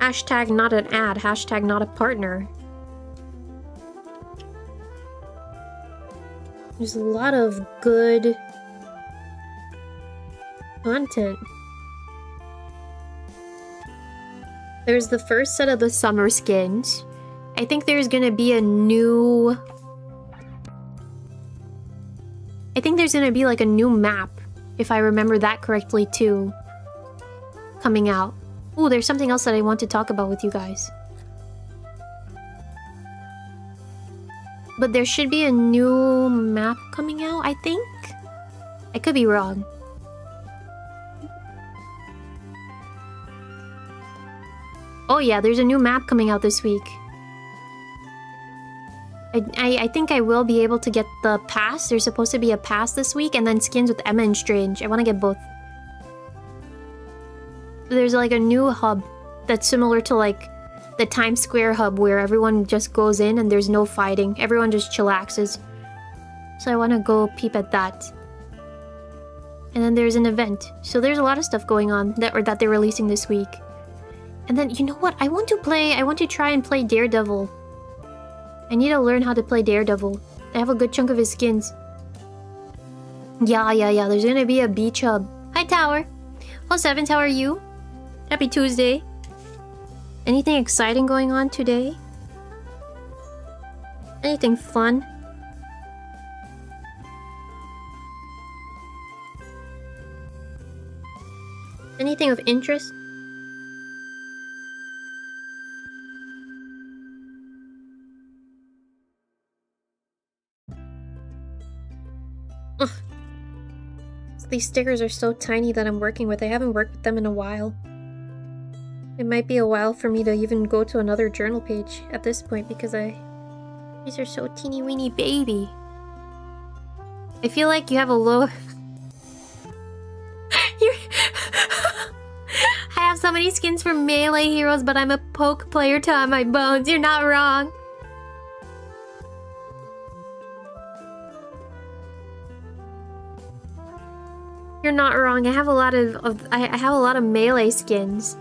Speaker 1: Hashtag not an ad, hashtag not a partner. There's a lot of good content. There's the first set of the summer skins. I think there's gonna be a new... I think there's gonna be like a new map, if I remember that correctly too, coming out. Ooh, there's something else that I want to talk about with you guys. But there should be a new map coming out, I think? I could be wrong. Oh yeah, there's a new map coming out this week. I think I will be able to get the pass. There's supposed to be a pass this week, and then skins with Emma and Strange. I want to get both. There's like a new hub that's similar to like the Times Square hub where everyone just goes in and there's no fighting. Everyone just chillaxes. So I want to go peep at that. And then there's an event. So there's a lot of stuff going on that they're releasing this week. And then, you know what? I want to try and play Daredevil. I need to learn how to play Daredevil. I have a good chunk of his skins. Yeah. There's gonna be a beach hub. Hi, Tower. Oh, Sevens, how are you? Happy Tuesday. Anything exciting going on today? Anything fun? Anything of interest? Ugh. These stickers are so tiny that I'm working with. I haven't worked with them in a while. It might be a while for me to even go to another journal page at this point because these are so teeny weeny baby. I feel like you have a low... I have so many skins for melee heroes, but I'm a poke player to my bones. You're not wrong. You're not wrong. I have a lot of melee skins.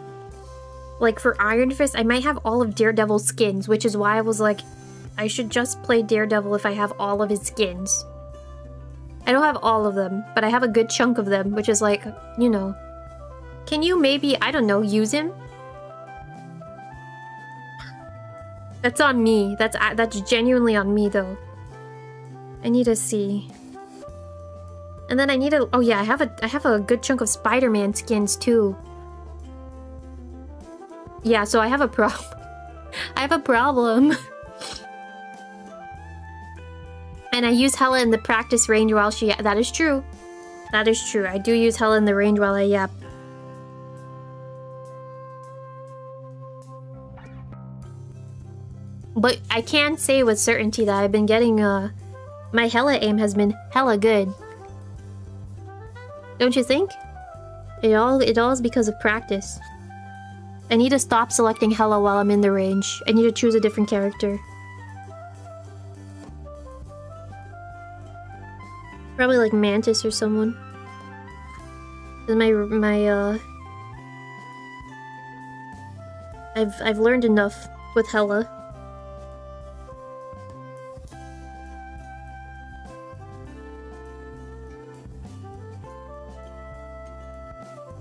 Speaker 1: Like for Iron Fist, I might have all of Daredevil's skins, which is why I was like, I should just play Daredevil if I have all of his skins. I don't have all of them, but I have a good chunk of them, which is like, you know. Can you maybe, I don't know, use him? That's on me. That's genuinely on me, though. I need to see. And then I need to... Oh yeah, I have a good chunk of Spider-Man skins, too. Yeah, so I have a problem. I have a problem. And I use Hella in the practice range while she... That is true. That is true. I do use Hella in the range while I yap. But I can say with certainty that I've been getting, my hella aim has been hella good. Don't you think? It all is because of practice. I need to stop selecting hella while I'm in the range. I need to choose a different character. Probably like Mantis or someone. 'Cause I've learned enough with hella.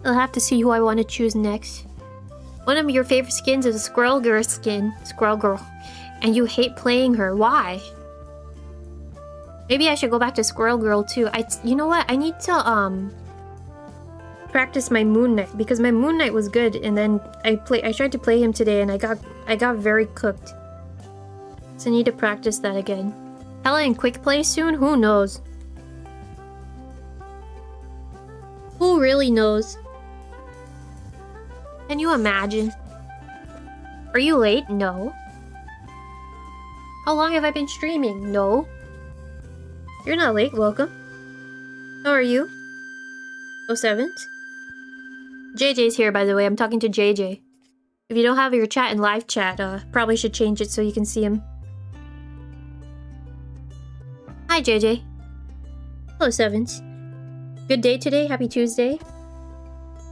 Speaker 1: I'll have to see who I want to choose next. One of your favorite skins is a Squirrel Girl skin. Squirrel Girl. And you hate playing her. Why? Maybe I should go back to Squirrel Girl too. You know what? I need to practice my Moon Knight, because my Moon Knight was good, and then I tried to play him today and I got very cooked. So I need to practice that again. Hella in quick play soon? Who knows? Who really knows? Can you imagine? Are you late? No. How long have I been streaming? No. You're not late, welcome. How are you? 07? JJ's here, by the way. I'm talking to JJ. If you don't have your chat in live chat, probably should change it so you can see him. Hi, JJ. Hello, 7s. Good day today? Happy Tuesday?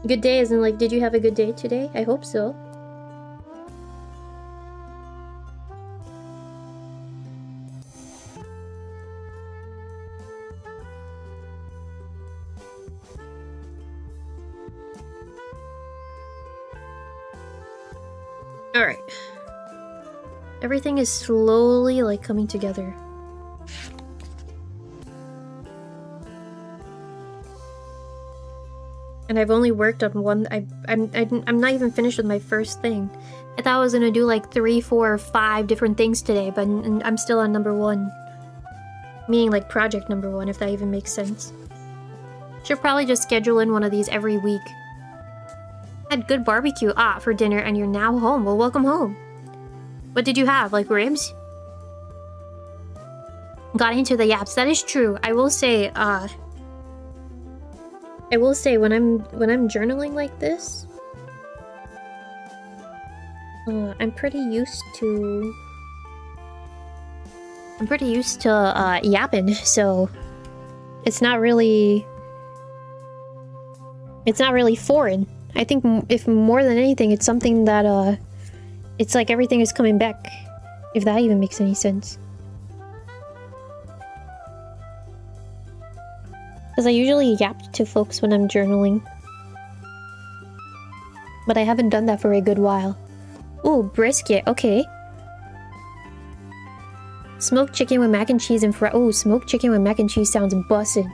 Speaker 1: Good day as in, like, did you have a good day today? I hope so. Alright. Everything is slowly, like, coming together. And I've only worked on one. I'm not even finished with my first thing. I thought I was gonna do like 3, 4, or 5 different things today, but I'm still on number 1. Meaning like project number 1, if that even makes sense. Should probably just schedule in one of these every week. Had good barbecue for dinner, and you're now home. Well, welcome home. What did you have? Like ribs? Got into the yaps. That is true. I will say, when I'm journaling like this, I'm pretty used to yapping, so it's not really foreign. I think if more than anything, it's something that it's like everything is coming back, if that even makes any sense. Because I usually yap to folks when I'm journaling. But I haven't done that for a good while. Ooh, brisket, okay. Smoked chicken with mac and cheese and oh, smoked chicken with mac and cheese sounds bussin'.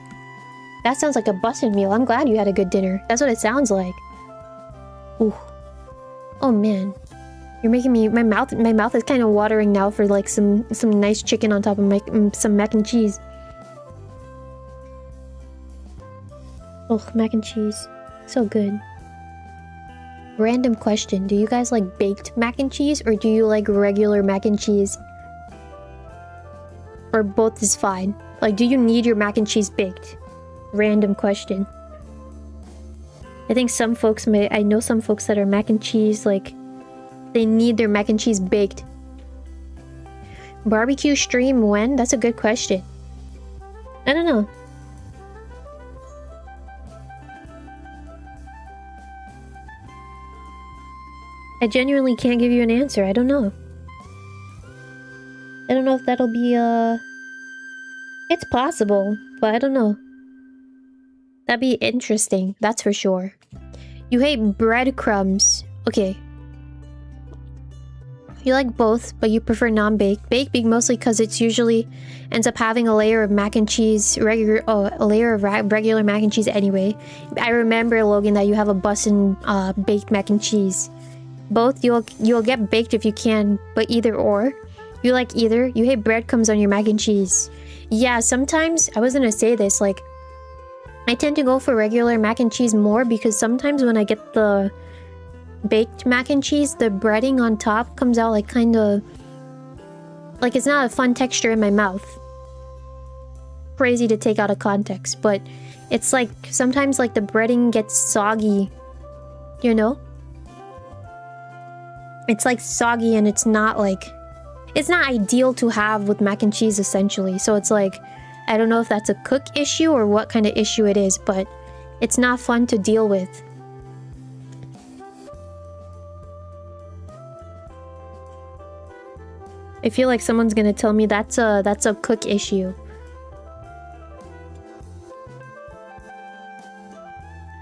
Speaker 1: That sounds like a bussin' meal. I'm glad you had a good dinner. That's what it sounds like. Ooh. Oh man. You're making me... My mouth is kind of watering now for like some nice chicken on top of some mac and cheese. Oh, mac and cheese. So good. Random question. Do you guys like baked mac and cheese, or do you like regular mac and cheese? Or both is fine. Like, do you need your mac and cheese baked? Random question. I think some folks I know some folks that are mac and cheese, like, they need their mac and cheese baked. Barbecue stream when? That's a good question. I don't know. I genuinely can't give you an answer. I don't know. I don't know if that'll be, It's possible, but I don't know. That'd be interesting, that's for sure. You hate breadcrumbs. Okay. You like both, but you prefer non-baked. Baked mostly because it's usually ends up having a layer of mac and cheese, a layer of regular mac and cheese anyway. I remember, Logan, that you have a bussin' baked mac and cheese. Both, you'll get baked if you can, but either or. You like either. You hate breadcrumbs on your mac and cheese. Yeah, sometimes, I was gonna say this, like, I tend to go for regular mac and cheese more because sometimes when I get the baked mac and cheese, the breading on top comes out like kind of Like, it's not a fun texture in my mouth. Crazy to take out of context, but it's like sometimes like the breading gets soggy, you know? It's like soggy and it's not ideal to have with mac and cheese essentially. So it's like, I don't know if that's a cook issue or what kind of issue it is, but it's not fun to deal with. I feel like someone's gonna tell me that's a cook issue.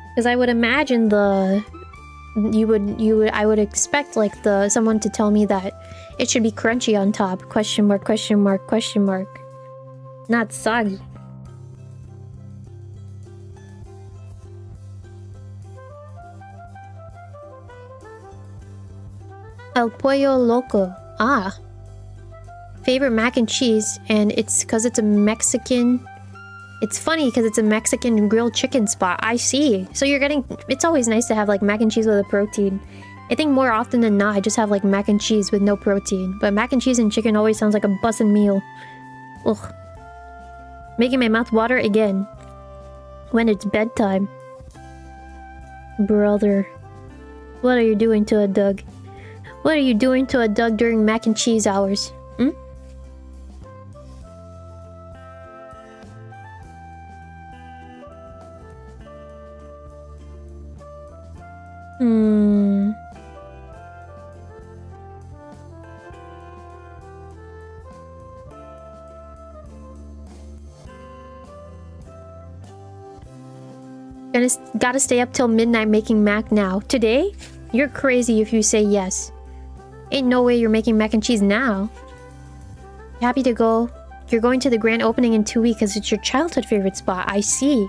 Speaker 1: Because I would imagine I would expect like someone to tell me that it should be crunchy on top. Question mark, question mark, question mark. Not soggy. El pollo loco. Ah. Favorite mac and cheese, and it's because it's a Mexican. It's funny because it's a Mexican grilled chicken spot. I see. So you're getting... It's always nice to have like mac and cheese with a protein. I think more often than not, I just have like mac and cheese with no protein. But mac and cheese and chicken always sounds like a bussin' meal. Ugh. Making my mouth water again. When it's bedtime. Brother. What are you doing to a dog? What are you doing to a dog during mac and cheese hours? Hmm? Gotta stay up till midnight making mac now. Today? You're crazy if you say yes. Ain't no way you're making mac and cheese now. Happy to go. You're going to the grand opening in 2 weeks because it's your childhood favorite spot. I see.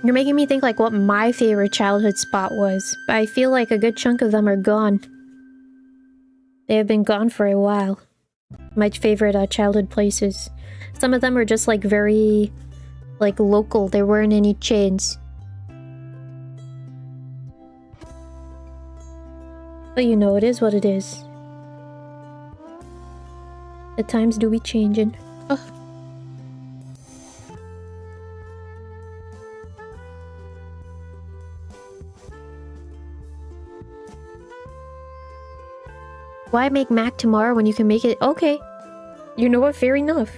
Speaker 1: You're making me think like what my favorite childhood spot was. But I feel like a good chunk of them are gone. They have been gone for a while. My favorite childhood places. Some of them are just like very like local. There weren't any chains. But you know, it is what it is. The times do be changing. Oh. Why make mac tomorrow when you can make it? Okay. You know what? Fair enough.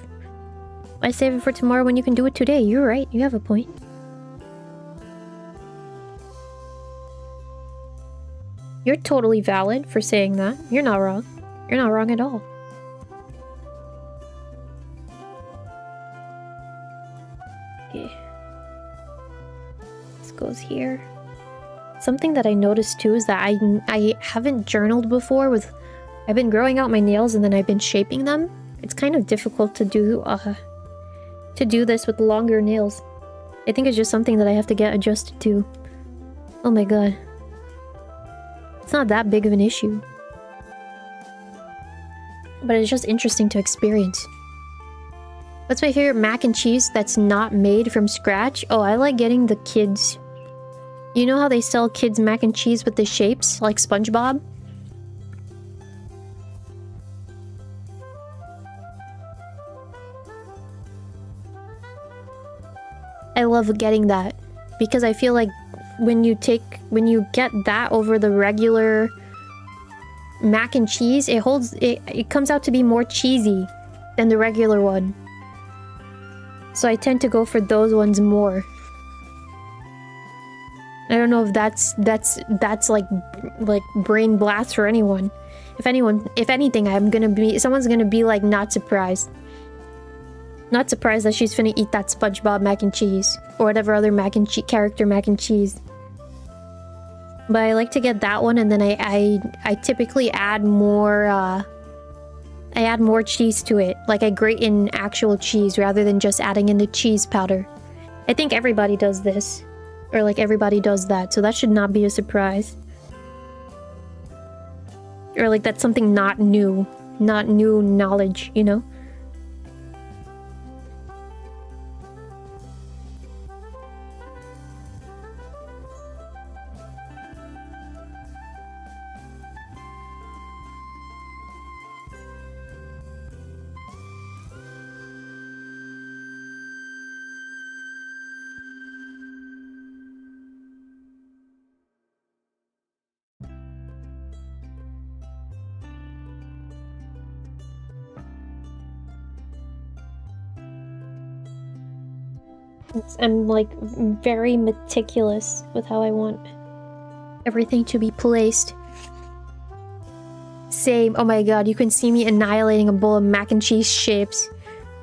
Speaker 1: Why save it for tomorrow when you can do it today? You're right. You have a point. You're totally valid for saying that. You're not wrong. You're not wrong at all. Okay. This goes here. Something that I noticed too is that I haven't journaled before with... I've been growing out my nails and then I've been shaping them. It's kind of difficult to do this with longer nails. I think it's just something that I have to get adjusted to. Oh my god. It's not that big of an issue. But it's just interesting to experience. What's my favorite mac and cheese that's not made from scratch? Oh, I like getting the kids. You know how they sell kids mac and cheese with the shapes, like SpongeBob? I love getting that because I feel like when you get that over the regular mac and cheese, it comes out to be more cheesy than the regular one. So I tend to go for those ones more. I don't know if that's like brain blast for anyone. If anything, someone's gonna be like not surprised. Not surprised that she's finna eat that SpongeBob mac and cheese. Or whatever other character mac and cheese. But I like to get that one and then I typically add more, I add more cheese to it. Like I grate in actual cheese rather than just adding in the cheese powder. I think everybody does this. Or like everybody does that, so that should not be a surprise. Or like that's something not new. Not new knowledge, you know? I'm like very meticulous with how I want everything to be placed. Same. Oh my god, you can see me annihilating a bowl of mac and cheese shapes.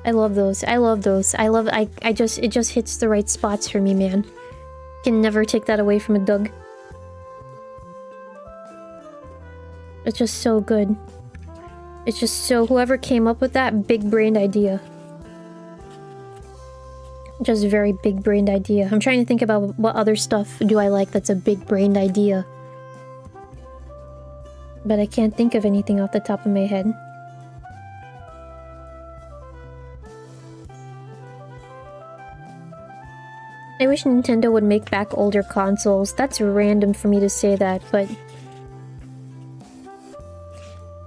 Speaker 1: I love those. I love those. I just, it just hits the right spots for me, man. Can never take that away from a Doug. It's just so good. It's just so, whoever came up with that, big-brained idea. Just a very big-brained idea. I'm trying to think about what other stuff do I like that's a big-brained idea. But I can't think of anything off the top of my head. I wish Nintendo would make back older consoles. That's random for me to say that, but...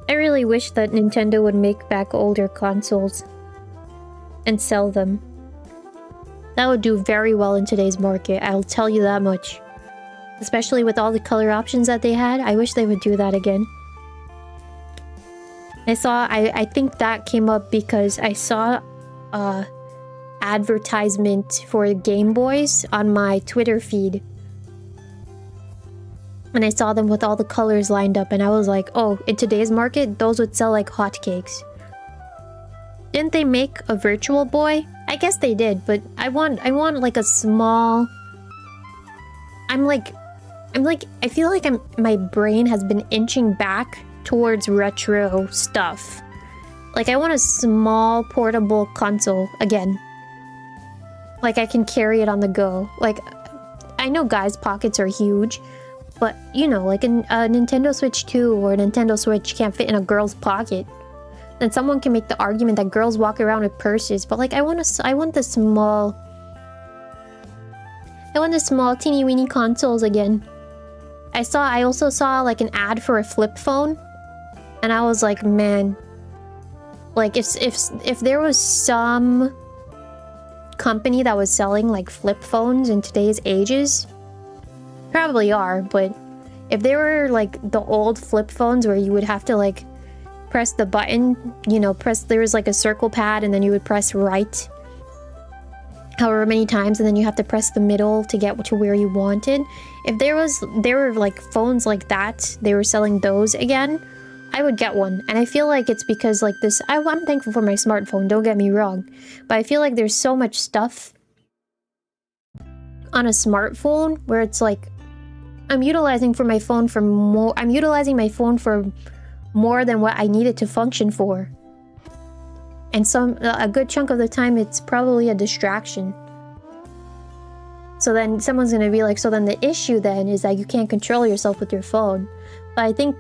Speaker 1: I really wish that Nintendo would make back older consoles. And sell them. That would do very well in today's market, I'll tell you that much. Especially with all the color options that they had, I wish they would do that again. I think that came up because I saw advertisement for Game Boys on my Twitter feed. And I saw them with all the colors lined up and I was like, oh, in today's market, those would sell like hotcakes. Didn't they make a Virtual Boy? I guess they did, but I want like a small... I feel like my brain has been inching back towards retro stuff. Like, I want a small portable console again. Like, I can carry it on the go. Like, I know guys' pockets are huge, but, you know, like a Nintendo Switch 2 or a Nintendo Switch can't fit in a girl's pocket. Then someone can make the argument that girls walk around with purses, but like, I want the small teeny weeny consoles again. I also saw like an ad for a flip phone, and I was like, man, like if there was some company that was selling like flip phones in today's ages, probably are, but if they were like the old flip phones where you would have to like press the button, you know, there was like a circle pad and then you would press right however many times and then you have to press the middle to get to where you wanted. If there were like phones like that, they were selling those again, I would get one. And I feel like it's because like this, I'm thankful for my smartphone, don't get me wrong, but I feel like there's so much stuff on a smartphone where it's like I'm utilizing my phone for more than what I need it to function for. And a good chunk of the time it's probably a distraction. So then someone's gonna be like, so then the issue then is that you can't control yourself with your phone. But I think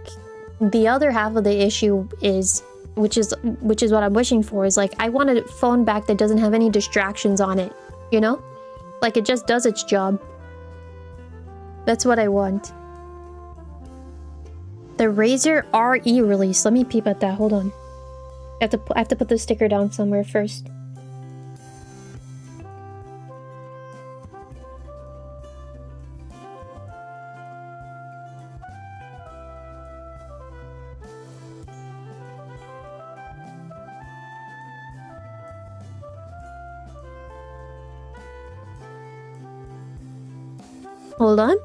Speaker 1: the other half of the issue is, which is what I'm wishing for, is like, I want a phone back that doesn't have any distractions on it, you know? Like, it just does its job. That's what I want. The Razer RE release. Let me peep at that. Hold on. I have to put the sticker down somewhere first. Hold on.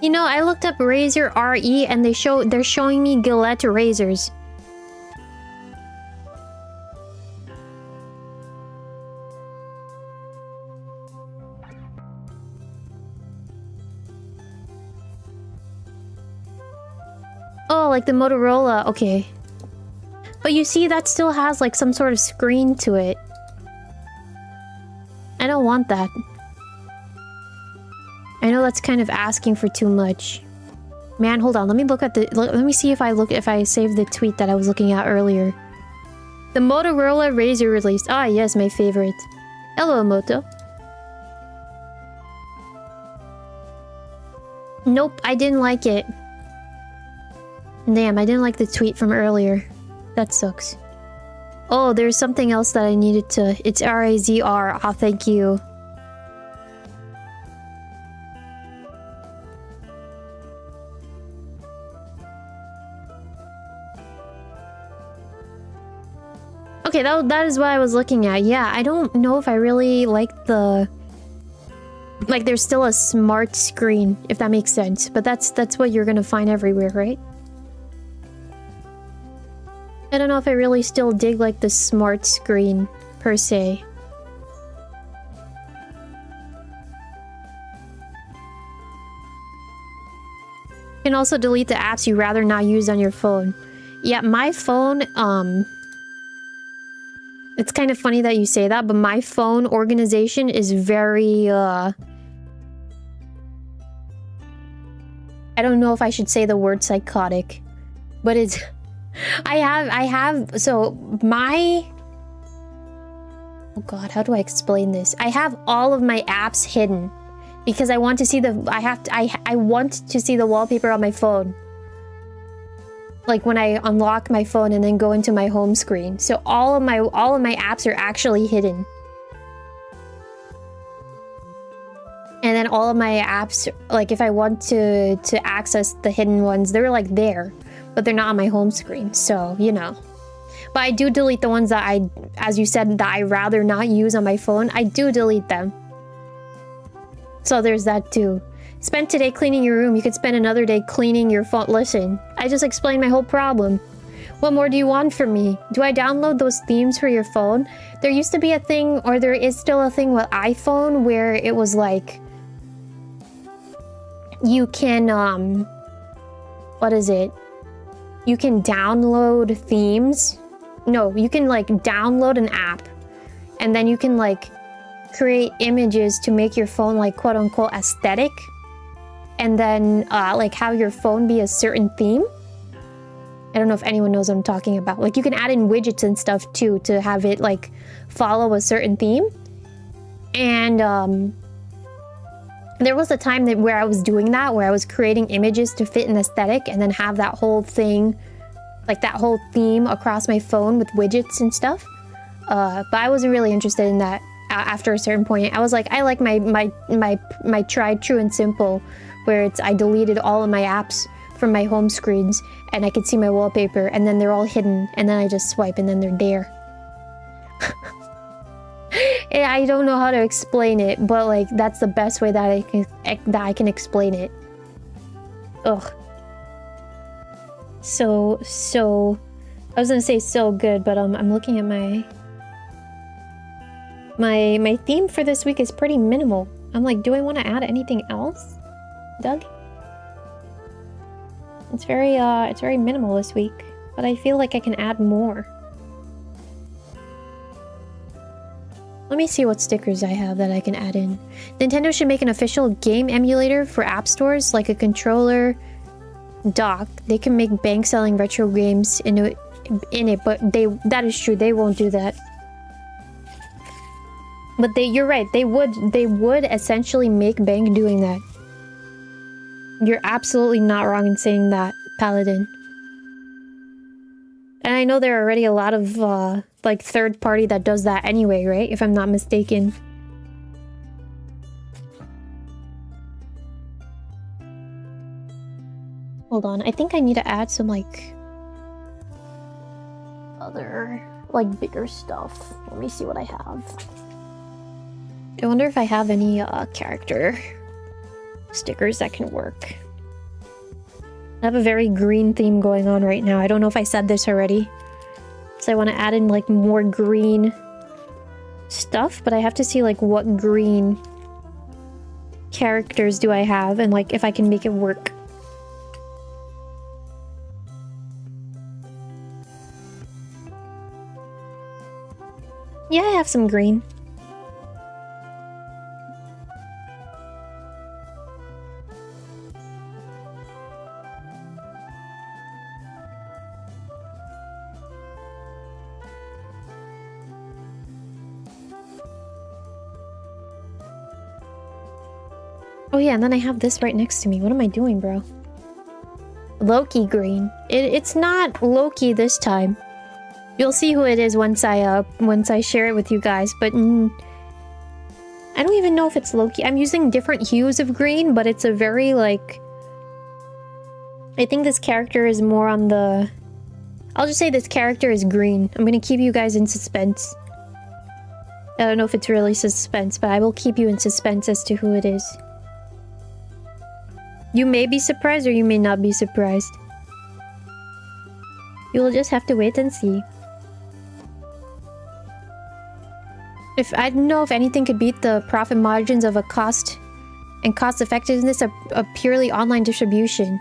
Speaker 1: You know, I looked up Razer RE and they're showing me 𝙿𝙤 razors. Oh, like the Motorola, okay. But you see, that still has like some sort of screen to it. I don't want that. I know that's kind of asking for too much. Man, hold on. Let me look at the... Let me see if I saved the tweet that I was looking at earlier. The Motorola Razr released. Ah, yes, my favorite. Hello, Moto. Nope, I didn't like it. Damn, I didn't like the tweet from earlier. That sucks. Oh, there's something else that I needed to... It's RAZR. Ah, thank you. Okay, that is what I was looking at. Yeah, I don't know if I really like the... Like, there's still a smart screen, if that makes sense. But that's what you're gonna find everywhere, right? I don't know if I really still dig, like, the smart screen, per se. You can also delete the apps you rather not use on your phone. Yeah, my phone, it's kind of funny that you say that, but my phone organization is very, I don't know if I should say the word psychotic, but it's... so my... Oh god, how do I explain this? I have all of my apps hidden because I want to see the... I want to see the wallpaper on my phone. Like when I unlock my phone and then go into my home screen. So all of my apps are actually hidden. And then all of my apps, like if I want to access the hidden ones, they're like there, but they're not on my home screen. So, you know. But I do delete the ones that I, as you said, that I rather not use on my phone. I do delete them. So there's that too. Spend today cleaning your room. You could spend another day cleaning your phone. Listen, I just explained my whole problem. What more do you want from me? Do I download those themes for your phone? There used to be a thing, or there is still a thing with iPhone where it was like... You can, what is it? You can download themes. No, you can like download an app. And then you can like create images to make your phone like quote unquote aesthetic. And then like have your phone be a certain theme. I don't know if anyone knows what I'm talking about. Like you can add in widgets and stuff too to have it like follow a certain theme. And there was a time where I was doing that, where I was creating images to fit an aesthetic and then have that whole thing, like that whole theme across my phone with widgets and stuff. But I wasn't really interested in that after a certain point. I was like, I like my tried, true, and simple, where it's I deleted all of my apps from my home screens and I could see my wallpaper and then they're all hidden and then I just swipe and then they're there. I don't know how to explain it, but like that's the best way that I can explain it. Ugh. So I was gonna say so good, but I'm looking at my theme for this week is pretty minimal. I'm like, do I want to add anything else, Doug? It's very minimal this week, but I feel like I can add more. Let me see what stickers I have that I can add in. Nintendo should make an official game emulator for app stores, like a controller dock. They can make bank-selling retro games in it, but that is true. They won't do that. But you're right. They would essentially make bank doing that. You're absolutely not wrong in saying that, Paladin. And I know there are already a lot of like third party that does that anyway, right? If I'm not mistaken. Hold on, I think I need to add some like other like bigger stuff. Let me see what I have. I wonder if I have any character stickers that can work. I have a very green theme going on right now. I don't know if I said this already. So I want to add in like more green stuff, but I have to see like what green characters do I have and like if I can make it work. Yeah, I have some green. Oh yeah, and then I have this right next to me. What am I doing, bro? Loki green. It's not Loki this time. You'll see who it is once I share it with you guys, but I don't even know if it's Loki. I'm using different hues of green, but it's a very like I think this character is more on the I'll just say this character is green. I'm gonna keep you guys in suspense. I don't know if it's really suspense, but I will keep you in suspense as to who it is. You may be surprised or you may not be surprised. You will just have to wait and see. If I don't know if anything could beat the profit margins of a cost and cost effectiveness of purely online distribution.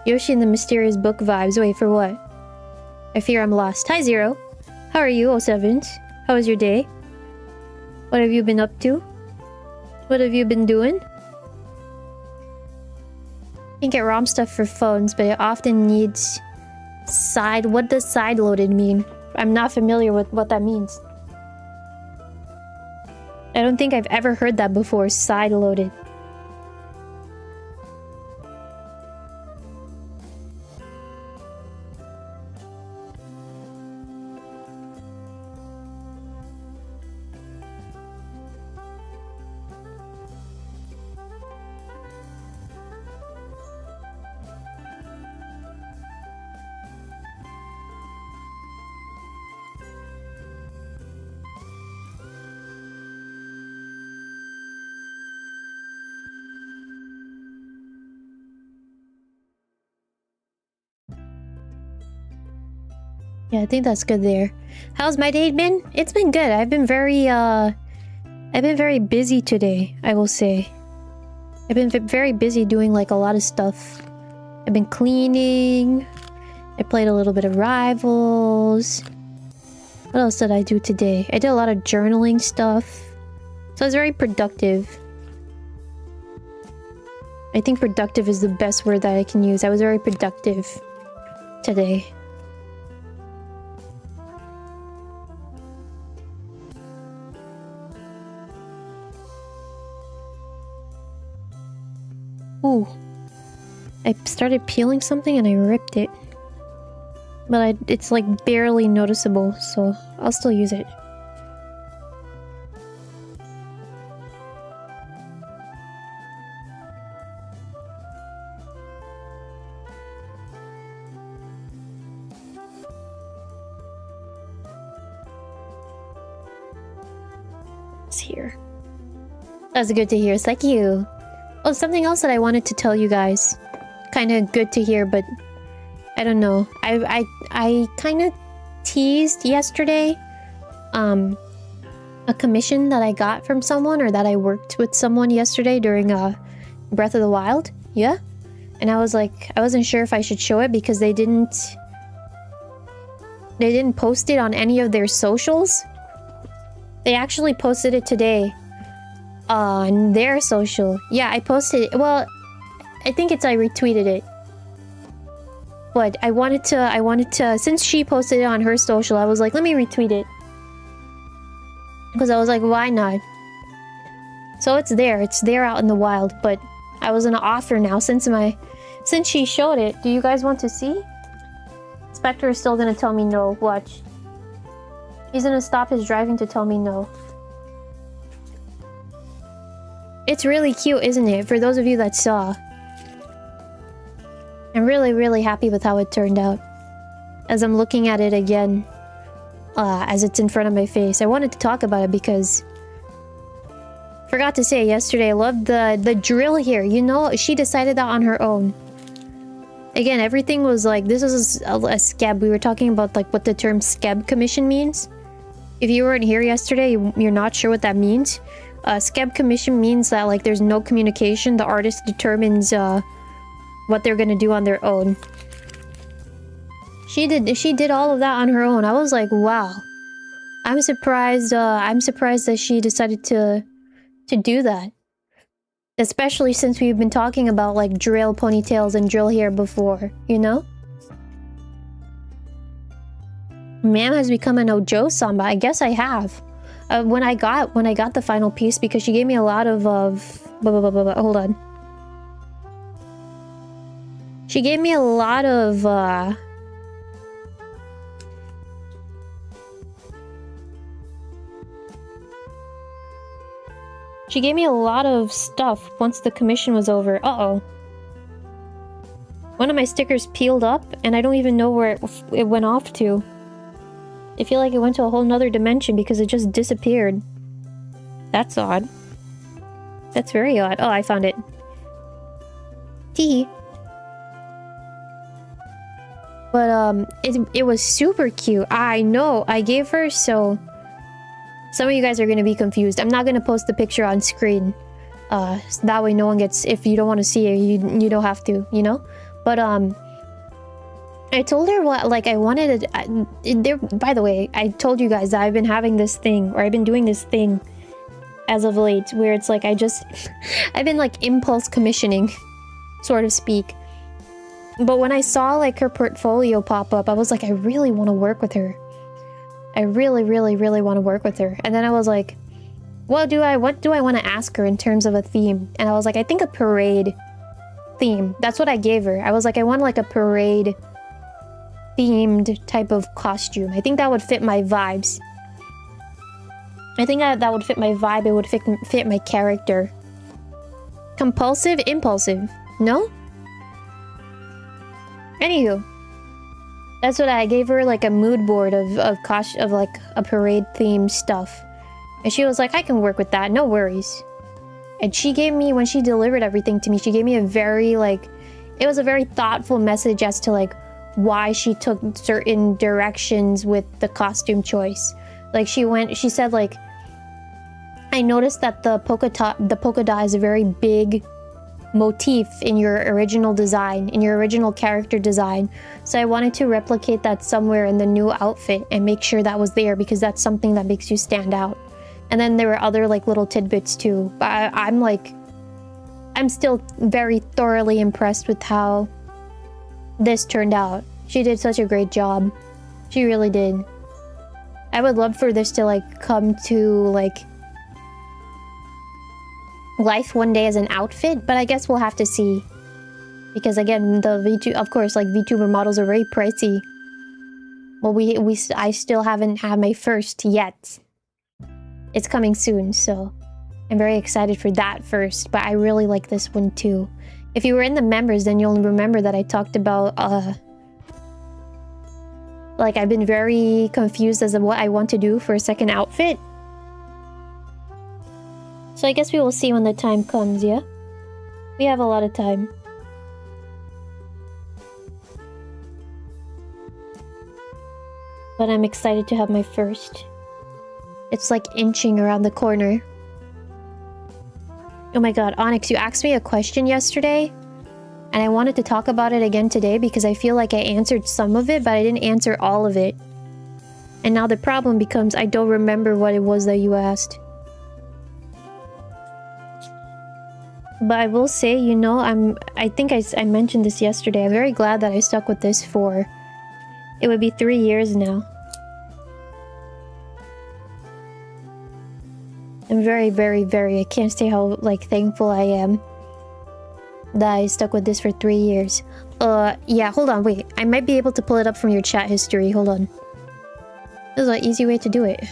Speaker 1: Yoshi and the mysterious book vibes. Wait, for what? I fear I'm lost. Hi, Zero. How are you, 07s? How was your day? What have you been up to? What have you been doing? You can get ROM stuff for phones, but it often needs side... What does side-loaded mean? I'm not familiar with what that means. I don't think I've ever heard that before, side-loaded. Yeah, I think that's good there. How's my day been? It's been good. I've been very busy today, I will say. I've been very busy doing like a lot of stuff. I've been cleaning. I played a little bit of Rivals. What else did I do today? I did a lot of journaling stuff. So I was very productive. I think productive is the best word that I can use. I was very productive today. Ooh. I started peeling something and I ripped it. But it's like barely noticeable, so I'll still use it. It's here. That's good to hear. Thank you. Oh, something else that I wanted to tell you guys. Kind of good to hear, but I don't know. I kind of teased yesterday a commission that I got from someone, or that I worked with someone yesterday during Breath of the Wild. Yeah? And I was like, I wasn't sure if I should show it because they didn't post it on any of their socials. They actually posted it today on their social. Yeah, I posted it. Well, I think I retweeted it. But I wanted to, since she posted it on her social, I was like, let me retweet it. Because I was like, why not? So it's there out in the wild, but I was gonna offer now, since she showed it. Do you guys want to see? Spectre is still gonna tell me no. Watch. He's gonna stop his driving to tell me no. It's really cute, isn't it? For those of you that saw. I'm really, really happy with how it turned out. As I'm looking at it again, as it's in front of my face. I wanted to talk about it because... Forgot to say yesterday, I loved the drill here. You know, she decided that on her own. Again, everything was like, this is a scab. We were talking about like what the term scab commission means. If you weren't here yesterday, you're not sure what that means. Scab commission means that like there's no communication. The artist determines what they're gonna do on their own. She did all of that on her own. I was like, wow. I'm surprised that she decided to do that. Especially since we've been talking about like drill ponytails and drill hair before, you know? Ma'am has become an Ojo Samba. I guess I have. When I got the final piece, because she gave me a lot of hold on. She gave me a lot of she gave me a lot of stuff once the commission was over. Uh-oh. One of my stickers peeled up, and I don't even know where it went off to. I feel like it went to a whole nother dimension because it just disappeared. That's odd. That's very odd. Oh, I found it. Teehee. But, it was super cute. I know. I gave her, so... Some of you guys are going to be confused. I'm not going to post the picture on screen. So that way no one gets... If you don't want to see it, you don't have to, you know? But, I told her what, like, I wanted it... by the way, I told you guys that I've been having this thing, or I've been doing this thing as of late, where it's like I just... I've been, like, impulse commissioning, so to speak. But when I saw, like, her portfolio pop up, I was like, I really want to work with her. I really, really, really want to work with her. And then I was like, what do I want to ask her in terms of a theme? And I was like, I think a parade theme. That's what I gave her. I was like, I want like a parade themed type of costume. I think that would fit my vibes. I think that would fit my vibe. It would fit my character. Compulsive, impulsive. No? Anywho. That's what I gave her, like a mood board of like a parade themed stuff. And she was like, I can work with that, no worries. And she gave me, when she delivered everything to me, she gave me a very, like, it was a very thoughtful message as to, like, why she took certain directions with the costume choice. Like, she said, like, I noticed that the polka dot is a very big motif in your original design, in your original character design. So I wanted to replicate that somewhere in the new outfit and make sure that was there because that's something that makes you stand out. And then there were other like little tidbits too. But I'm still very thoroughly impressed with how this turned out. She did such a great job. She really did. I would love for this to like come to like life one day as an outfit, but I guess we'll have to see. Because again, the of course, like VTuber models are very pricey. Well, I still haven't had my first yet. It's coming soon, so I'm very excited for that first, but I really like this one too. If you were in the members, then you'll remember that I talked about, like I've been very confused as to what I want to do for a second outfit. So I guess we will see when the time comes, yeah? We have a lot of time. But I'm excited to have my first. It's like inching around the corner. Oh my god, Onyx, you asked me a question yesterday. And I wanted to talk about it again today because I feel like I answered some of it, but I didn't answer all of it. And now the problem becomes I don't remember what it was that you asked. But I will say, you know, I think I mentioned this yesterday. I'm very glad that I stuck with this for... It would be 3 years now. I'm very, very, very... I can't say how, like, thankful I am that I stuck with this for 3 years. Yeah, hold on, wait. I might be able to pull it up from your chat history. Hold on. This is an easy way to do it.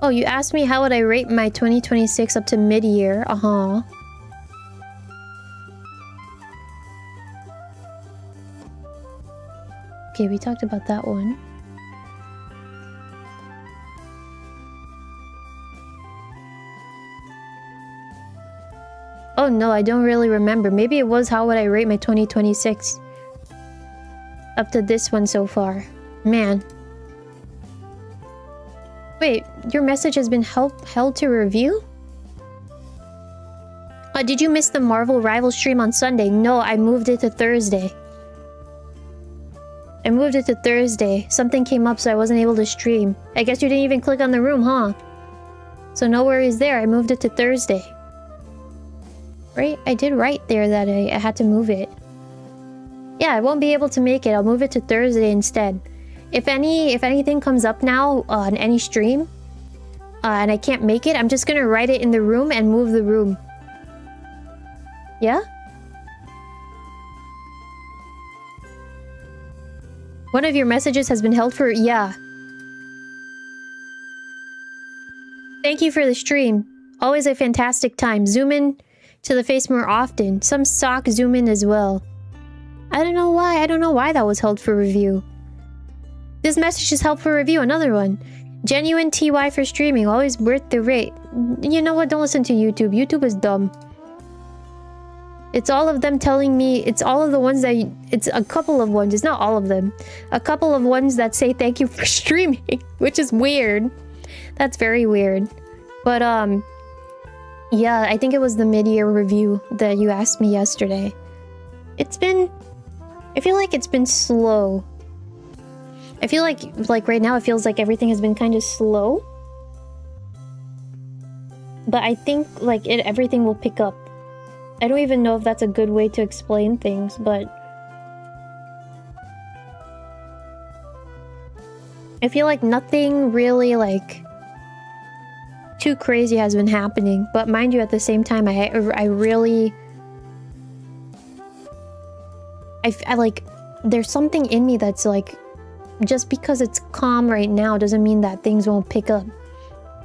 Speaker 1: Oh, you asked me how would I rate my 2026 up to mid-year. Uh-huh. Okay, we talked about that one. Oh no, I don't really remember. Maybe it was how would I rate my 2026 up to this one so far. Man. Wait, your message has been held to review? Did you miss the Marvel Rival stream on Sunday? No, I moved it to Thursday. I moved it to Thursday. Something came up so I wasn't able to stream. I guess you didn't even click on the room, huh? So no worries there, I moved it to Thursday. Right? I did write there that I had to move it. Yeah, I won't be able to make it. I'll move it to Thursday instead. If anything comes up now on any stream, and I can't make it, I'm just gonna write it in the room and move the room. Yeah? One of your messages has been held for... Yeah. Thank you for the stream. Always a fantastic time. Zoom in to the face more often. Some sock zoom in as well. I don't know why. I don't know why that was held for review. This message is held for review. Another one. Genuine TY for streaming. Always worth the rate. You know what? Don't listen to YouTube. YouTube is dumb. It's all of them telling me... It's all of the ones that... It's a couple of ones. It's not all of them. A couple of ones that say thank you for streaming. Which is weird. That's very weird. But, yeah, I think it was the mid-year review that you asked me yesterday. It's been... I feel like it's been slow. I feel like right now it feels like everything has been kind of slow. But I think, like, everything will pick up. I don't even know if that's a good way to explain things, but... I feel like nothing really, like... too crazy has been happening. But mind you, at the same time, I really... I like... There's something in me that's like... Just because it's calm right now doesn't mean that things won't pick up.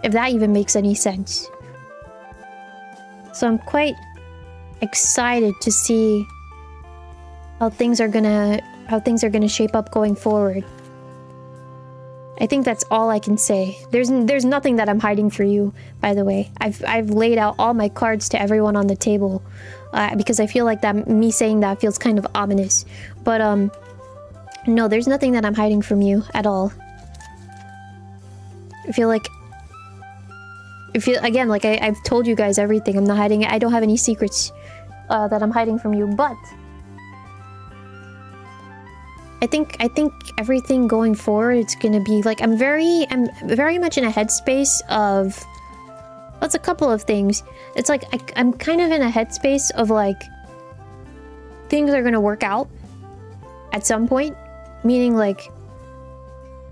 Speaker 1: If that even makes any sense. So I'm quite excited to see how things are gonna shape up going forward. I think that's all I can say. There's nothing that I'm hiding for you, by the way. I've laid out all my cards to everyone on the table, because I feel like that me saying that feels kind of ominous. But no, there's nothing that I'm hiding from you at all. I feel like again, like I've told you guys everything. I'm not hiding it. I don't have any secrets that I'm hiding from you, but I think everything going forward, it's gonna be like I'm very much in a headspace of... That's a couple of things. It's like I'm kind of in a headspace of like things are gonna work out at some point, meaning like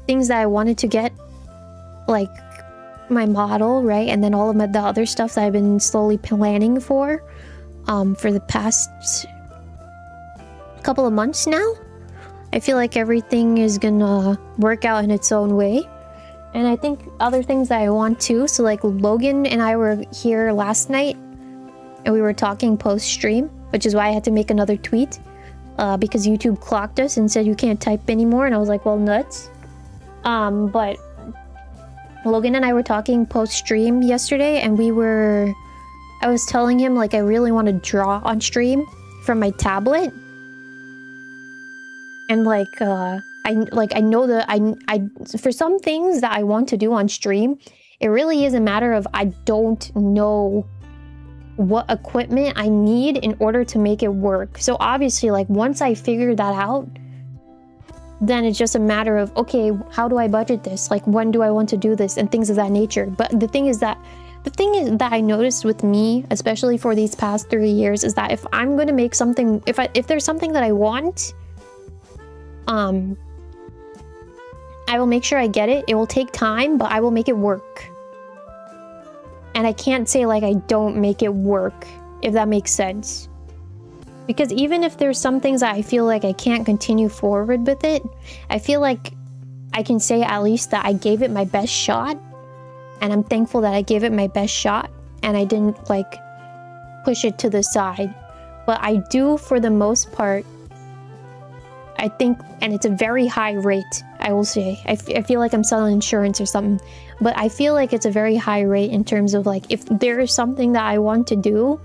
Speaker 1: things that I wanted to get, like my model, right, and then all of the other stuff that I've been slowly planning for the past couple of months now. I feel like everything is gonna work out in its own way. And I think other things that I want to. So like Logan and I were here last night and we were talking post-stream, which is why I had to make another tweet. Because YouTube clocked us and said you can't type anymore. And I was like, well, nuts. But Logan and I were talking post-stream yesterday and I was telling him like I really want to draw on stream from my tablet. And like, I know that for some things that I want to do on stream, it really is a matter of I don't know what equipment I need in order to make it work. So obviously, like, once I figure that out, then it's just a matter of, okay, how do I budget this? Like, when do I want to do this? And things of that nature. But the thing is that I noticed with me, especially for these past 3 years, is that if I'm going to make something, if there's something that I want, I will make sure I get it. It will take time, but I will make it work. And I can't say like I don't make it work, if that makes sense. Because even if there's some things that I feel like I can't continue forward with it, I feel like I can say at least that I gave it my best shot. And I'm thankful that I gave it my best shot and I didn't like push it to the side. But I do, for the most part, I think, and it's a very high rate, I will say. I feel like I'm selling insurance or something. But I feel like it's a very high rate in terms of like, if there is something that I want to do,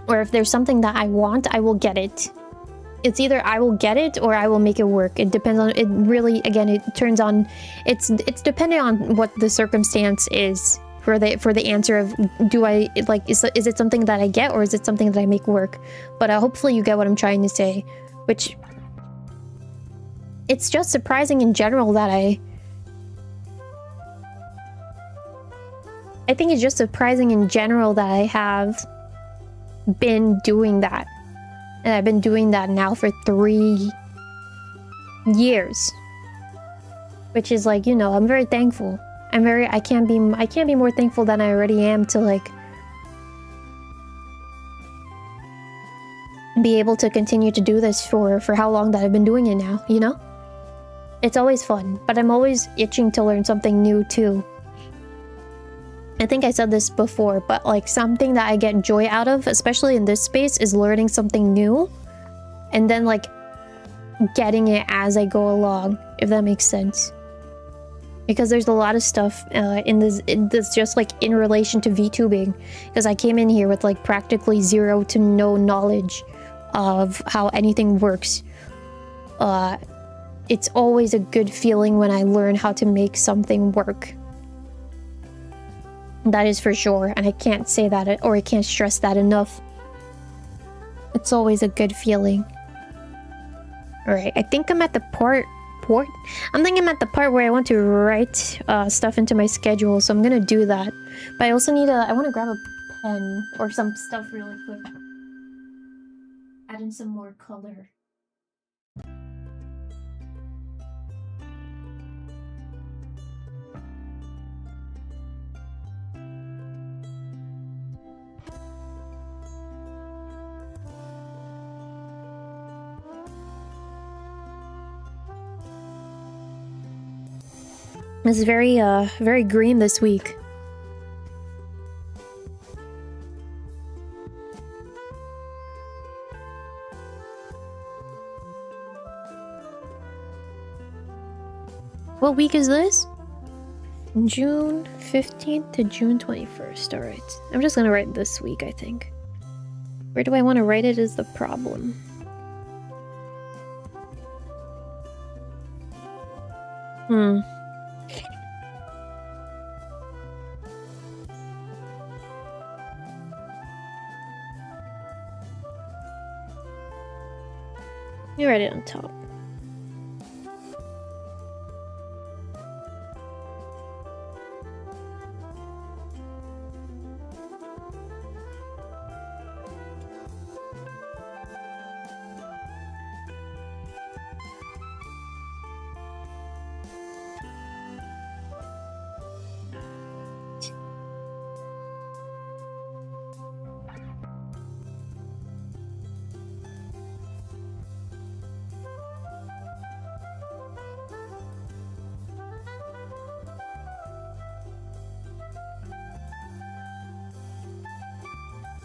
Speaker 1: or if there's something that I want, I will get it. It's either I will get it or I will make it work. It depends on, it really, again, it turns on, it's dependent on what the circumstance is for the answer of, do I, like, is it something that I get or is it something that I make work? But hopefully you get what I'm trying to say, which, it's just surprising in general that I think it's just surprising in general that I have been doing that. And I've been doing that now for 3 years. which is like, you know, I'm very thankful. I can't be more thankful than I already am to like be able to continue to do this for how long that I've been doing it now, you know? It's always fun, but I'm always itching to learn something new too. I think I said this before, but like something that I get joy out of, especially in this space, is learning something new and then like getting it as I go along, if that makes sense. Because there's a lot of stuff in this just like in relation to VTubing, because I came in here with like practically zero to no knowledge of how anything works. It's always a good feeling when I learn how to make something work. That is for sure, and I can't say that, or I can't stress that enough. It's always a good feeling. Alright, I think I'm at the I'm thinking I'm at the part where I want to write stuff into my schedule, so I'm gonna do that. But I also need I want to grab a pen or some stuff really quick. Add in some more color. It's very green this week. What week is this? June 15th to June 21st. Alright. I'm just gonna write this week, I think. Where do I want to write it is the problem. You write it on top.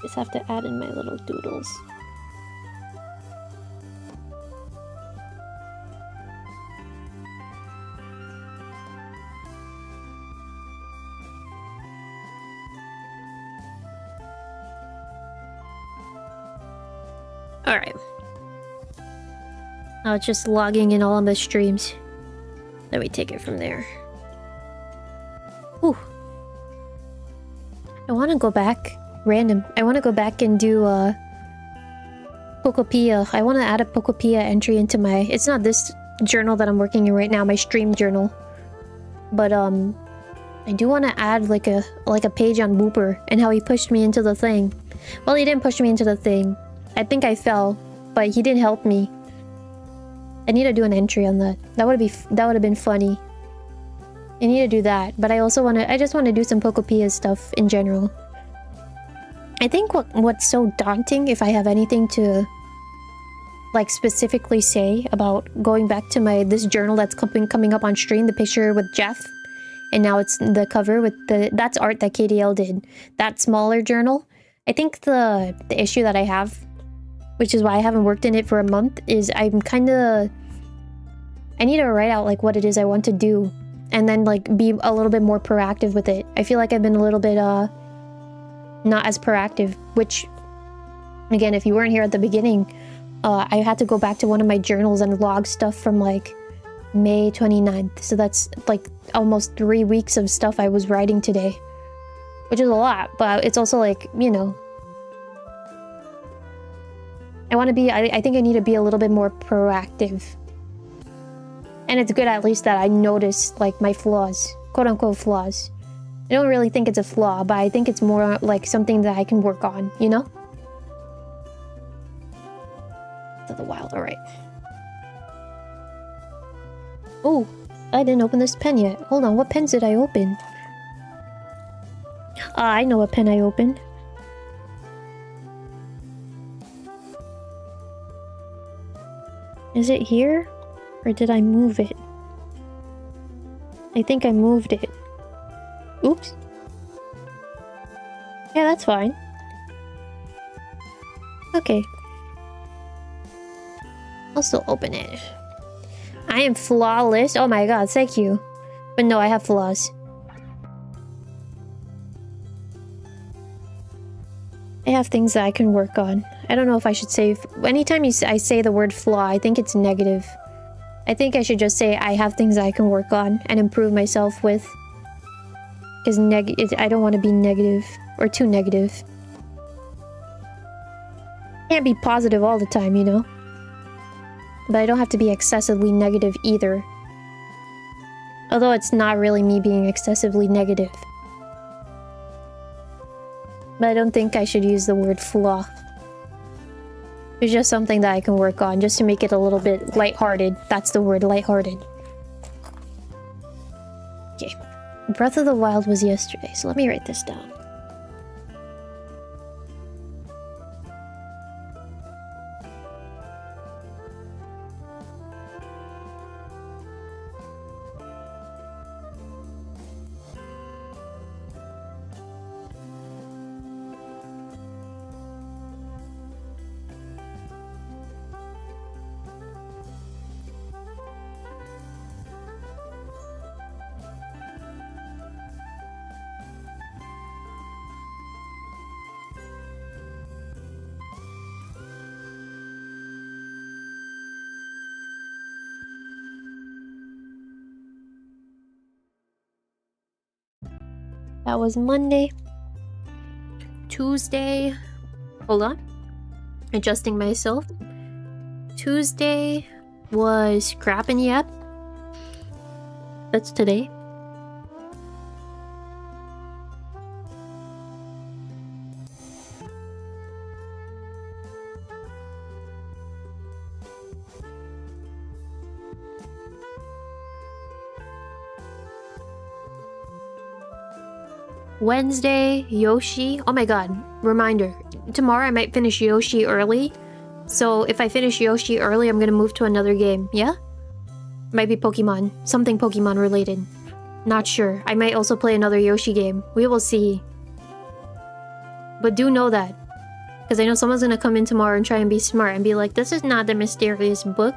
Speaker 1: Just have to add in my little doodles. Alright. Now it's just logging in all of the streams. Then we take it from there. Ooh. I want to go back. Random. I want to go back and do 𝙤𝙤. I want to add a 𝙤𝙤 entry into my... It's not this journal that I'm working in right now, my stream journal. But I do want to add like a page on Wooper and how he pushed me into the thing. Well, he didn't push me into the thing. I think I fell, but he did help me. I need to do an entry on that. That would have been funny. I need to do that, but I just want to do some 𝙤𝙤 stuff in general. I think what's so daunting, if I have anything to like specifically say about going back to this journal that's coming up on stream, the picture with Jeff, and now it's the cover with that's art that KDL did. That smaller journal. I think the issue that I have, which is why I haven't worked in it for a month, is I need to write out like what it is I want to do, and then like be a little bit more proactive with it. I feel like I've been a little bit not as proactive, which again, if you weren't here at the beginning, I had to go back to one of my journals and log stuff from like May 29th. So that's like almost 3 weeks of stuff I was writing today, which is a lot, but it's also like, you know, I think I need to be a little bit more proactive. And it's good at least that I notice like my flaws, quote unquote flaws. I don't really think it's a flaw, but I think it's more like something that I can work on, you know? To the wild, alright. Ooh, I didn't open this pen yet. Hold on, what pens did I open? Ah, I know what pen I opened. Is it here? Or did I move it? I think I moved it. Oops. Yeah, that's fine. Okay. I'll still open it. I am flawless. Oh my god, thank you. But no, I have flaws. I have things that I can work on. I don't know if I should say... Anytime I say the word flaw, I think it's negative. I think I should just say I have things I can work on and improve myself with. Because I don't want to be negative. Or too negative. Can't be positive all the time, you know? But I don't have to be excessively negative either. Although it's not really me being excessively negative. But I don't think I should use the word flaw. It's just something that I can work on, just to make it a little bit lighthearted. That's the word, lighthearted. Okay. Breath of the Wild was yesterday, so let me write this down. That was Monday. Tuesday. Hold on. Adjusting myself. Tuesday was crap and YAP. That's today. Wednesday, Yoshi. Oh my god, reminder. Tomorrow I might finish Yoshi early. So if I finish Yoshi early, I'm gonna move to another game, yeah? Might be Pokemon. Something Pokemon related. Not sure. I might also play another Yoshi game. We will see. But do know that. Because I know someone's gonna come in tomorrow and try and be smart and be like, this is not the mysterious book.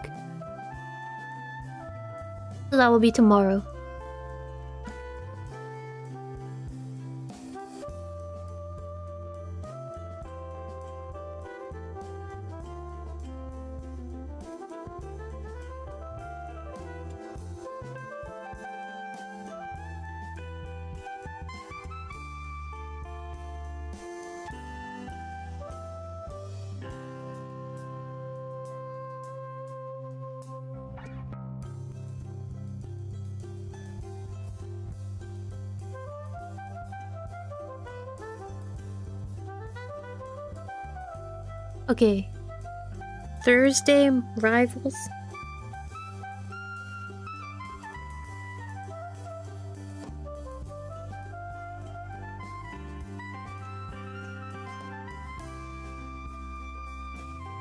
Speaker 1: So that will be tomorrow. Okay. Thursday, Rivals.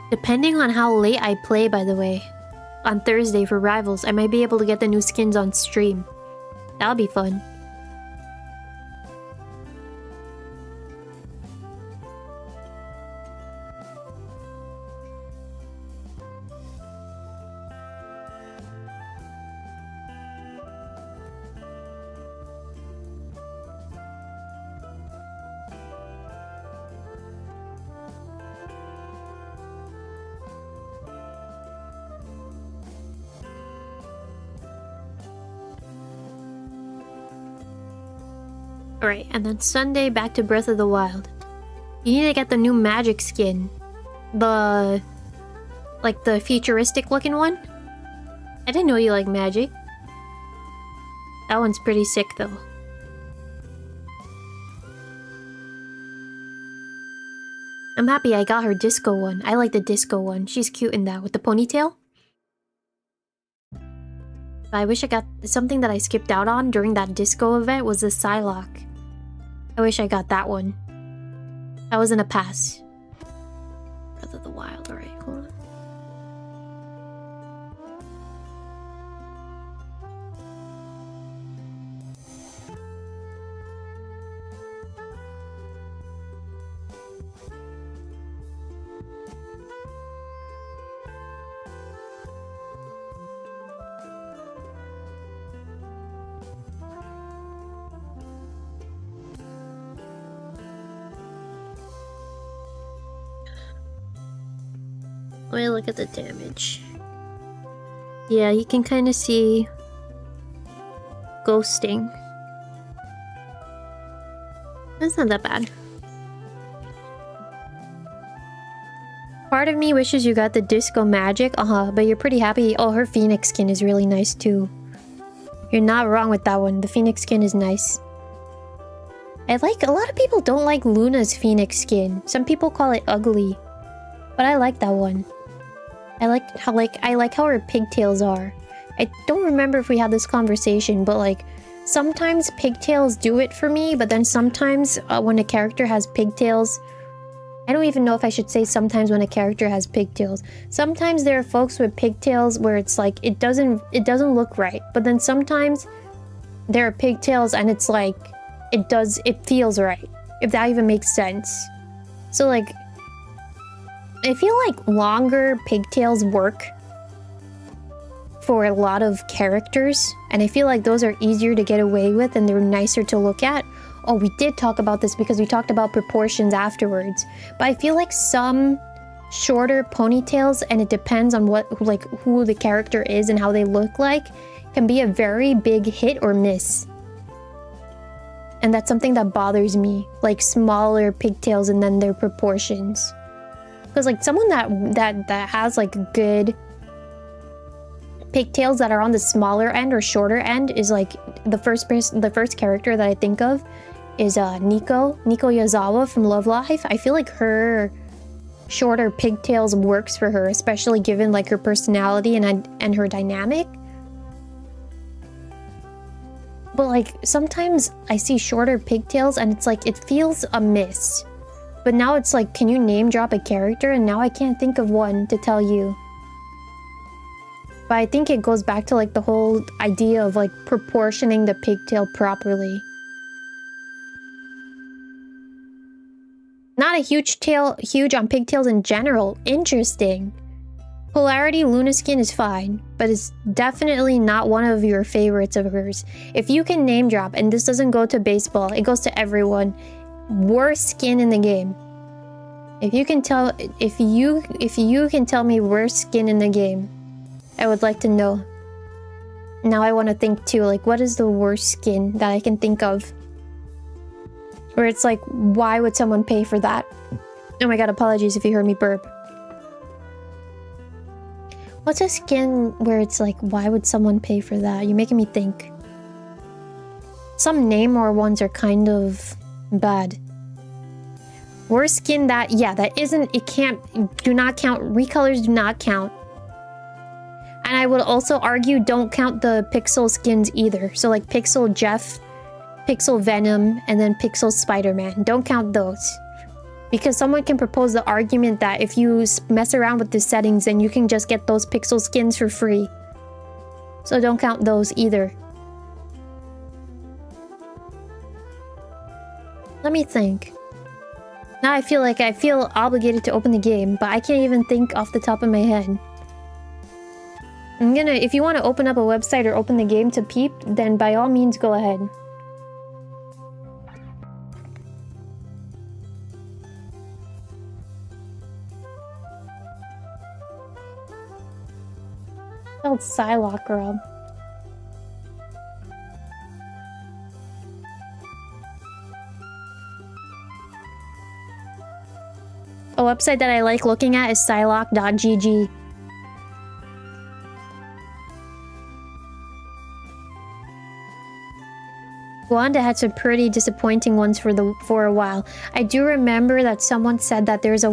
Speaker 1: Depending on how late I play, by the way. On Thursday for Rivals, I might be able to get the new skins on stream. That'll be fun. Alright, and then Sunday, back to Breath of the Wild. You need to get the new magic skin. The... like the futuristic looking one? I didn't know you like magic. That one's pretty sick though. I'm happy I got her disco one. I like the disco one. She's cute in that with the ponytail. But I wish I got something that I skipped out on during that disco event was the 𝙬𝙬. I wish I got that one. That was in a pass. Breath of the Wild, alright, hold on. Let me look at the damage. Yeah, you can kind of see ghosting. That's not that bad. Part of me wishes you got the disco magic, but you're pretty happy. Oh, her phoenix skin is really nice too. You're not wrong with that one. The phoenix skin is nice. A lot of people don't like Luna's phoenix skin. Some people call it ugly, but I like that one. I like how her pigtails are. I don't remember if we had this conversation, but like sometimes pigtails do it for me, but then sometimes when a character has pigtails, I don't even know if I should say sometimes when a character has pigtails. Sometimes there are folks with pigtails where it's like it doesn't look right, but then sometimes there are pigtails and it's like it feels right, if that even makes sense. So like I feel like longer pigtails work for a lot of characters, and I feel like those are easier to get away with and they're nicer to look at. Oh, we did talk about this because we talked about proportions afterwards, but I feel like some shorter ponytails, and it depends on who the character is and how they look like, can be a very big hit or miss. And that's something that bothers me, like smaller pigtails and then their proportions. Because like someone that has like good pigtails that are on the smaller end or shorter end is like the first character that I think of is Nico Yazawa from Love Live. I feel like her shorter pigtails works for her, especially given like her personality and her dynamic. But like sometimes I see shorter pigtails and it's like it feels amiss. But now it's like, can you name drop a character? And now I can't think of one to tell you. But I think it goes back to like the whole idea of like proportioning the pigtail properly. Not a huge on pigtails in general. Interesting. Polarity Luna skin is fine, but it's definitely not one of your favorites of hers. If you can name drop, and this doesn't go to baseball, it goes to everyone. Worst skin in the game. If you can tell me worst skin in the game, I would like to know. Now I want to think too, like what is the worst skin that I can think of? Where it's like, why would someone pay for that? Oh my god, apologies if you heard me burp. What's a skin where it's like, why would someone pay for that? You're making me think. Some Namor ones are kind of bad. Worst skin that isn't, it can't, do not count, recolors do not count. And I would also argue don't count the pixel skins either. So like Pixel Jeff, Pixel Venom, and then Pixel Spider-Man. Don't count those. Because someone can propose the argument that if you mess around with the settings, then you can just get those pixel skins for free. So don't count those either. Let me think. Now I feel obligated to open the game, but I can't even think off the top of my head. If you want to open up a website or open the game to peep, then by all means go ahead. Spelled 𝙬𝙬, girl. A website that I like looking at is 𝙬𝙬𝙀𝙀.gg. Wanda had some pretty disappointing ones for a while. I do remember that someone said that there was the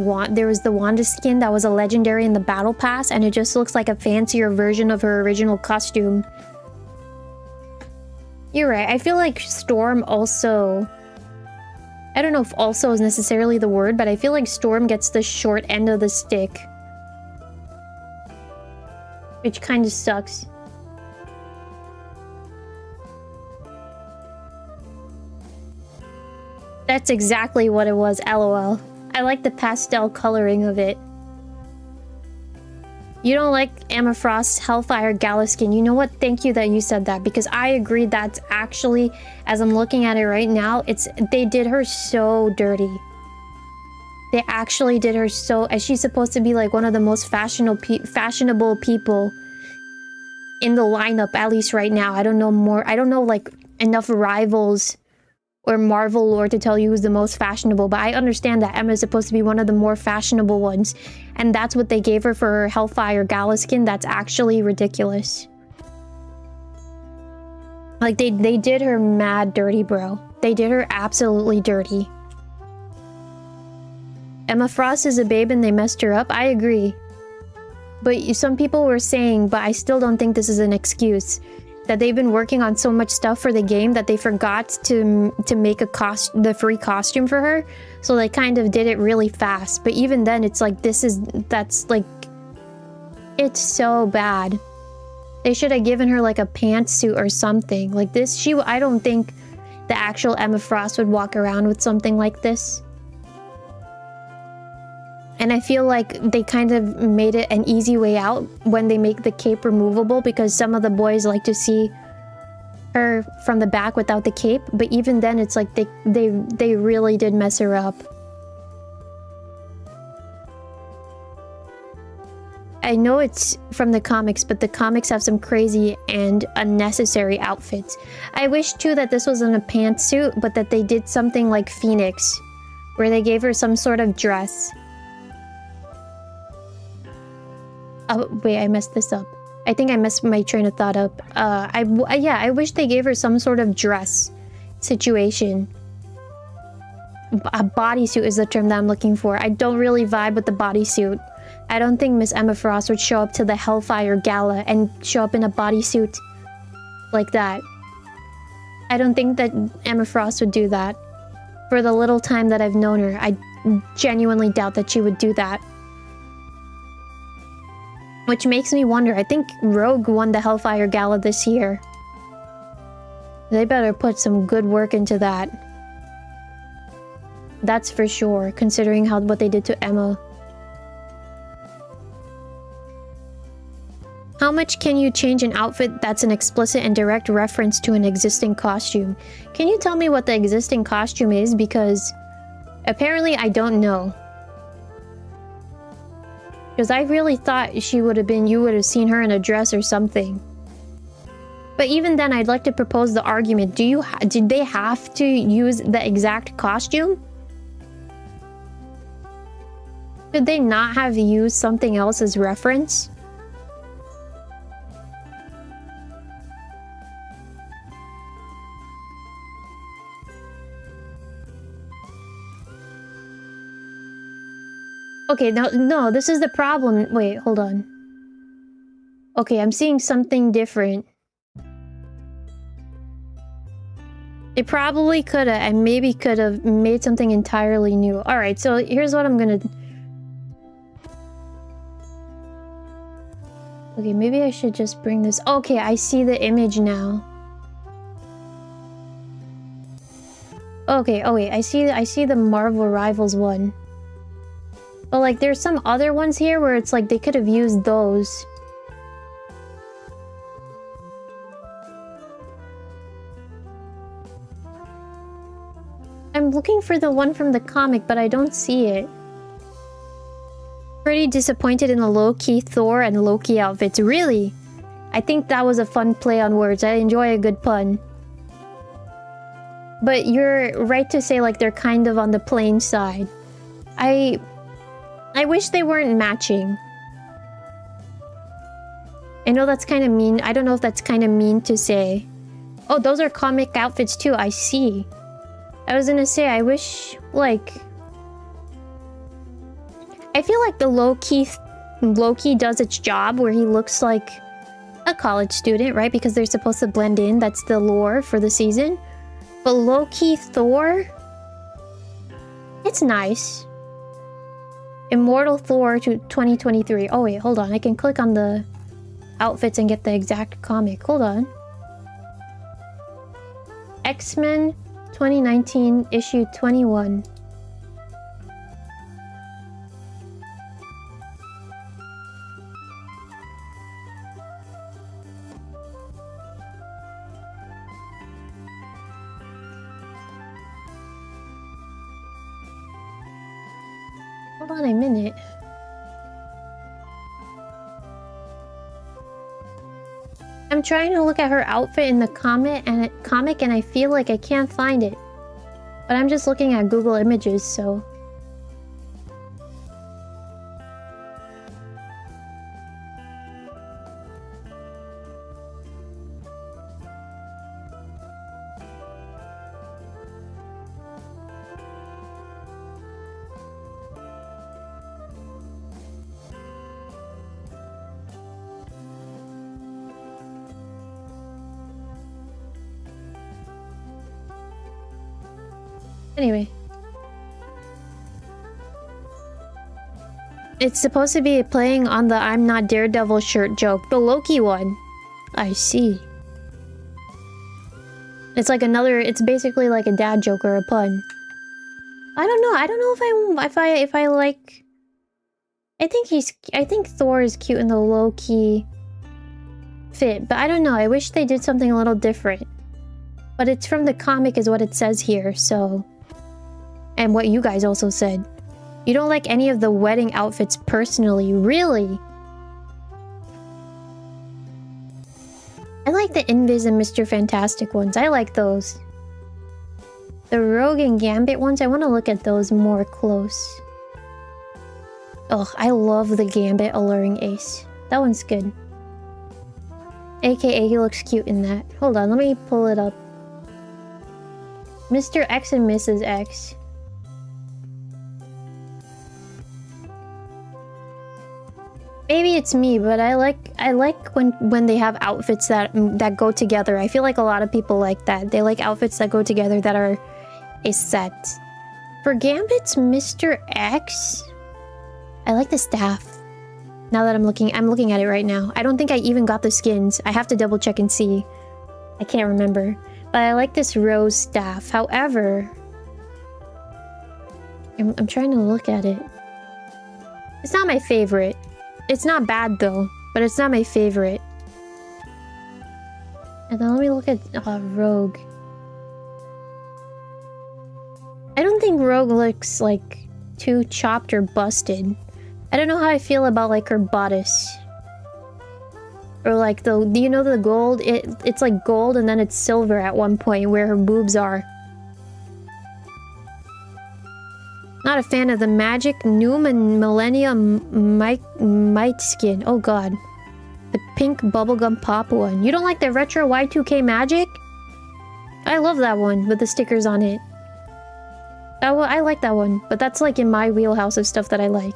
Speaker 1: Wanda skin that was a legendary in the battle pass, and it just looks like a fancier version of her original costume. You're right. I feel like Storm also... I don't know if also is necessarily the word, but I feel like Storm gets the short end of the stick. Which kind of sucks. That's exactly what it was, LOL. I like the pastel coloring of it. You don't like Emma Frost's Hellfire Gala skin. You know what? Thank you that you said that, because I agree that's actually, as I'm looking at it right now, they did her so dirty. They actually did her so... As she's supposed to be like one of the most fashionable people in the lineup, at least right now. I don't know more. I don't know like enough rivals or Marvel lore to tell you who's the most fashionable, but I understand that Emma is supposed to be one of the more fashionable ones, and that's what they gave her for her Hellfire Gala skin. That's actually ridiculous. Like, they did her mad dirty, bro. They did her absolutely dirty. Emma Frost is a babe and they messed her up. I agree. But some people were saying, but I still don't think this is an excuse, that they've been working on so much stuff for the game that they forgot to make the free costume for her, so they kind of did it really fast. But even then, it's like that's like, it's so bad. They should have given her like a pantsuit or something like this. I don't think the actual Emma Frost would walk around with something like this. And I feel like they kind of made it an easy way out when they make the cape removable, because some of the boys like to see her from the back without the cape. But even then, it's like they really did mess her up. I know it's from the comics, but the comics have some crazy and unnecessary outfits. I wish too that this wasn't a pantsuit, but that they did something like Phoenix, where they gave her some sort of dress. Oh, wait, I messed this up. I think I messed my train of thought up. Yeah, I wish they gave her some sort of dress situation. A bodysuit is the term that I'm looking for. I don't really vibe with the bodysuit. I don't think Miss Emma Frost would show up to the Hellfire Gala and show up in a bodysuit like that. I don't think that Emma Frost would do that. For the little time that I've known her, I genuinely doubt that she would do that. Which makes me wonder, I think Rogue won the Hellfire Gala this year. They better put some good work into that. That's for sure, considering what they did to Emma. How much can you change an outfit that's an explicit and direct reference to an existing costume? Can you tell me what the existing costume is? Because apparently I don't know. Because I really thought she would have been, you would have seen her in a dress or something. But even then, I'd like to propose the argument. Did they have to use the exact costume? Could they not have used something else as reference? Okay, no, this is the problem. Wait, hold on. Okay, I'm seeing something different. They probably could have, and maybe could have made something entirely new. Alright, so here's what I'm gonna... Okay, maybe I should just bring this... Okay, I see the image now. Okay, oh wait, I see the Marvel Rivals one. But like, there's some other ones here where it's like they could have used those. I'm looking for the one from the comic, but I don't see it. Pretty disappointed in the low-key Thor and Loki outfits. Really? I think that was a fun play on words. I enjoy a good pun. But you're right to say like they're kind of on the plain side. I wish they weren't matching. I know that's kind of mean. I don't know if that's kind of mean to say. Oh, those are comic outfits too. I see. I was gonna say, I wish, like... I feel like the Loki does its job where he looks like a college student, right? Because they're supposed to blend in. That's the lore for the season. But low-key Thor... it's nice. Immortal Thor to 2023. Oh wait, hold on. I can click on the outfits and get the exact comic. Hold on. X-Men 2019 issue 21. Hold on a minute. I'm trying to look at her outfit in the comic and I feel like I can't find it. But I'm just looking at Google Images, so... Anyway. It's supposed to be playing on the I'm not Daredevil shirt joke. The Loki one. I see. It's like another... it's basically like a dad joke or a pun. I don't know. I don't know if I like... I think Thor is cute in the low-key fit. But I don't know. I wish they did something a little different. But it's from the comic is what it says here, so... and what you guys also said. You don't like any of the wedding outfits personally, really? I like the Invis and Mr. Fantastic ones. I like those. The Rogue and Gambit ones, I want to look at those more close. Ugh, I love the Gambit Alluring Ace. That one's good. AKA he looks cute in that. Hold on, let me pull it up. Mr. X and Mrs. X. Maybe it's me, but I like when they have outfits that go together. I feel like a lot of people like that. They like outfits that go together that are a set. For Gambit's Mr. X, I like the staff. Now that I'm looking at it right now. I don't think I even got the skins. I have to double check and see. I can't remember. But I like this rose staff. However, I'm trying to look at it. It's not my favorite. It's not bad though, but it's not my favorite. And then let me look at Rogue. I don't think Rogue looks like too chopped or busted. I don't know how I feel about like her bodice. Or like the, do you know the gold? It's like gold and then it's silver at one point where her boobs are. Not a fan of the Magic Noom and Millennium Might skin. Oh god. The pink bubblegum pop one. You don't like the retro Y2K Magic? I love that one with the stickers on it. I like that one, but that's like in my wheelhouse of stuff that I like.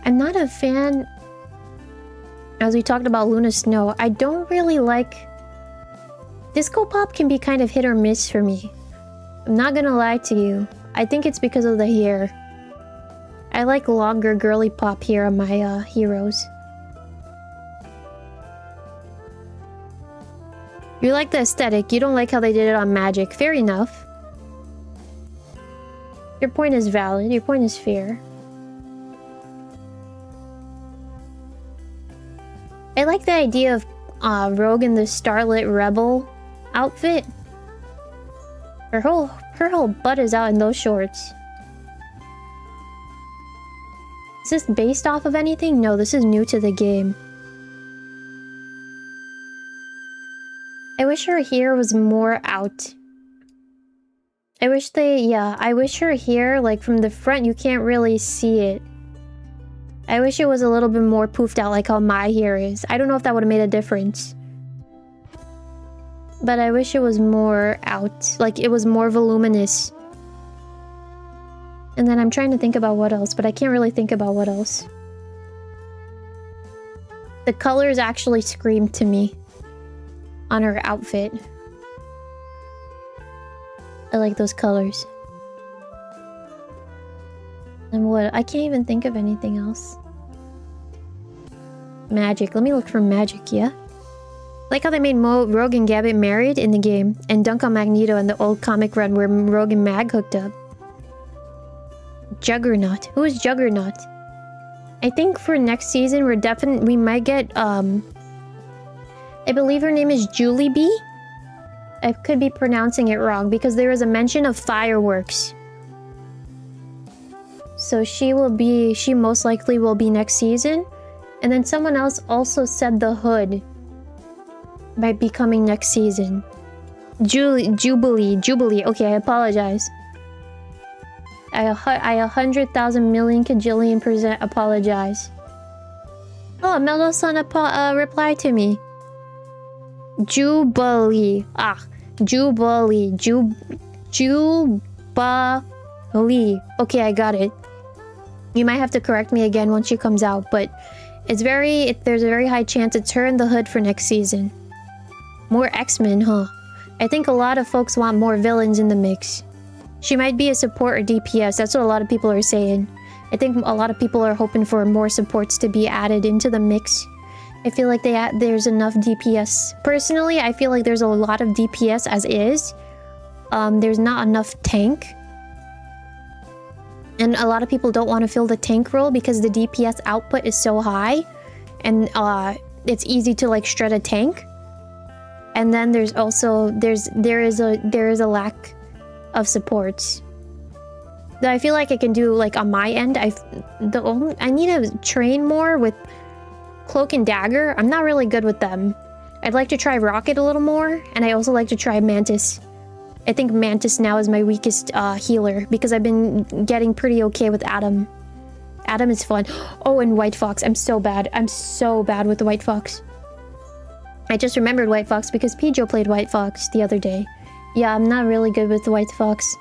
Speaker 1: I'm not a fan... as we talked about Luna Snow, I don't really like... Disco Pop can be kind of hit or miss for me. I'm not gonna lie to you. I think it's because of the hair. I like longer girly pop here on my heroes. You like the aesthetic, you don't like how they did it on Magic. Fair enough. Your point is valid, your point is fair. I like the idea of Rogue in the Starlit Rebel outfit. Her whole butt is out in those shorts. Is this based off of anything? No, this is new to the game. I wish her hair was more out. I wish her hair, like from the front, you can't really see it. I wish it was a little bit more poofed out like how my hair is. I don't know if that would have made a difference. But I wish it was more out. Like, it was more voluminous. And then I'm trying to think about what else, but I can't really think about what else. The colors actually screamed to me on her outfit. I like those colors. And what? I can't even think of anything else. Magic. Let me look for magic, yeah? Like how they made Rogue and Gambit married in the game, and dunk on Magneto in the old comic run where Rogue and Mag hooked up. Juggernaut. Who is Juggernaut? I think for next season we might get I believe her name is Julie B. I could be pronouncing it wrong because there is a mention of fireworks. So she most likely will be next season. And then someone else also said the Hood might be coming next season. Jubilee. Okay, I apologize. I 100,000 million kajillion % apologize. Oh, Melo-san replied to me. Jubilee. Jubilee. Jubilee. Okay, I got it. You might have to correct me again once she comes out, but there's a very high chance it's her in the Hood for next season. More X-Men, huh? I think a lot of folks want more villains in the mix. She might be a support or DPS. That's what a lot of people are saying. I think a lot of people are hoping for more supports to be added into the mix. I feel like there's enough DPS. Personally, I feel like there's a lot of DPS as is. There's not enough tank. And a lot of people don't want to fill the tank role because the DPS output is so high. And it's easy to like shred a tank. And then there's also there is a lack of supports that I feel like I can do like on my end. I need to train more with Cloak and Dagger. I'm not really good with them. I'd like to try Rocket a little more, and I also like to try Mantis. I think Mantis now is my weakest healer because I've been getting pretty okay with Adam. Adam is fun. Oh, and White Fox. I'm so bad. I'm so bad with the White Fox. I just remembered White Fox because Pijo played White Fox the other day. Yeah, I'm not really good with the White Fox.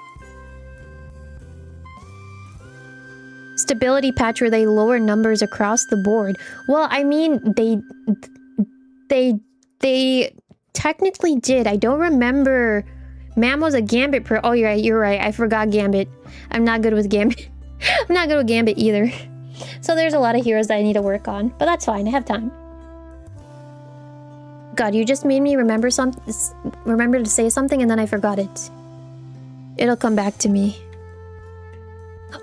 Speaker 1: Stability patch where they lower numbers across the board. Well, I mean, they technically did. I don't remember. Mam was a Gambit pro. Oh, you're right. I forgot Gambit. I'm not good with Gambit. I'm not good with Gambit either. So there's a lot of heroes that I need to work on, but that's fine. I have time. God, you just made me remember to say something and then I forgot it. It'll come back to me.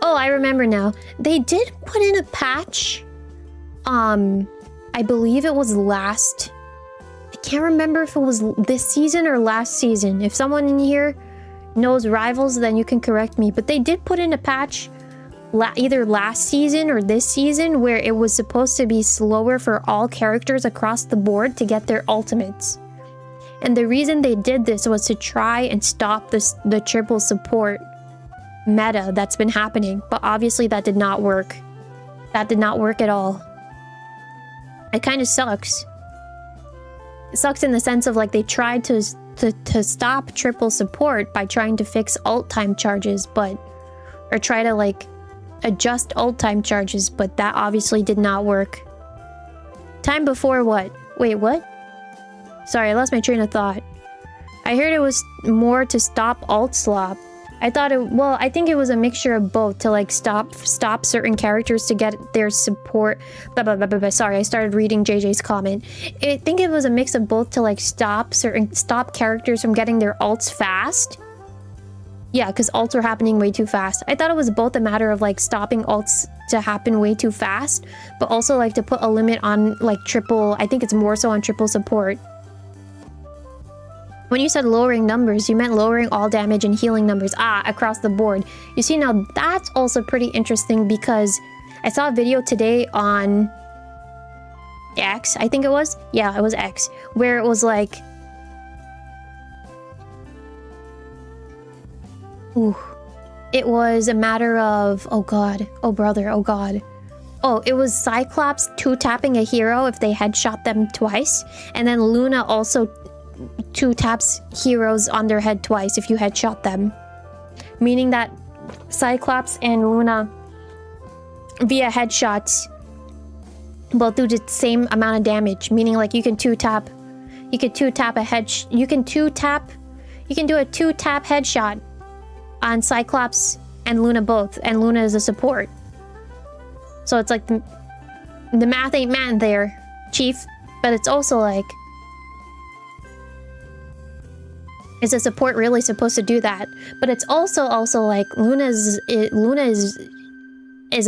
Speaker 1: Oh, I remember now. They did put in a patch. I believe it was last. I can't remember if it was this season or last season. If someone in here knows Rivals, then you can correct me. But they did put in a patch either last season or this season where it was supposed to be slower for all characters across the board to get their ultimates. And the reason they did this was to try and stop the triple support meta that's been happening. But obviously that did not work. That did not work at all. It kind of sucks. It sucks in the sense of like they tried to stop triple support by trying to fix ult time charges, or try to like adjust ult time charges, but that obviously did not work. Time before what? Wait, what? Sorry, I lost my train of thought. I heard it was more to stop ult slop. I think it was a mixture of both to like stop certain characters to get their support. Sorry, I started reading JJ's comment. I think it was a mix of both to like stop characters from getting their ults fast. Yeah, because ults were happening way too fast. I thought it was both a matter of like stopping ults to happen way too fast, but also like to put a limit on like triple. I think it's more so on triple support. When you said lowering numbers, you meant lowering all damage and healing numbers. Across the board. You see, now that's also pretty interesting because I saw a video today on X, I think it was. Yeah, it was X, where it was like, ooh, it was a matter of, oh god, oh brother, oh god. Oh, it was Cyclops 2-tapping a hero if they headshot them twice, and then Luna also 2-taps heroes on their head twice if you headshot them. Meaning that Cyclops and Luna, via headshots, both do the same amount of damage. Meaning, like, you can two-tap a head... You can do a two-tap headshot on Cyclops and Luna both. And Luna is a support. So it's like... The math ain't math there, Chief. But it's also like... Is a support really supposed to do that? But it's also like Luna is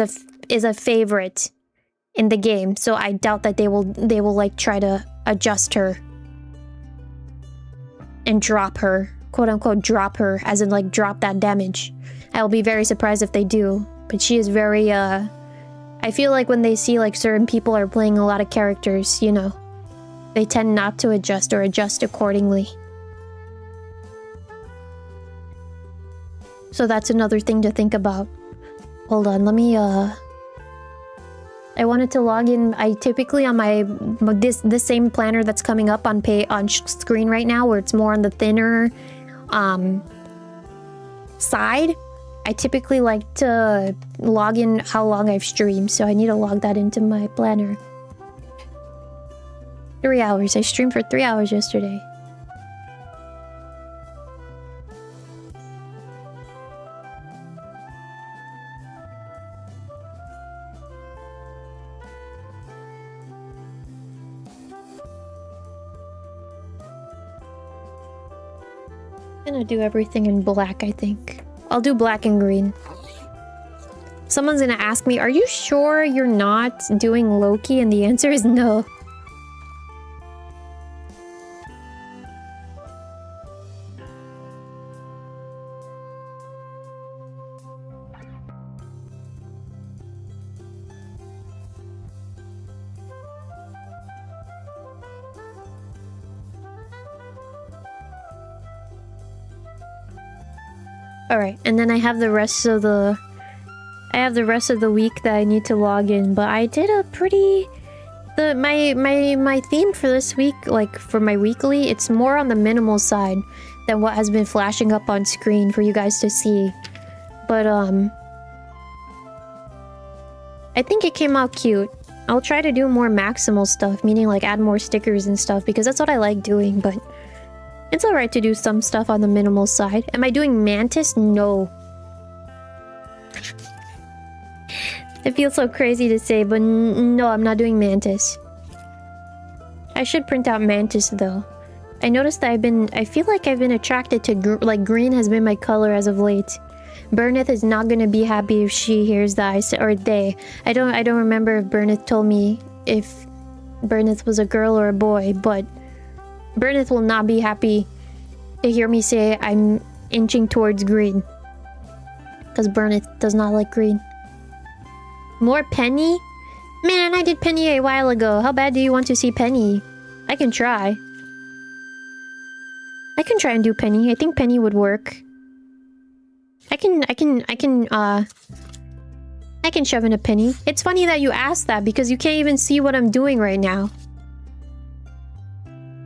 Speaker 1: a favorite in the game, so I doubt that they will like try to adjust her and drop her, quote unquote, drop her, as in like drop that damage. I will be very surprised if they do. But she is very I feel like when they see like certain people are playing a lot of characters, you know, they tend not to adjust or adjust accordingly. So that's another thing to think about. Hold on, let me, I wanted to log in. I typically on this same planner that's coming up on screen right now, where it's more on the thinner side, I typically like to log in how long I've streamed, so I need to log that into my planner. 3 hours. I streamed for 3 hours yesterday. I'm gonna do everything in black, I think. I'll do black and green. Someone's gonna ask me, are you sure you're not doing Loki? And the answer is no. Alright, and then I have the rest of the... week that I need to log in, but I did a pretty... My theme for this week, like for my weekly, it's more on the minimal side than what has been flashing up on screen for you guys to see. But I think it came out cute. I'll try to do more maximal stuff, meaning like add more stickers and stuff, because that's what I like doing, but... It's alright to do some stuff on the minimal side. Am I doing Mantis? No. It feels so crazy to say, but no, I'm not doing Mantis. I should print out Mantis, though. I noticed that I feel like I've been attracted to, like, green has been my color as of late. Burneth is not gonna be happy if she hears that or they. I don't remember if Burneth told me if Burneth was a girl or a boy, but... Burneth will not be happy to hear me say I'm inching towards green. Because Burneth does not like green. More Penny? Man, I did Penny a while ago. How bad do you want to see Penny? I can try. I can try and do Penny. I think Penny would work. I can shove in a Penny. It's funny that you asked that because you can't even see what I'm doing right now.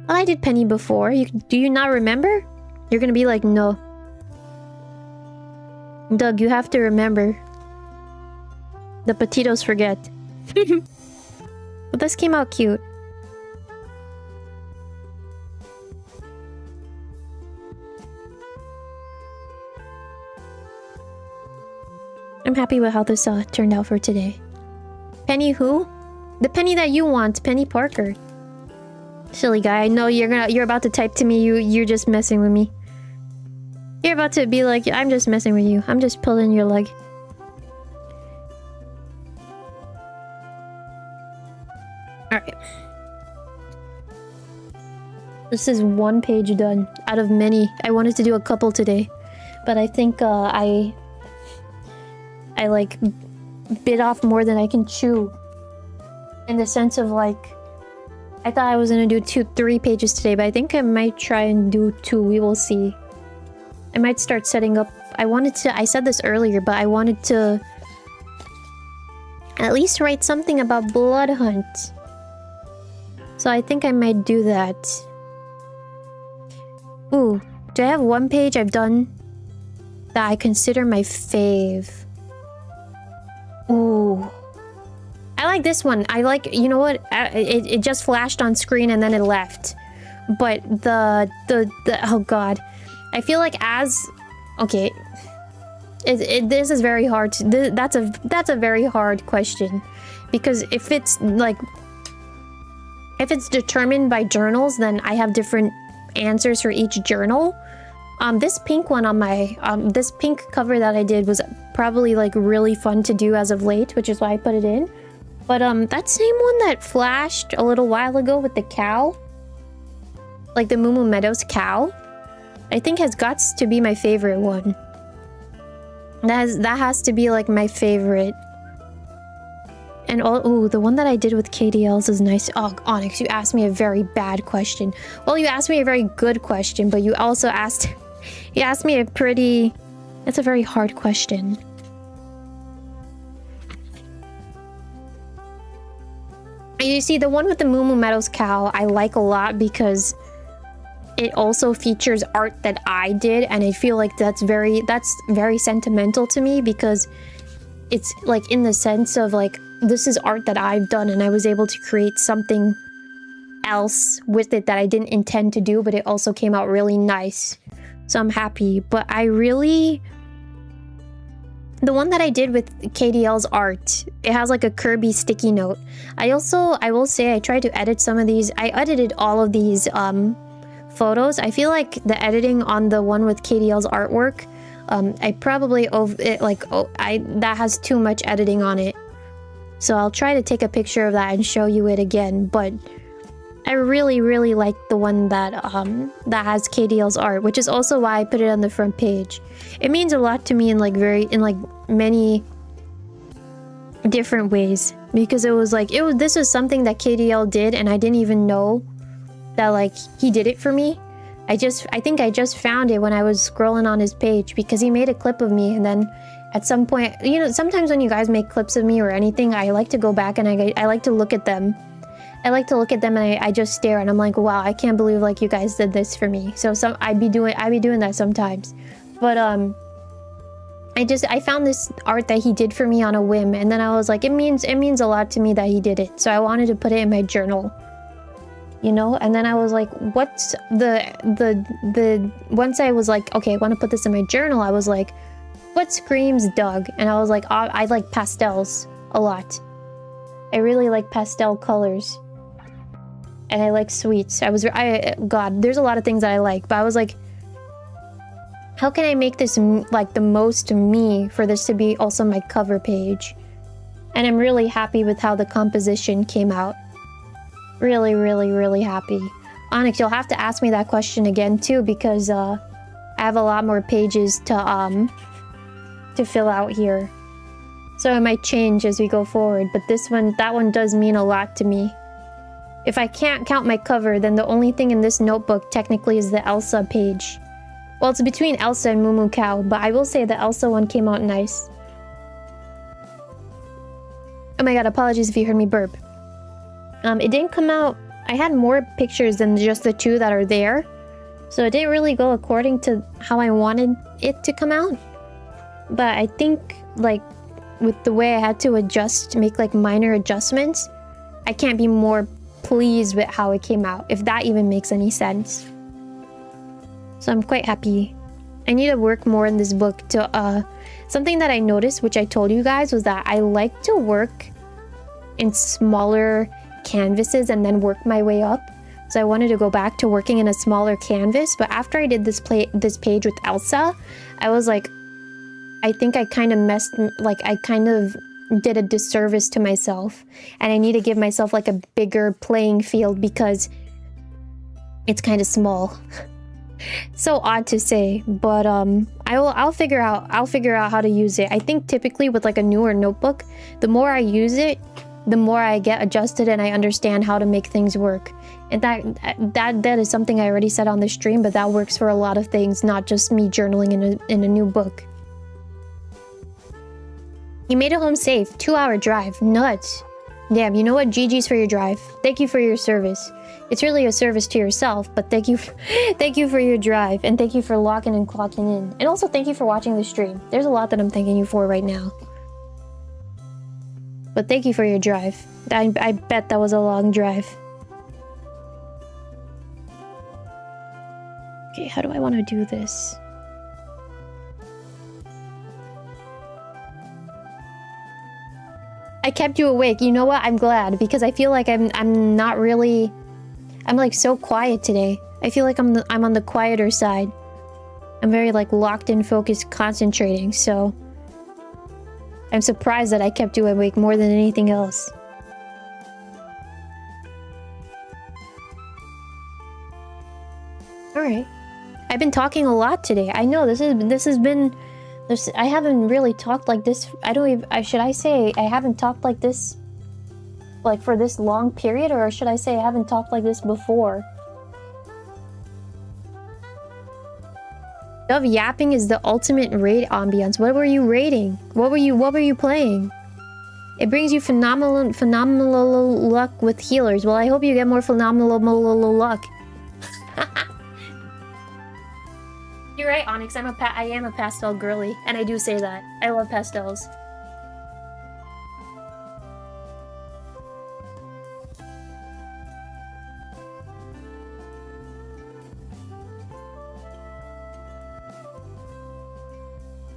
Speaker 1: Well, I did Penny before. Do you not remember? You're gonna be like, no. Doug, you have to remember. The petitos forget. But this came out cute. I'm happy with how this turned out for today. Penny who? The Penny that you want, Penny Parker. Silly guy, I know you're about to type to me, you're just messing with me. You're about to be like, I'm just messing with you. I'm just pulling your leg. Alright. This is one page done out of many. I wanted to do a couple today, but I think I like bit off more than I can chew. In the sense of like, I thought I was gonna do 3 pages today, but I think I might try and do 2. We will see. I might start setting up... I said this earlier, but I wanted to... at least write something about Blood Hunt. So I think I might do that. Ooh, do I have one page I've done that I consider my fave? Ooh. I like this one. I like, you know what? It just flashed on screen and then it left. But the oh god. I feel like okay. This is very hard to, that's a very hard question. Because if it's like, if it's determined by journals, then I have different answers for each journal. This pink one on my, this pink cover that I did was probably like really fun to do as of late, which is why I put it in. But that same one that flashed a little while ago with the cow, like the Moo Moo Meadows cow, I think has got to be my favorite one. That has to be like my favorite. And oh, the one that I did with 𝙎𝙬𝙬𝙬 is nice. Oh, Onyx, you asked me a very bad question. Well, you asked me a very good question, but you also asked me a pretty... That's a very hard question. You see, the one with the Moo Moo Meadows cow, I like a lot because it also features art that I did, and I feel like that's very sentimental to me because it's like in the sense of like, this is art that I've done and I was able to create something else with it that I didn't intend to do, but it also came out really nice. So I'm happy. But I really... The one that I did with KDL's art, it has like a Kirby sticky note. I will say I tried to edit some of these. I edited all of these photos. I feel like the editing on the one with KDL's artwork, I probably that has too much editing on it. So I'll try to take a picture of that and show you it again. But I really, really like the one that has KDL's art, which is also why I put it on the front page. It means a lot to me in many different ways, because this was something that KDL did and I didn't even know that like he did it for me. I think I just found it when I was scrolling on his page because he made a clip of me, and then at some point, you know, sometimes when you guys make clips of me or anything, I like to go back and I like to look at them. I like to look at them and I just stare and I'm like, wow, I can't believe like you guys did this for me. So I'd be doing that sometimes. But I found this art that he did for me on a whim, and then I was like, it means a lot to me that he did it. So I wanted to put it in my journal. You know, and then I was like, what's once I was like, okay, I want to put this in my journal, I was like, what screams Doug? And I was like, oh, I like pastels a lot. I really like pastel colors. And I like sweets. God, there's a lot of things that I like, but I was like, how can I make this like the most me for this to be also my cover page? And I'm really happy with how the composition came out. Really, really, really happy. Onyx, you'll have to ask me that question again too, because I have a lot more pages to fill out here. So it might change as we go forward, but that one does mean a lot to me. If I can't count my cover, then the only thing in this notebook technically is the Elsa page. Well, it's between Elsa and Moo Moo Cow, but I will say the Elsa one came out nice. Oh my god, apologies if you heard me burp. It didn't come out... I had more pictures than just the two that are there. So it didn't really go according to how I wanted it to come out. But I think, like, with the way I had to make, like, minor adjustments, I can't be more pleased with how it came out, if that even makes any sense. So I'm quite happy. I need to work more in this book to, something that I noticed, which I told you guys, was that I like to work in smaller canvases and then work my way up. So I wanted to go back to working in a smaller canvas, but after I did this page with Elsa, I was like, I think I kind of did a disservice to myself, and I need to give myself like a bigger playing field because it's kind of small. So odd to say, but I'll figure out how to use it. I think typically with like a newer notebook, the more I use it, the more I get adjusted and I understand how to make things work. And that is something I already said on the stream, but that works for a lot of things, not just me journaling in a new book. You made it home safe. 2-hour drive. Nuts. Damn, you know what? GG's for your drive. Thank you for your service. It's really a service to yourself, but thank you for your drive, and thank you for locking and clocking in. And also thank you for watching the stream. There's a lot that I'm thanking you for right now. But thank you for your drive. I bet that was a long drive. Okay, how do I want to do this? I kept you awake. You know what? I'm glad, because I feel like I'm not really... I'm like so quiet today. I feel like I'm on the quieter side. I'm very like locked in, focused, concentrating, so... I'm surprised that I kept you awake more than anything else. Alright. I've been talking a lot today. I know, this has been... I haven't really talked like this. I don't even... should I say I haven't talked like this... like for this long period? Or should I say I haven't talked like this before? Dove yapping is the ultimate raid ambience. What were you raiding? What were you playing? It brings you phenomenal luck with healers. Well, I hope you get more phenomenal luck. You're right, Onyx. I am a pastel girly, and I do say that. I love pastels.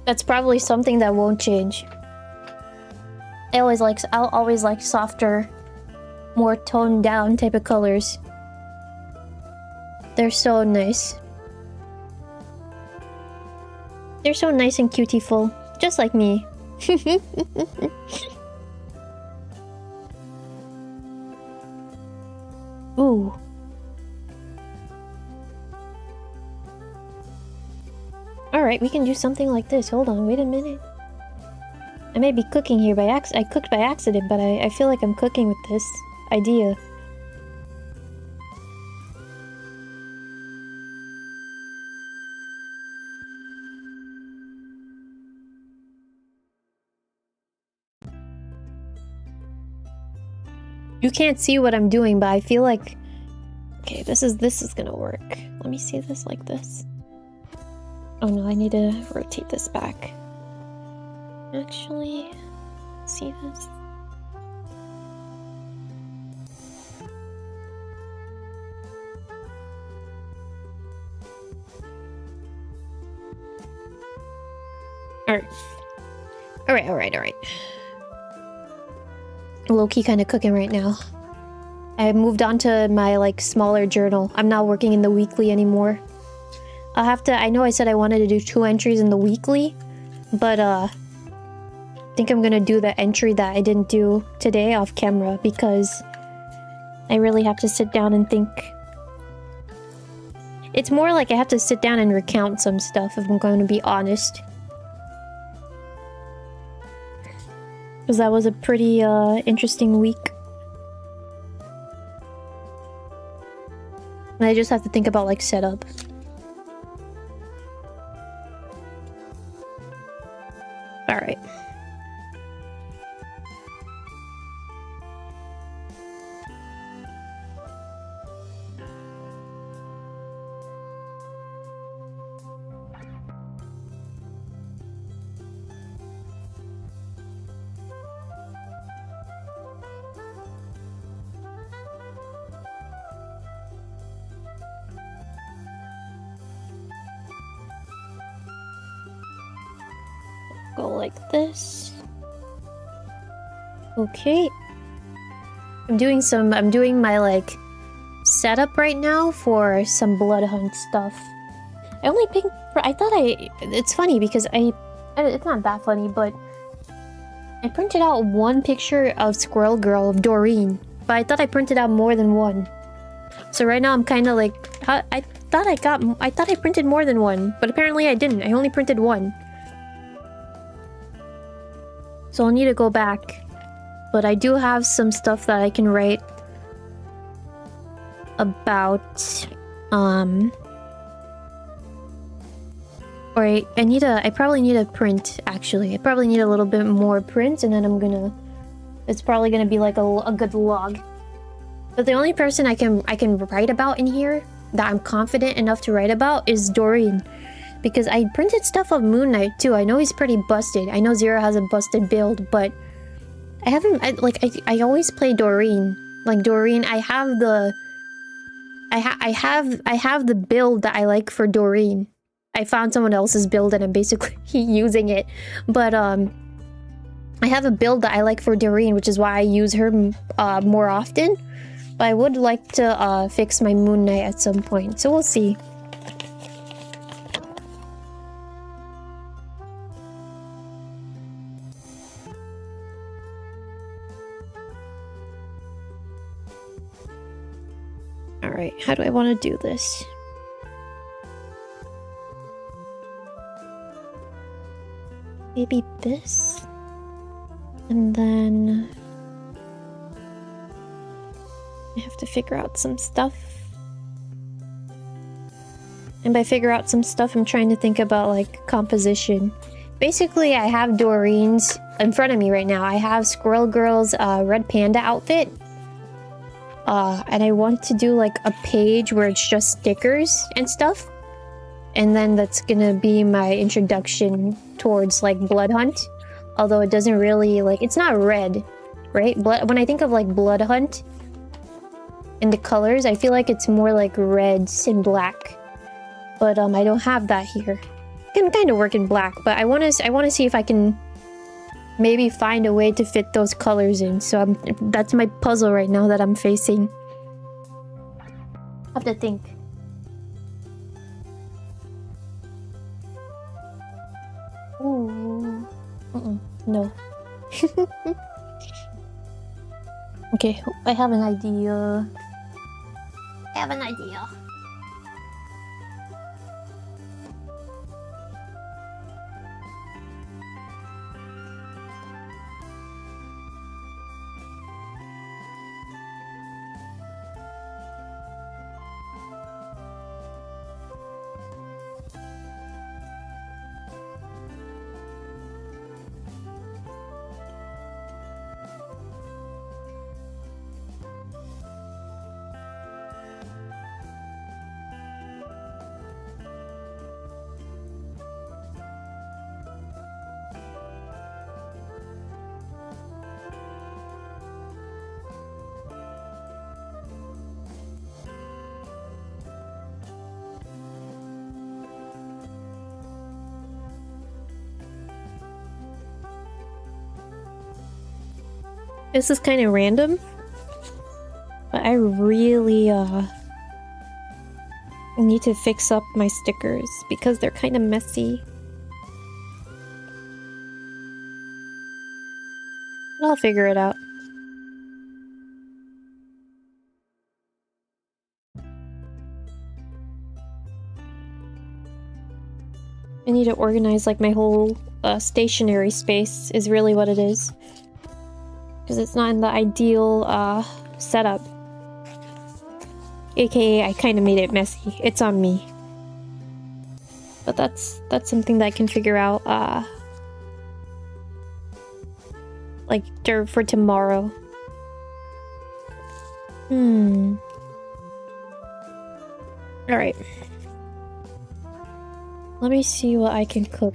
Speaker 1: That's probably something that won't change. I'll always like softer, more toned down type of colors. They're so nice. They're so nice and cutieful, just like me. Ooh. Alright, we can do something like this. Hold on, wait a minute. I may be cooking here by accident. I cooked by accident, but I feel like I'm cooking with this idea. You can't see what I'm doing, but I feel like... Okay, this is gonna work. Let me see this like this. Oh no, I need to rotate this back. Actually, see this? Alright. Low-key kind of cooking right now. I moved on to my, like, smaller journal. I'm not working in the weekly anymore. I'll have to... I know I said I wanted to do 2 entries in the weekly, but, I think I'm gonna do the entry that I didn't do today off camera, because I really have to sit down and think. It's more like I have to sit down and recount some stuff, if I'm going to be honest. Because that was a pretty, interesting week. And I just have to think about, like, setup. Alright. Go like this. Okay. I'm doing my, like, setup right now for some blood hunt stuff. I only picked... It's funny because it's not that funny, but I printed out one picture of Squirrel Girl of Doreen, but I thought I printed out more than one. So right now I'm kind of like... I thought I printed more than one, but apparently I didn't. I only printed one. So I'll need to go back. But I do have some stuff that I can write about, or I probably need a print, actually. I probably need a little bit more print, and then it's probably gonna be like a good log. But the only person I can write about in here, that I'm confident enough to write about, is Doreen. Because I printed stuff of Moon Knight too. I know he's pretty busted. I know Zero has a busted build, but I haven't... I always play Doreen. Like, Doreen, I have the... I have the build that I like for Doreen. I found someone else's build and I'm basically using it. But, I have a build that I like for Doreen, which is why I use her more often. But I would like to fix my Moon Knight at some point, so we'll see. Alright, how do I want to do this? Maybe this? And then... I have to figure out some stuff. And by figure out some stuff, I'm trying to think about, like, composition. Basically, I have Doreen's in front of me right now. I have Squirrel Girl's red panda outfit. And I want to do, like, a page where it's just stickers and stuff. And then that's gonna be my introduction towards, like, Blood Hunt. Although it doesn't really, like, it's not red, right? When I think of, like, Blood Hunt and the colors, I feel like it's more like reds and black. But I don't have that here. I can kind of work in black, but I want to see if I can maybe find a way to fit those colors in. So that's my puzzle right now that I'm facing. I have to think. Ooh. No. Okay, I have an idea. This is kind of random, but I really need to fix up my stickers because they're kind of messy. I'll figure it out. I need to organize like my whole stationery space is really what it is. Because it's not in the ideal setup. AKA, I kind of made it messy. It's on me. But that's something that I can figure out, like, for tomorrow. Alright. Let me see what I can cook.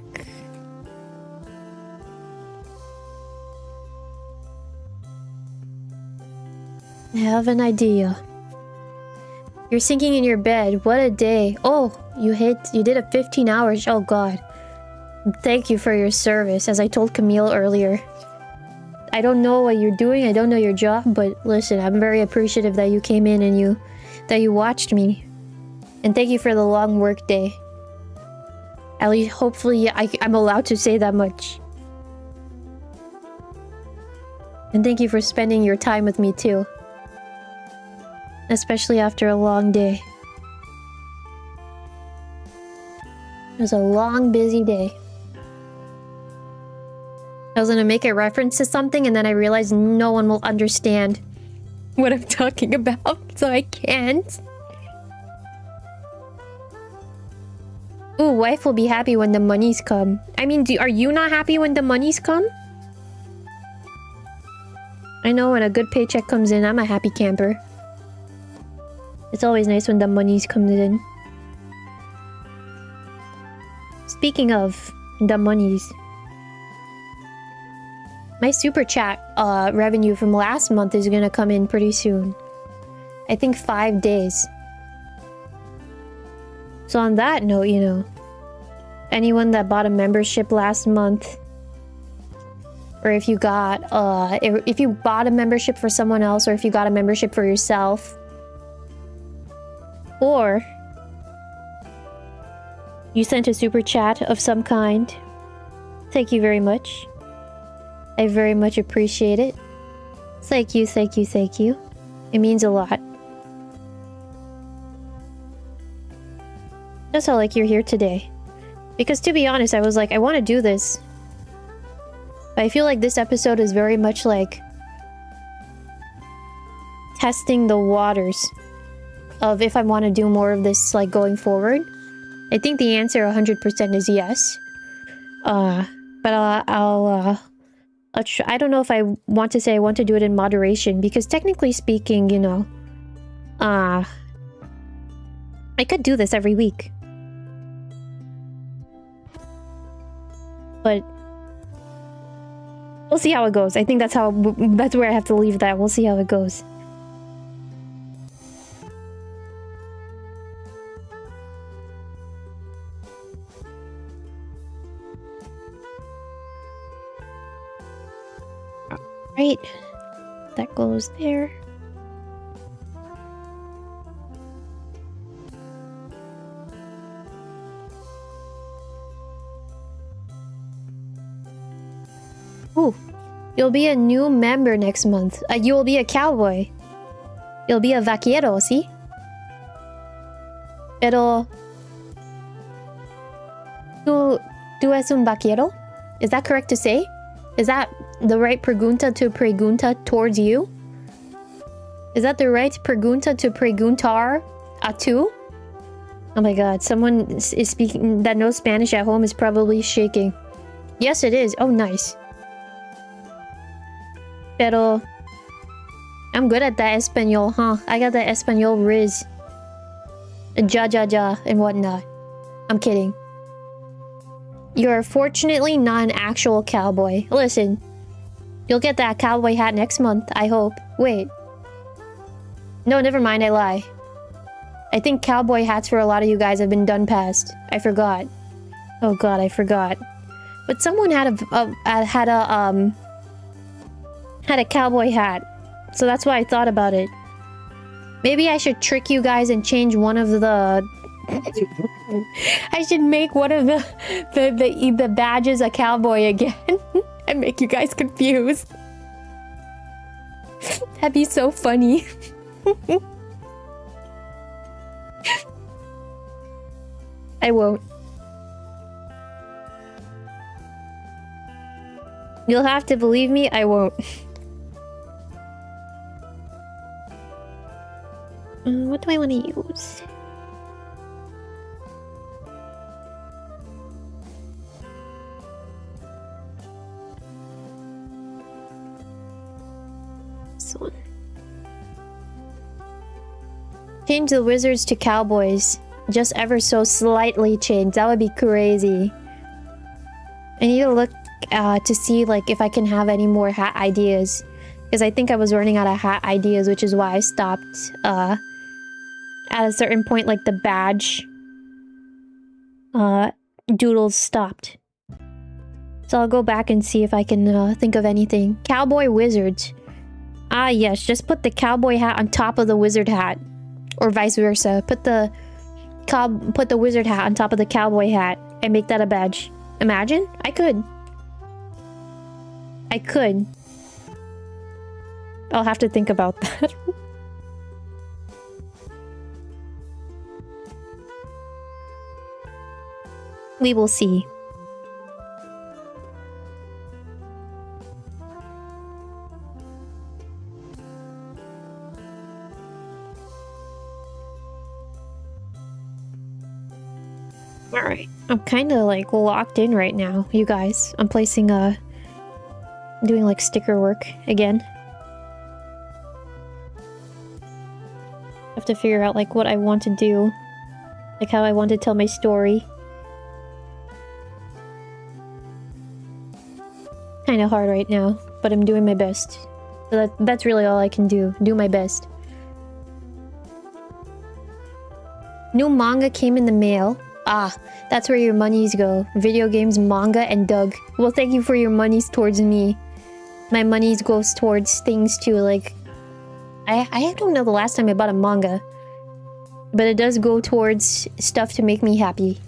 Speaker 1: I have an idea. You're sinking in your bed. What a day. Oh, you did a 15 hours. Oh god. Thank you for your service, as I told Camille earlier. I don't know what you're doing, I don't know your job, but listen, I'm very appreciative that you came in and that you watched me. And thank you for the long work day. At least, hopefully, I'm allowed to say that much. And thank you for spending your time with me, too. Especially after a long day. It was a long, busy day. I was gonna make a reference to something and then I realized no one will understand what I'm talking about, so I can't. Ooh, wife will be happy when the monies come. I mean, are you not happy when the monies come? I know when a good paycheck comes in, I'm a happy camper. It's always nice when the monies come in. Speaking of the monies. My super chat revenue from last month is gonna come in pretty soon. I think 5 days. So on that note, you know, anyone that bought a membership last month, or if you got if you bought a membership for someone else, or if you got a membership for yourself, or you sent a super chat of some kind, thank you very much. I very much appreciate it. Thank you, thank you, thank you. It means a lot. Just how like you're here today. Because to be honest, I was like, I want to do this. But I feel like this episode is very much like testing the waters of if I want to do more of this like going forward. I think the answer 100% is yes. But I don't know if I want to say I want to do it in moderation, because technically speaking, you know, I could do this every week. But we'll see how it goes. I think that's where I have to leave that. We'll see how it goes. Right, that goes there. Ooh, you'll be a new member next month. You will be a cowboy. You'll be a vaquero, ¿sí? Pero tú es un vaquero? Is that correct to say? Is that the right pregunta to pregunta towards you? Is that the right pregunta to preguntar a tú? Oh my god, someone is speaking that knows Spanish at home is probably shaking. Yes, it is. Oh, nice. Pero I'm good at that Espanol, huh? I got that Espanol riz. Ja, and whatnot. I'm kidding. You're fortunately not an actual cowboy. Listen, you'll get that cowboy hat next month, I hope. Wait. No, never mind, I lie. I think cowboy hats for a lot of you guys have been done past. I forgot. Oh god, I forgot. But someone had a cowboy hat. So that's why I thought about it. Maybe I should trick you guys and change one of the... I should make one of the badges a cowboy again. And make you guys confused. That'd be so funny. I won't. You'll have to believe me, I won't. What do I want to use? This one. Change the wizards to cowboys. Just ever so slightly change. That would be crazy. I need to look to see like if I can have any more hat ideas. Because I think I was running out of hat ideas, which is why I stopped at a certain point, like the badge doodles stopped. So I'll go back and see if I can think of anything. Cowboy wizards. Ah yes, just put the cowboy hat on top of the wizard hat. Or vice versa. Put the wizard hat on top of the cowboy hat and make that a badge. Imagine? I could. I could. I'll have to think about that. We will see. Alright, I'm kind of like locked in right now, you guys. I'm placing doing like sticker work again. I have to figure out like what I want to do. Like how I want to tell my story. Kind of hard right now. but I'm doing my best. So that's really all I can do. Do my best. New manga came in the mail. Ah, that's where your monies go. Video games, manga, and Doug. Well, thank you for your monies towards me. My monies goes towards things too, like... I don't know the last time I bought a manga. But it does go towards stuff to make me happy.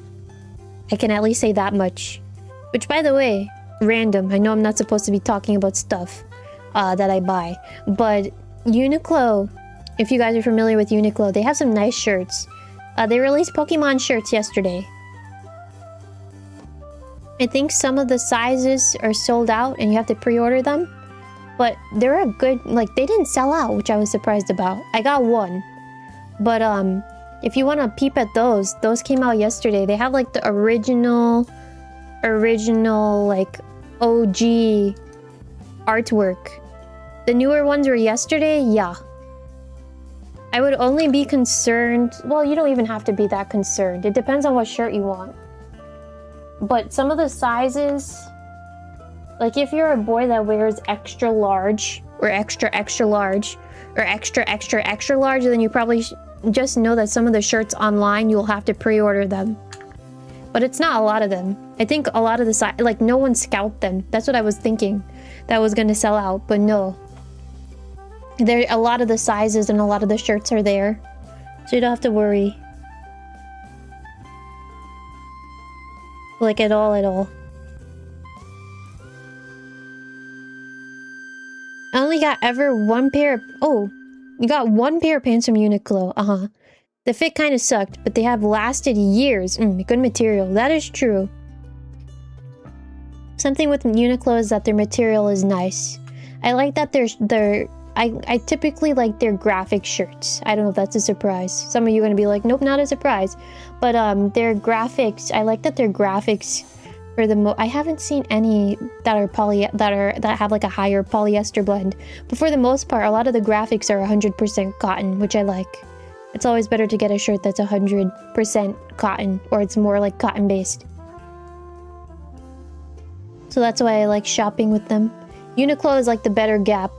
Speaker 1: I can at least say that much. Which, by the way, random. I know I'm not supposed to be talking about stuff that I buy. But Uniqlo, if you guys are familiar with Uniqlo, they have some nice shirts. They released Pokemon shirts yesterday. I think some of the sizes are sold out and you have to pre-order them. But they're a good... like, they didn't sell out, which I was surprised about. I got one. But, if you want to peep at those came out yesterday. They have, like, the original, like, OG artwork. The newer ones were yesterday? Yeah. I would only be concerned... well, you don't even have to be that concerned. It depends on what shirt you want. But some of the sizes... like, if you're a boy that wears extra large, or extra large, or extra large, then you probably just know that some of the shirts online, you'll have to pre-order them. But it's not a lot of them. I think a lot of the like, no one scalped them. That's what I was thinking. That was gonna sell out, but no. A lot of the sizes and a lot of the shirts are there. So you don't have to worry. Like, at all. I only got one pair of... oh, you got one pair of pants from Uniqlo. The fit kind of sucked, but they have lasted years. Good material. That is true. Something with Uniqlo is that their material is nice. I like that I typically like their graphic shirts. I don't know if that's a surprise. Some of you are going to be like, nope, not a surprise. But their graphics, I like that their graphics... for the I haven't seen any that are that have like a higher polyester blend, but for the most part, a lot of the graphics are 100% cotton, which I like. It's always better to get a shirt that's 100% cotton, or it's more like cotton based. So that's why I like shopping with them. Uniqlo is like the better Gap.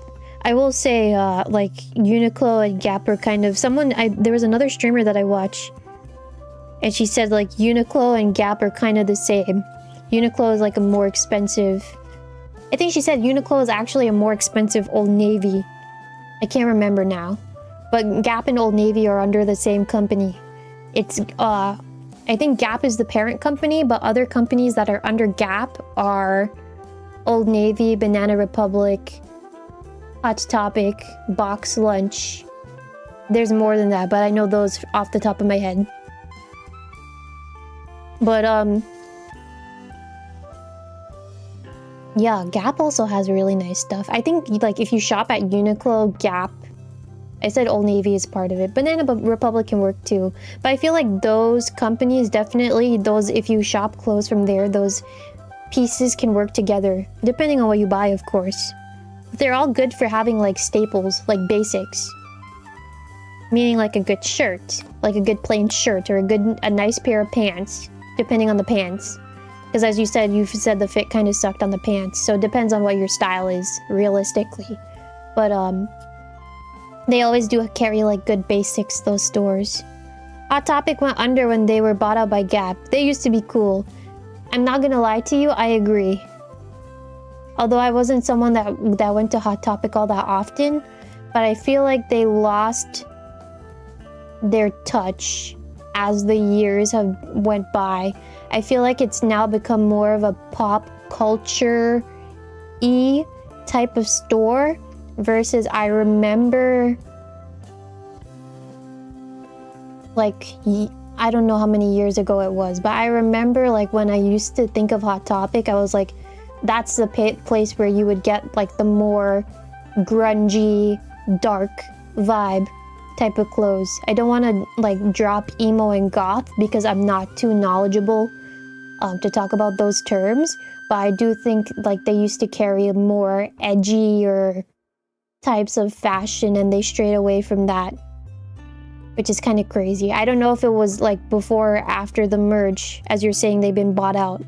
Speaker 1: I will say, like Uniqlo and Gap are kind of there was another streamer that I watch, and she said like Uniqlo and Gap are kind of the same. Uniqlo is like a more expensive... I think she said Uniqlo is actually a more expensive Old Navy. I can't remember now. But Gap and Old Navy are under the same company. It's, I think Gap is the parent company, but other companies that are under Gap are Old Navy, Banana Republic, Hot Topic, Box Lunch. There's more than that, but I know those off the top of my head. But, yeah, Gap also has really nice stuff. I think, like, if you shop at Uniqlo, Gap... I said Old Navy is part of it. Banana Republic can work too. But I feel like those companies, definitely, if you shop clothes from there, those pieces can work together. Depending on what you buy, of course. But they're all good for having, like, staples, like basics. Meaning, like, a good shirt. Like a good plain shirt, or a nice pair of pants. Depending on the pants. Because as you said the fit kind of sucked on the pants. So it depends on what your style is, realistically. But, they always do carry, like, good basics, those stores. Hot Topic went under when they were bought out by Gap. They used to be cool. I'm not gonna lie to you, I agree. Although I wasn't someone that went to Hot Topic all that often. But I feel like they lost their touch as the years have went by. I feel like it's now become more of a pop culture-y type of store versus I remember, like, I don't know how many years ago it was, but I remember, like, when I used to think of Hot Topic, I was like, that's the place where you would get, like, the more grungy, dark vibe type of clothes. I don't want to, like, drop emo and goth because I'm not too knowledgeable to talk about those terms, but I do think, like, they used to carry more edgier types of fashion and they strayed away from that, which is kind of crazy. I don't know if it was, like, before or after the merge, as you're saying they've been bought out,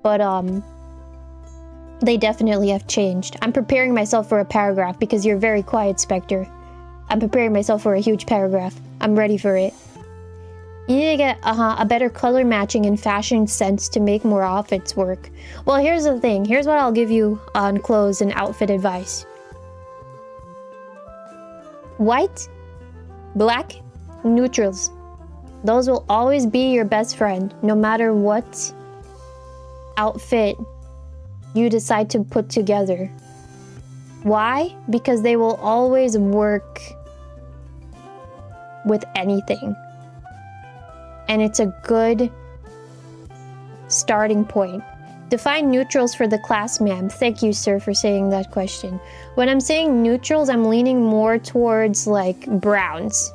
Speaker 1: but They definitely have changed. I'm preparing myself for a paragraph because you're very quiet, Spectre. I'm preparing myself for a huge paragraph. I'm ready for it. You need to get a better color matching and fashion sense to make more outfits work. Well, here's the thing. Here's what I'll give you on clothes and outfit advice. White, black, neutrals. Those will always be your best friend, no matter what outfit you decide to put together. Why? Because they will always work with anything. And it's a good starting point. Define neutrals for the class, ma'am. Thank you, sir, for saying that question. When I'm saying neutrals, I'm leaning more towards like browns.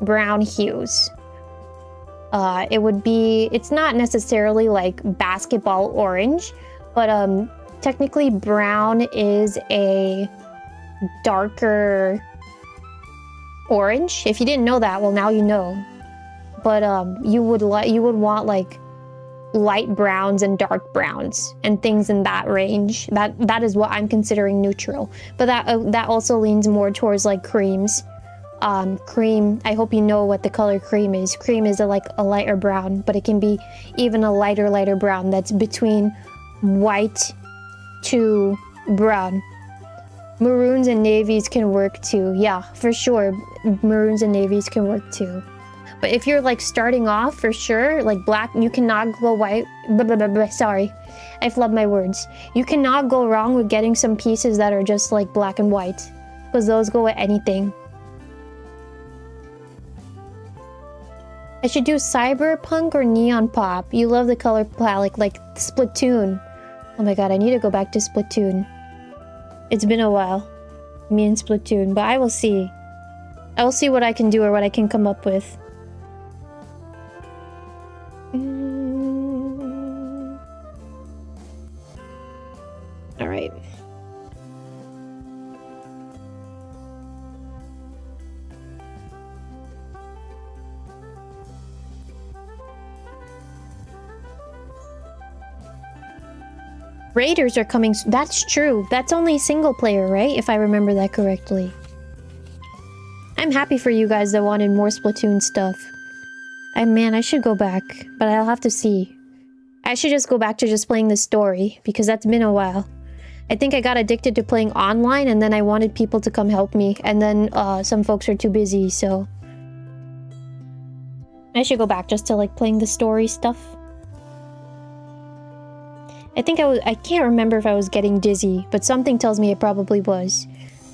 Speaker 1: Brown hues. It's not necessarily like basketball orange, but technically brown is a darker orange. If you didn't know that, well, now you know. But you would want like light browns and dark browns and things in that range. That is what I'm considering neutral. But that also leans more towards like creams. Cream, I hope you know what the color cream is. Cream is like a lighter brown, but it can be even a lighter brown that's between white to brown. Maroons and navies can work too. Yeah, for sure. Maroons and navies can work too. But if you're like starting off, for sure, like black, you cannot go white. Sorry, I flubbed my words. You cannot go wrong with getting some pieces that are just like black and white, because those go with anything. I should do cyberpunk or neon pop. You love the color palette, like Splatoon. Oh my god, I need to go back to Splatoon. It's been a while. Me and Splatoon, but I will see. I will see what I can do or what I can come up with. Alright. Raiders are coming. That's true. That's only single player, right? If I remember that correctly. I'm happy for you guys that wanted more Splatoon stuff. Man, I should go back, but I'll have to see. I should just go back to just playing the story, because that's been a while. I think I got addicted to playing online, and then I wanted people to come help me, and then some folks are too busy, so... I should go back just to like playing the story stuff. I think I can't remember if I was getting dizzy, but something tells me it probably was.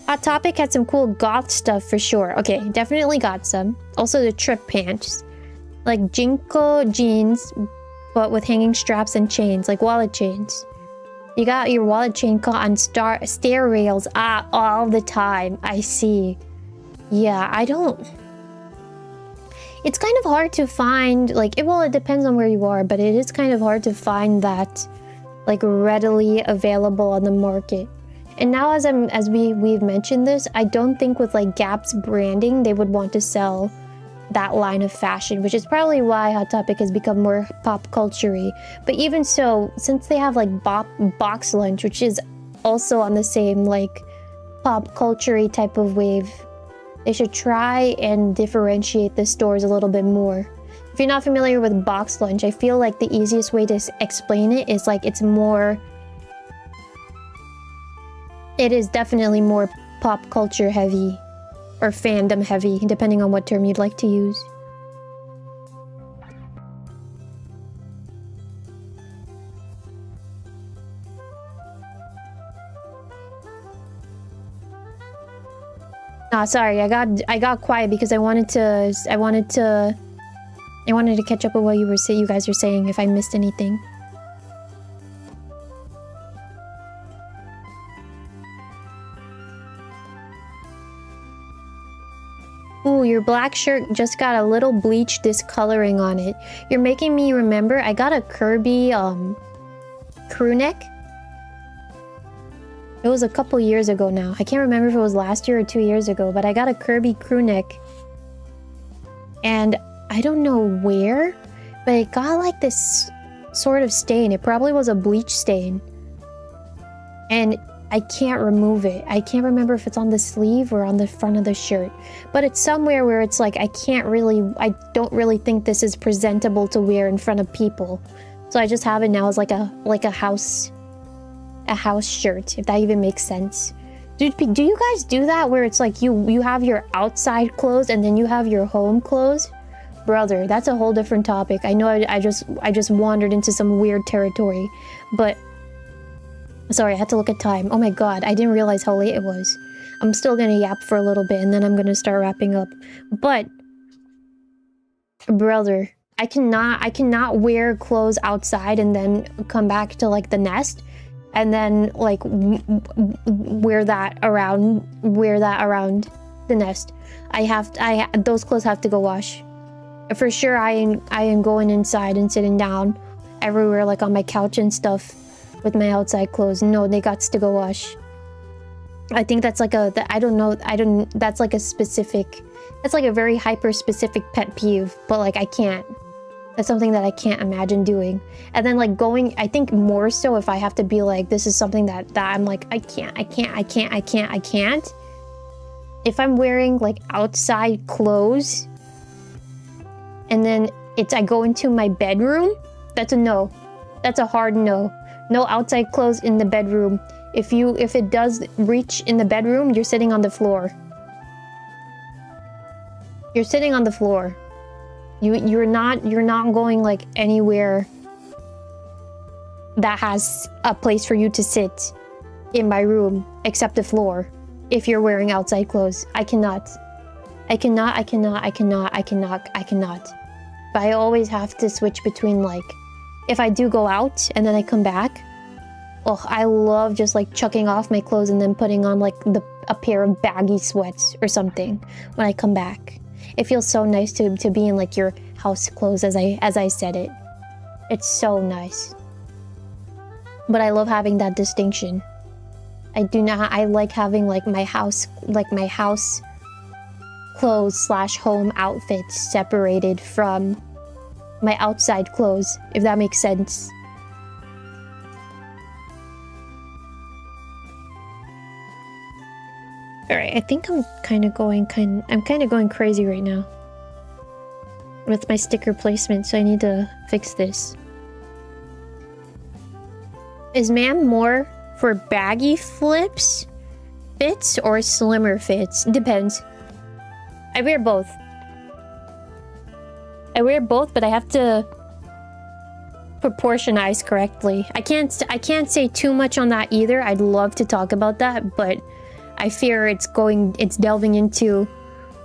Speaker 1: Hot Topic had some cool goth stuff for sure. Okay, definitely got some. Also the trip pants. Like Jinko jeans, but with hanging straps and chains, like wallet chains. You got your wallet chain caught on stair rails all the time. I see. Yeah, I don't... It's kind of hard to find, like, it depends on where you are, but it is kind of hard to find that, like, readily available on the market. And now as we've mentioned this, I don't think with like Gap's branding they would want to sell that line of fashion, which is probably why Hot Topic has become more pop culture-y. But even so, since they have like box lunch, which is also on the same like pop culture-y type of wave, they should try and differentiate the stores a little bit more. If you're not familiar with box lunch, I feel like the easiest way to explain it is like it is definitely more pop culture heavy or fandom heavy, depending on what term you'd like to use. Ah, sorry, I got quiet because I wanted to catch up with what you guys were saying if I missed anything. Ooh, your black shirt just got a little bleach discoloring on it. You're making me remember I got a Kirby crew neck. It was a couple years ago now. I can't remember if it was last year or 2 years ago, but I got a Kirby crew neck. And I don't know where, but it got like this sort of stain. It probably was a bleach stain. and I can't remove it. I can't remember if it's on the sleeve or on the front of the shirt, but it's somewhere where it's like I don't really think this is presentable to wear in front of people. So I just have it now as like a house shirt, if that even makes sense. Do you guys do that where it's like you have your outside clothes and then you have your home clothes? Brother, that's a whole different topic. I know I just wandered into some weird territory, but sorry, I had to look at time. Oh my god, I didn't realize how late it was. I'm still gonna yap for a little bit and then I'm gonna start wrapping up. But brother, I cannot wear clothes outside and then come back to like the nest and then like wear that around the nest. Those clothes have to go wash. For sure, I am going inside and sitting down everywhere, like on my couch and stuff with my outside clothes. No, they got to go wash. I think that's like that's like a very hyper specific pet peeve, but like I can't. That's something that I can't imagine doing. And then like going, I think more so if I have to be like, this is something that I'm like, I can't. If I'm wearing like outside clothes and then I go into my bedroom, that's a no. That's a hard no. No outside clothes in the bedroom. If it does reach in the bedroom, you're sitting on the floor. You're sitting on the floor. You're not going like anywhere that has a place for you to sit in my room except the floor if you're wearing outside clothes. I cannot. But I always have to switch between like, if I do go out and then I come back, oh, I love just like chucking off my clothes and then putting on like a pair of baggy sweats or something when I come back. It feels so nice to be in like your house clothes as I said it. It's so nice. But I love having that distinction. I like having like my house clothes / home outfits separated from my outside clothes, if that makes sense. Alright, I think I'm kind of going crazy right now with my sticker placement, so I need to fix this. Is ma'am more for baggy fits or slimmer fits? Depends. I wear both. But I have to proportionize correctly. I can't say too much on that either. I'd love to talk about that, but I fear it's delving into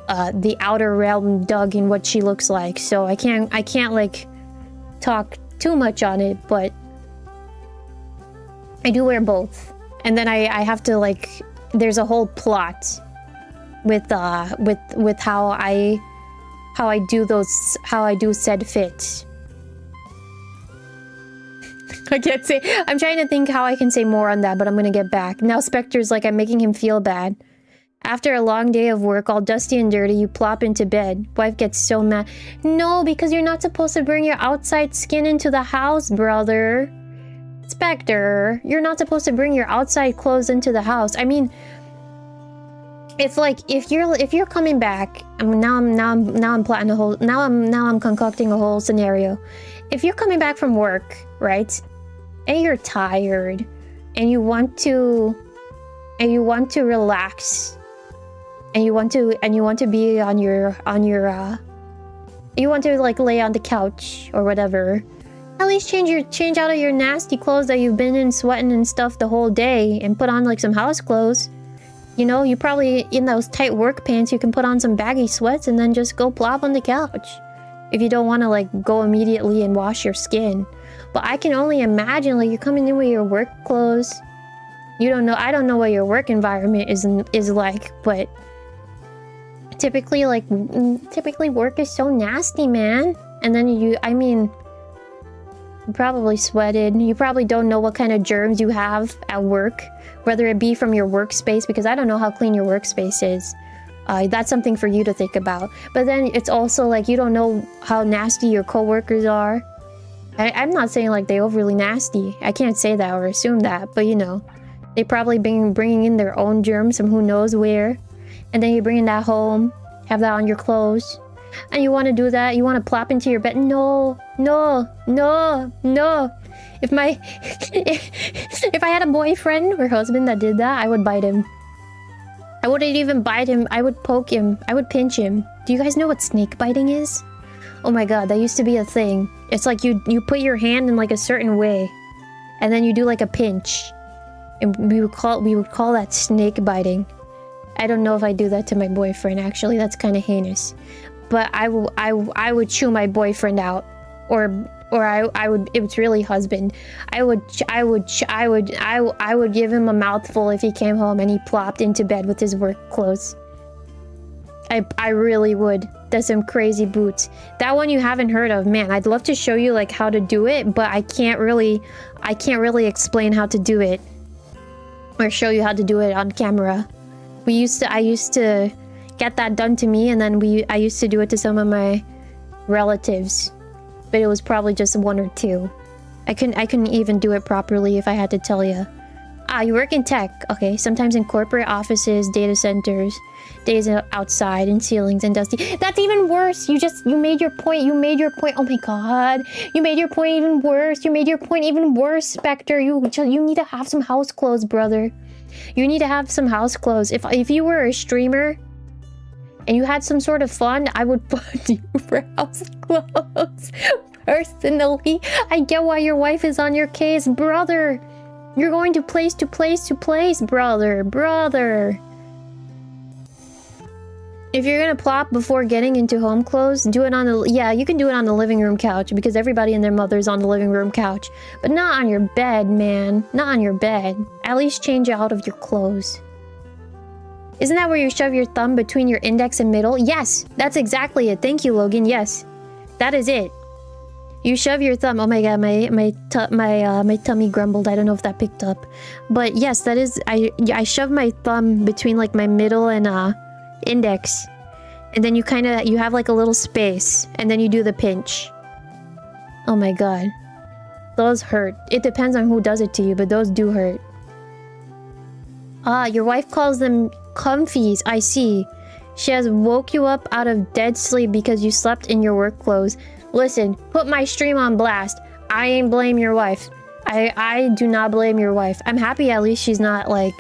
Speaker 1: the outer realm Doug and what she looks like. So I can't like talk too much on it, but I do wear both. And then I have to like, there's a whole plot with how I do said fit. I can't say. I'm trying to think how I can say more on that, but I'm gonna get back. Now Spectre's like, I'm making him feel bad. After a long day of work, all dusty and dirty, you plop into bed. Wife gets so mad. No, because you're not supposed to bring your outside skin into the house, brother. Spectre, you're not supposed to bring your outside clothes into the house. I mean, if you're coming back, now I'm plotting a whole. Now I'm concocting a whole scenario. If you're coming back from work, right, and you're tired, and you want to relax, and you want to be on your you want to like lay on the couch or whatever, at least change out of your nasty clothes that you've been in sweating and stuff the whole day and put on like some house clothes. You know, you probably, in those tight work pants, you can put on some baggy sweats and then just go plop on the couch. If you don't want to like go immediately and wash your skin. But I can only imagine like you're coming in with your work clothes. You don't know, I don't know what your work environment is like, but typically work is so nasty, man. And then you probably sweated. You probably don't know what kind of germs you have at work, whether it be from your workspace, because I don't know how clean your workspace is. That's something for you to think about. But then it's also like you don't know how nasty your coworkers are. I'm not saying like they overly nasty. I can't say that or assume that, but you know, They probably bringing in their own germs from who knows where. And then you're bringing that home, have that on your clothes. And you want to do that? You want to plop into your bed? No, no, no, no. If I had a boyfriend or husband that did that, I would bite him. I wouldn't even bite him. I would poke him. I would pinch him. Do you guys know what snake biting is? Oh my god, that used to be a thing. It's like you put your hand in like a certain way, and then you do like a pinch, and we would call that snake biting. I don't know if I do that to my boyfriend. Actually, that's kind of heinous. But I would chew my boyfriend out, or I would, if it's really husband, I would give him a mouthful if he came home and he plopped into bed with his work clothes. I really would. That's some crazy boots. That one you haven't heard of, man. I'd love to show you like how to do it, but I can't really explain how to do it or show you how to do it on camera. I used to get that done to me, and then I used to do it to some of my relatives, but it was probably just one or two. I couldn't even do it properly if I had to tell you. Ah, you work in tech. Okay, sometimes in corporate offices, data centers, days outside in ceilings and dusty. That's even worse. You made your point. You made your point. Oh my god. You made your point even worse. You made your point even worse, Spectre. You need to have some house clothes, brother. You need to have some house clothes. If you were a streamer and you had some sort of fun, I would fund you for house clothes. Personally, I get why your wife is on your case, brother. You're going to place, brother. If you're gonna plop before getting into home clothes, do it on the... Yeah, you can do it on the living room couch, because everybody and their mother's on the living room couch. But not on your bed, man. Not on your bed. At least change out of your clothes. Isn't that where you shove your thumb between your index and middle? Yes, that's exactly it. Thank you, Logan. Yes, that is it. You shove your thumb. Oh my god, my tummy grumbled. I don't know if that picked up, but yes, that is. I shove my thumb between like my middle and index, and then you have like a little space, and then you do the pinch. Oh my god, those hurt. It depends on who does it to you, but those do hurt. Ah, your wife calls them comfies. I see. She has woke you up out of dead sleep because you slept in your work clothes. Listen, put my stream on blast. I ain't blame your wife. I do not blame your wife. I'm happy at least she's not like...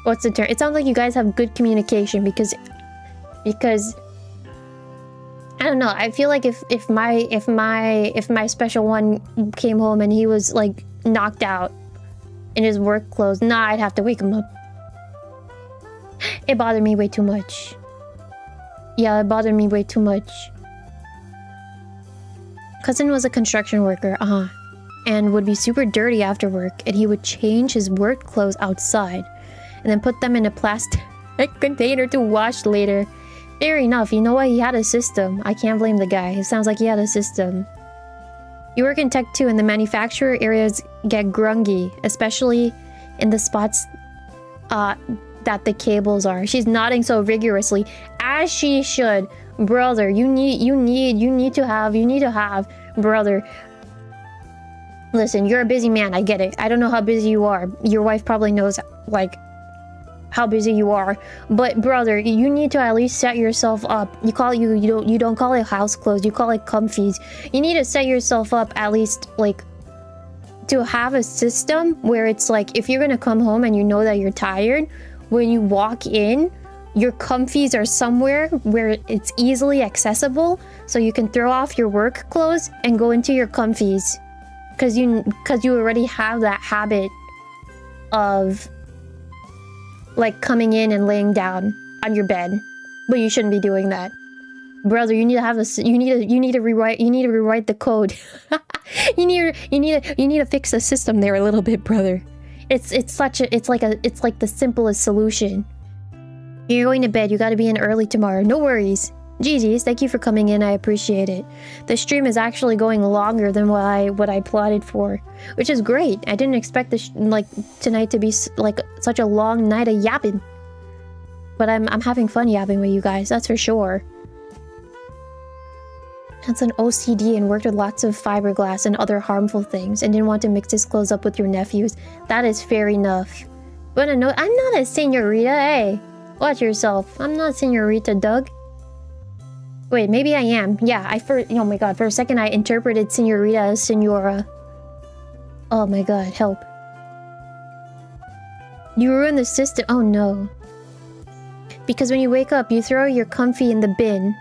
Speaker 1: What's the term? It sounds like you guys have good communication because I don't know. I feel like if my special one came home and he was like knocked out in his work clothes, nah, I'd have to wake him up. It bothered me way too much. Yeah, it bothered me way too much. Cousin was a construction worker, and would be super dirty after work, and he would change his work clothes outside and then put them in a plastic container to wash later. Fair enough. You know what? He had a system. I can't blame the guy. It sounds like he had a system. You work in tech too, and the manufacturer areas get grungy, especially in the spots that the cables are. She's nodding so rigorously, as she should. Brother, you need to have, brother. Listen, you're a busy man. I get it. I don't know how busy you are. Your wife probably knows, like, how busy you are. But brother, you need to at least set yourself up. You don't call it house clothes. You call it comfies. You need to set yourself up at least, like, to have a system where it's like, if you're gonna come home and you know that you're tired, when you walk in, your comfies are somewhere where it's easily accessible, so you can throw off your work clothes and go into your comfies, because you already have that habit of like coming in and laying down on your bed, but you shouldn't be doing that, brother. You need to have this. You need to rewrite the code. you need to fix the system there a little bit, brother. It's like the simplest solution. You're going to bed. You got to be in early tomorrow. No worries. GG's. Thank you for coming in. I appreciate it. The stream is actually going longer than what I plotted for, which is great. I didn't expect this tonight to be like such a long night of yapping, but I'm having fun yapping with you guys. That's for sure. That's an OCD and worked with lots of fiberglass and other harmful things, and didn't want to mix his clothes up with your nephews. That is fair enough. Wanna know? I'm not a senorita, hey. Watch yourself. I'm not Senorita Doug. Wait, maybe I am. Yeah, oh my god, for a second I interpreted senorita as senora. Oh my god, help. You ruined the system. Oh no. Because when you wake up, you throw your comfy in the bin.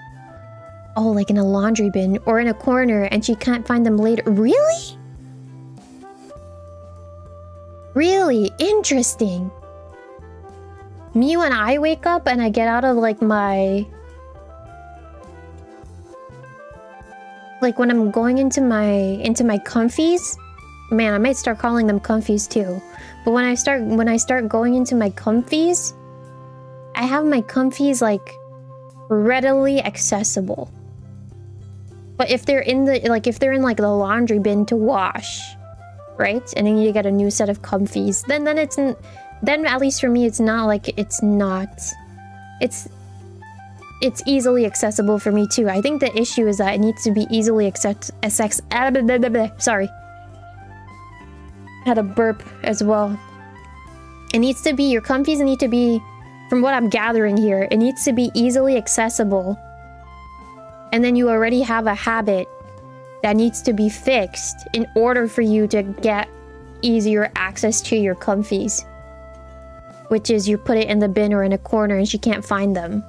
Speaker 1: Oh, like in a laundry bin or in a corner, and she can't find them later. Really? Really? Interesting. Me, when I wake up and I get out of like my... Like when I'm going into my comfies, man, I might start calling them comfies too. But when I start going into my comfies, I have my comfies like readily accessible. But if they're in the the laundry bin to wash, right? And then you get a new set of comfies, then at least for me it's easily accessible for me too. I think the issue is that it needs to be easily sorry. Had a burp as well. It needs to be, your comfies need to be, from what I'm gathering here, it needs to be easily accessible. And then you already have a habit that needs to be fixed in order for you to get easier access to your comfies. Which is you put it in the bin or in a corner and she can't find them.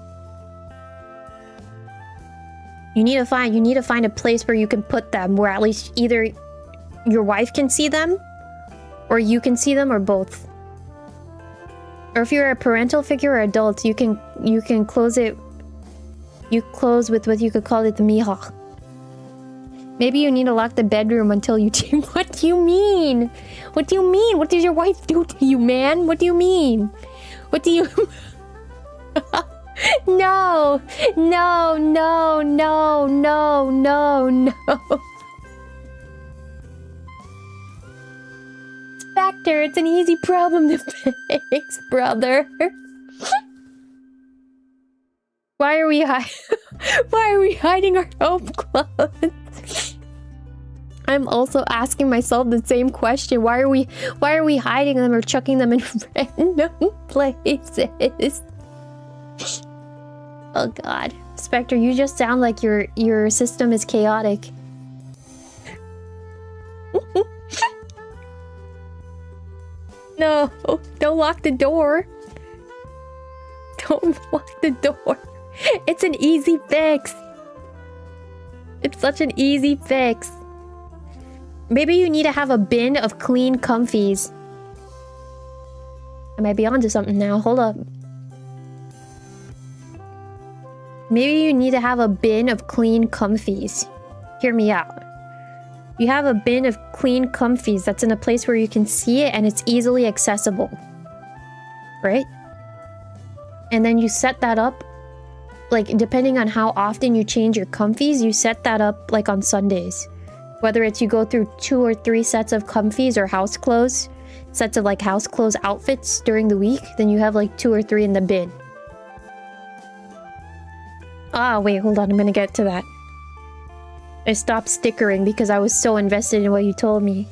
Speaker 1: You need to find a place where you can put them, where at least either your wife can see them, or you can see them, or both. Or if you're a parental figure or adult, you can close it. You close with what you could call it the 𝙎𝙢. Maybe you need to lock the bedroom until you do. What do you mean? What do you mean? What does your wife do to you, man? What do you mean? What do you... No! No, no, no, no, no, no. Spectre, it's an easy problem to fix, brother. Why are we hiding our home clothes? I'm also asking myself the same question. Why are we hiding them or chucking them in random places? Oh god. Spectre, you just sound like your system is chaotic. No, don't lock the door. Don't lock the door. It's an easy fix. It's such an easy fix. Maybe you need to have a bin of clean comfies. I might be onto something now. Hold up. Maybe you need to have a bin of clean comfies. Hear me out. You have a bin of clean comfies that's in a place where you can see it and it's easily accessible. Right? And then you set that up, like, depending on how often you change your comfies, you set that up, like, on Sundays. Whether it's you go through 2 or 3 sets of comfies or house clothes, sets of, like, house clothes outfits during the week, then you have, like, 2 or 3 in the bin. Ah, wait, hold on, I'm gonna get to that. I stopped stickering because I was so invested in what you told me.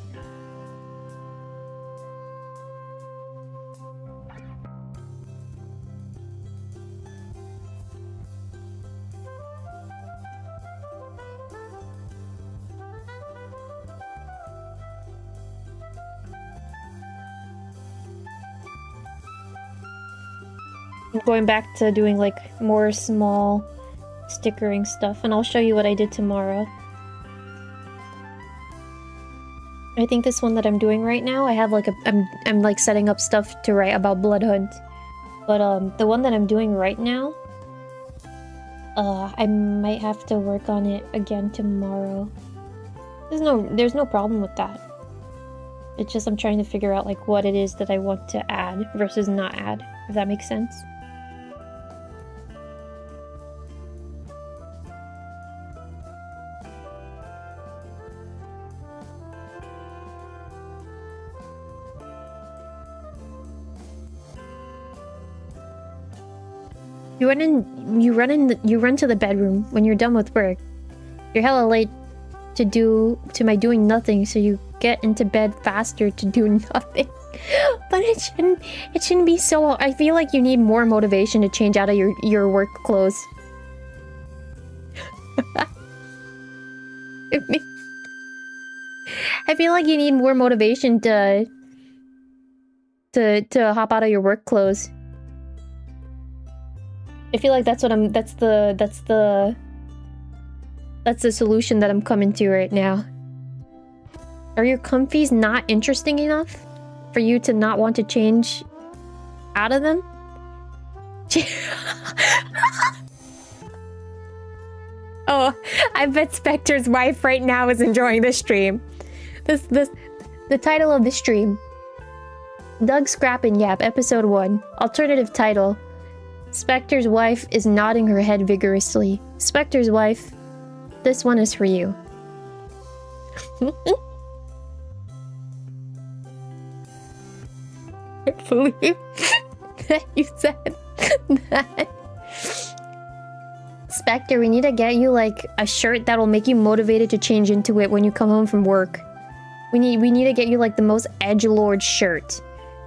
Speaker 1: I'm going back to doing like more small stickering stuff, and I'll show you what I did tomorrow. I think this one that I'm doing right now, I have like I'm like setting up stuff to write about Blood Hunt. But the one that I'm doing right now, I might have to work on it again tomorrow. There's no problem with that. It's just I'm trying to figure out like what it is that I want to add versus not add, if that makes sense. You run to the bedroom when you're done with work. You're hella late to my doing nothing, so you get into bed faster to do nothing. But it shouldn't be so. I feel like you need more motivation to change out of your work clothes. I feel like you need more motivation to hop out of your work clothes. I feel like that's the solution that I'm coming to right now. Are your comfies not interesting enough for you to not want to change out of them? Oh, I bet Spectre's wife right now is enjoying this stream. The title of the stream. Doug Scrap and Yap, episode 1. Alternative title. Spectre's wife is nodding her head vigorously. Spectre's wife, this one is for you. I believe that you said that. Spectre, we need to get you like a shirt that'll make you motivated to change into it when you come home from work. We need to get you like the most edgelord shirt.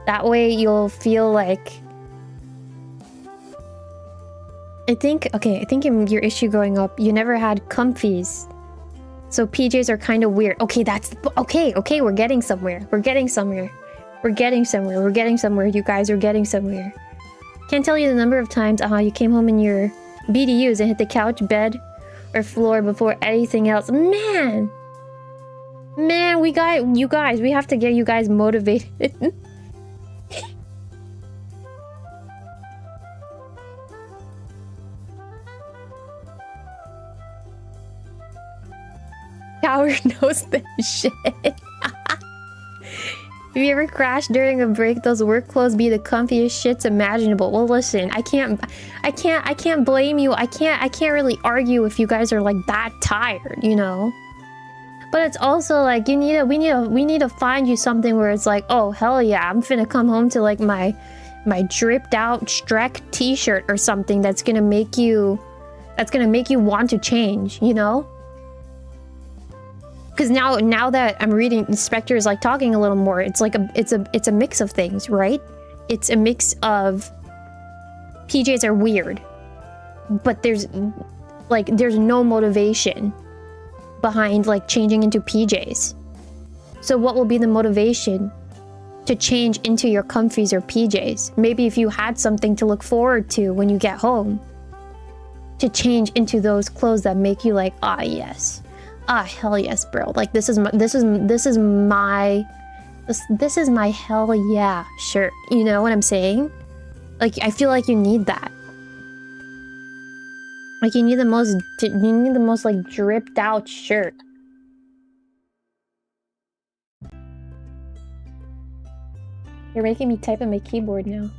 Speaker 1: That way you'll feel like... I think in your issue growing up, you never had comfies. So PJs are kind of weird. Okay, okay, we're getting somewhere. We're getting somewhere. We're getting somewhere. We're getting somewhere. You guys are getting somewhere. Can't tell you the number of times you came home in your BDUs and hit the couch, bed, or floor before anything else. Man, we have to get you guys motivated. Howard knows this shit. If you ever crash during a break, those work clothes be the comfiest shits imaginable. Well, listen, I can't blame you. I can't really argue if you guys are like that tired, you know. But it's also like we need to find you something where it's like, oh hell yeah, I'm finna come home to like my dripped out Shrek t-shirt or something that's gonna make you want to change, you know. Because now that I'm reading, Spectre is like talking a little more. It's like it's a mix of things, right? It's a mix of PJs are weird, but there's no motivation behind like changing into PJs. So what will be the motivation to change into your comfies or PJs? Maybe if you had something to look forward to when you get home, to change into those clothes that make you like, ah yes. Ah, hell yes, bro. Like this is my hell yeah shirt. You know what I'm saying? Like I feel like you need that. Like you need the most like dripped out shirt. You're making me type on my keyboard now.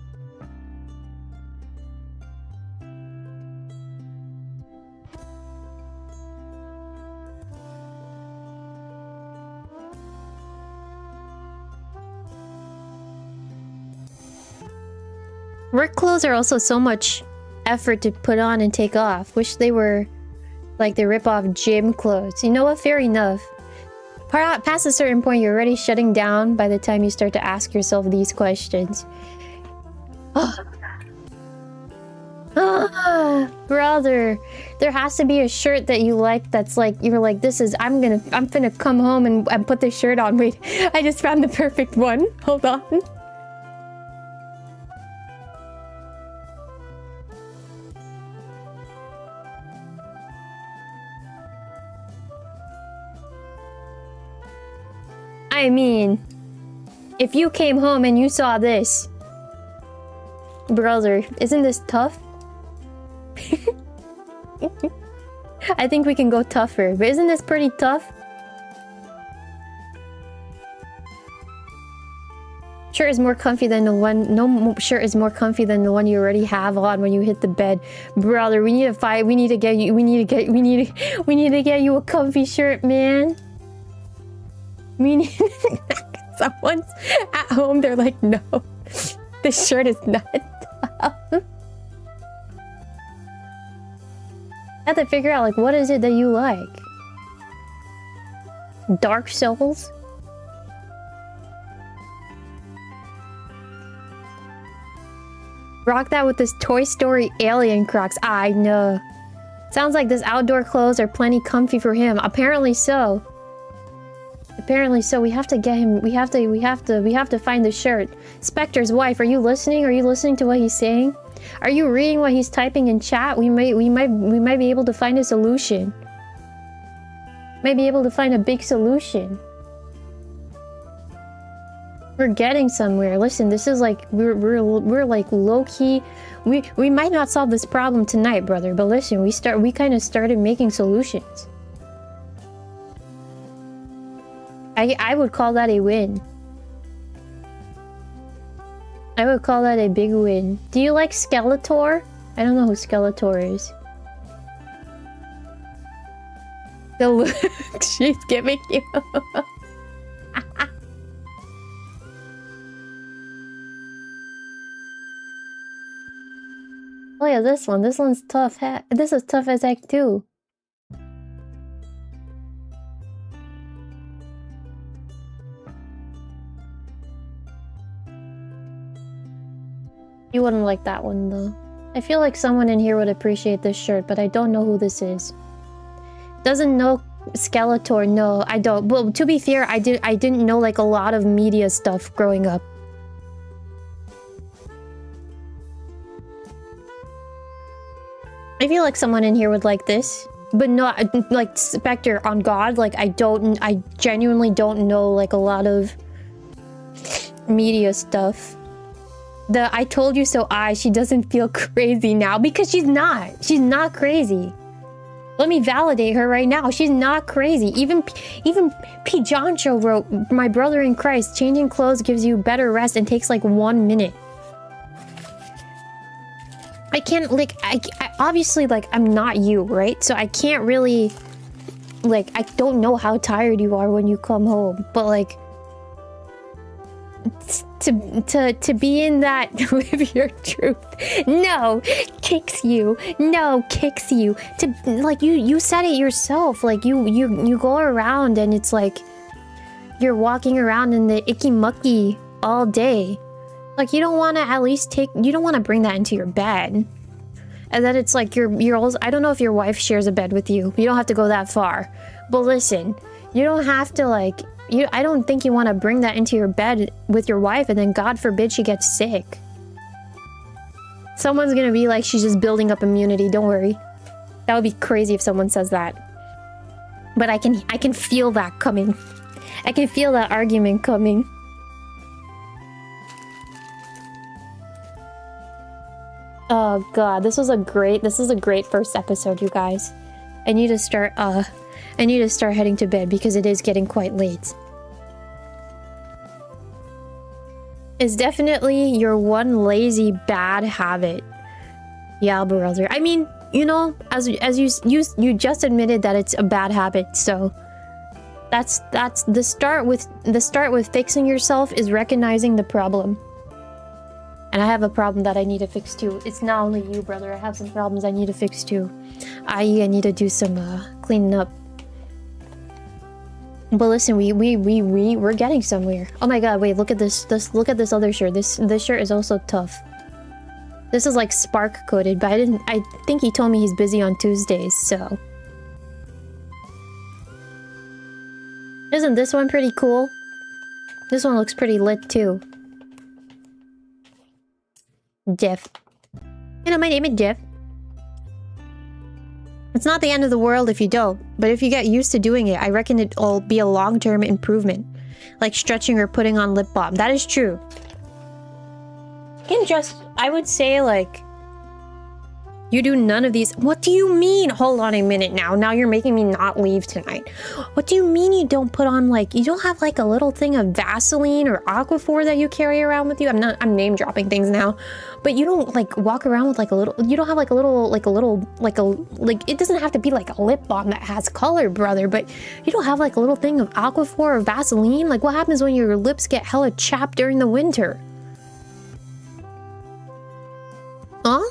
Speaker 1: Work clothes are also so much effort to put on and take off. Wish they were like the rip-off gym clothes. You know what? Fair enough. Past a certain point, you're already shutting down by the time you start to ask yourself these questions. Brother, there has to be a shirt that you like that's like, you're like, I'm finna come home and put this shirt on. Wait, I just found the perfect one. Hold on. I mean, if you came home and you saw this, brother, isn't this tough? I think we can go tougher, but isn't this pretty tough? Shirt is more comfy than the one. No shirt is more comfy than the one you already have on when you hit the bed, brother. We need to fight. We need to get you. We need to get you a comfy shirt, man. Someone's at home, they're like, no, this shirt is not tough. I have to figure out, like, what is it that you like? Dark Souls? Rock that with this Toy Story alien Crocs. I know. Sounds like this outdoor clothes are plenty comfy for him. Apparently so. Apparently so. We have to get him. We have to find the shirt. Spectre's wife, are you listening? Are you listening to what he's saying? Are you reading what he's typing in chat? We might be able to find a solution. Might be able to find a big solution. We're getting somewhere. Listen, this is like we're like low-key. We might not solve this problem tonight, brother, but listen, we kind of started making solutions. I would call that a win. I would call that a big win. Do you like Skeletor? I don't know who Skeletor is. The look she's giving you. Oh yeah, this one's tough. This is tough as heck too. You wouldn't like that one though. I feel like someone in here would appreciate this shirt, but I don't know who this is. Doesn't know Skeletor. No, I don't. Well, to be fair, I didn't know like a lot of media stuff growing up. I feel like someone in here would like this, but not like Spectre on God. Like I genuinely don't know like a lot of media stuff. The I told you so she doesn't feel crazy now because she's not. She's not crazy. Let me validate her right now. She's not crazy. Even P. Joncho wrote, "My brother in Christ, changing clothes gives you better rest and takes like 1 minute." I can't like I obviously like I'm not you, right? So I can't really like I don't know how tired you are when you come home, but like to be in that live your truth. No, kicks you. No, kicks you. To like you said it yourself. Like you go around and it's like you're walking around in the icky mucky all day. Like you don't want to at least you don't want to bring that into your bed. And then it's like you're also, I don't know if your wife shares a bed with you. You don't have to go that far. But listen, you don't have to like I don't think you want to bring that into your bed with your wife and then God forbid she gets sick. Someone's gonna be like she's just building up immunity, don't worry. That would be crazy if someone says that. But I can feel that coming. I can feel that argument coming. Oh god, this is a great first episode, you guys. I need to start heading to bed because it is getting quite late. It's definitely your one lazy bad habit. Yeah, brother. I mean, you know, as you just admitted that it's a bad habit, so that's the start with fixing yourself is recognizing the problem. And I have a problem that I need to fix too. It's not only you, brother. I have some problems I need to fix too. I need to do some cleaning up. But listen, we're getting somewhere. Oh my god, wait, look at this. Look at this other shirt. This shirt is also tough. This is like spark coated, but I think he told me he's busy on Tuesdays, so. Isn't this one pretty cool? This one looks pretty lit too. Jeff. You know, my name is Jeff. It's not the end of the world if you don't, but if you get used to doing it, I reckon it'll be a long-term improvement. Like stretching or putting on lip balm. That is true. I would say, like, you do none of these. What do you mean? Hold on a minute now. Now you're making me not leave tonight. What do you mean you don't put on, like, you don't have, like, a little thing of Vaseline or Aquaphor that you carry around with you? I'm name dropping things now. But you don't, like, walk around with, like, a little, you don't have, like, it doesn't have to be, like, a lip balm that has color, brother, but you don't have, like, a little thing of Aquaphor or Vaseline? Like, what happens when your lips get hella chapped during the winter? Huh?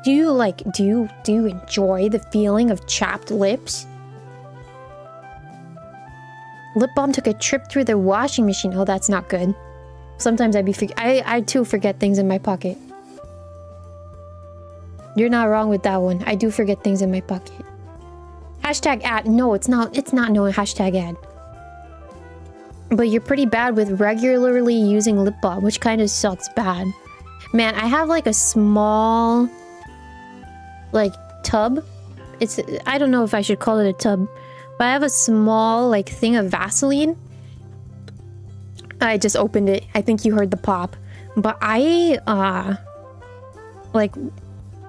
Speaker 1: Do you enjoy the feeling of chapped lips? Lip balm took a trip through the washing machine. Oh, that's not good. Sometimes I too forget things in my pocket. You're not wrong with that one. I do forget things in my pocket. Hashtag ad. No, it's not. It's not no hashtag ad. But you're pretty bad with regularly using lip balm, which kind of sucks bad. Man, I have like a small, like, tub. I don't know if I should call it a tub, but I have a small, like, thing of Vaseline. I just opened it. I think you heard the pop. But like,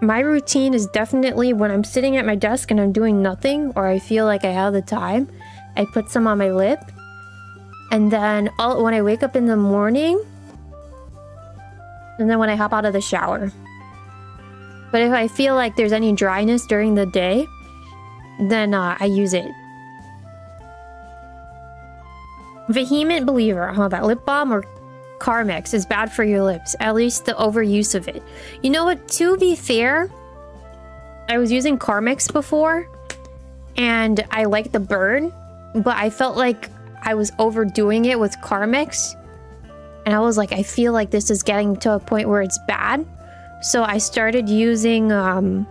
Speaker 1: my routine is definitely when I'm sitting at my desk and I'm doing nothing, or I feel like I have the time, I put some on my lip. And then when I wake up in the morning, and then when I hop out of the shower. But if I feel like there's any dryness during the day, then I use it. Vehement believer, that lip balm or Carmex is bad for your lips. At least the overuse of it. You know what? To be fair, I was using Carmex before, and I liked the burn, but I felt like I was overdoing it with Carmex. And I was like, I feel like this is getting to a point where it's bad. So I started using, I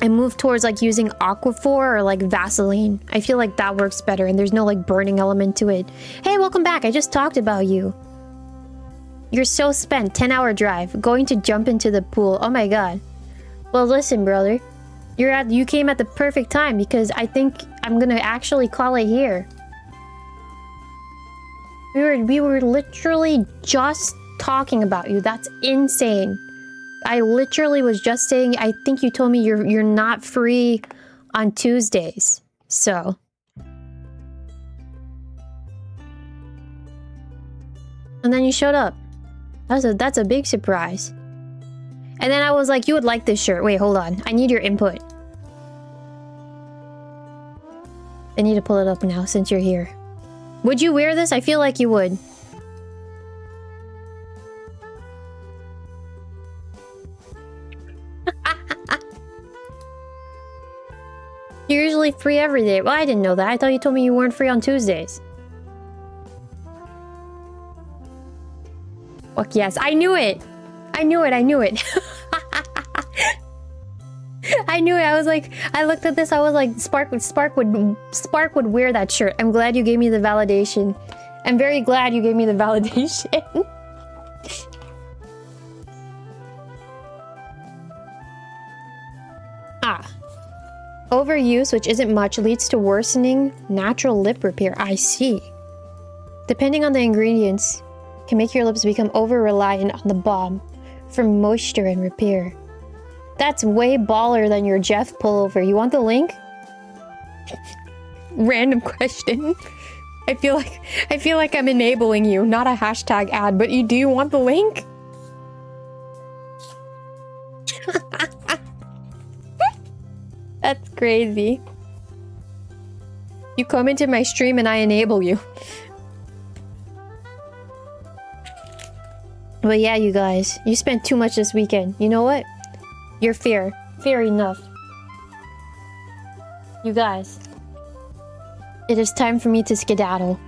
Speaker 1: moved towards like using Aquaphor or like Vaseline. I feel like that works better and there's no like burning element to it. Hey, welcome back. I just talked about you. You're so spent. 10-hour drive. Going to jump into the pool. Oh my god. Well, listen, brother. You came at the perfect time because I think I'm gonna actually call it here. We were literally just talking about you. That's insane. I literally was just saying, I think you told me you're not free on Tuesdays. So. And then you showed up. That's a big surprise. And then I was like, you would like this shirt. Wait, hold on. I need your input. I need to pull it up now since you're here. Would you wear this? I feel like you would. You're usually free every day. Well, I didn't know that. I thought you told me you weren't free on Tuesdays. Fuck yes. I knew it. I knew it. I knew it. I knew it. I was like, I looked at this. I was like, Spark would wear that shirt. I'm glad you gave me the validation. I'm very glad you gave me the validation. Overuse, which isn't much, leads to worsening natural lip repair. I see. Depending on the ingredients, can make your lips become over-reliant on the balm for moisture and repair. That's way baller than your Jeff pullover. You want the link? Random question. I feel like I'm enabling you, not a hashtag ad, but do you want the link? That's crazy. You come into my stream and I enable you. But yeah, you guys, you spent too much this weekend. You know what? You're fair. Fair enough. You guys, it is time for me to skedaddle.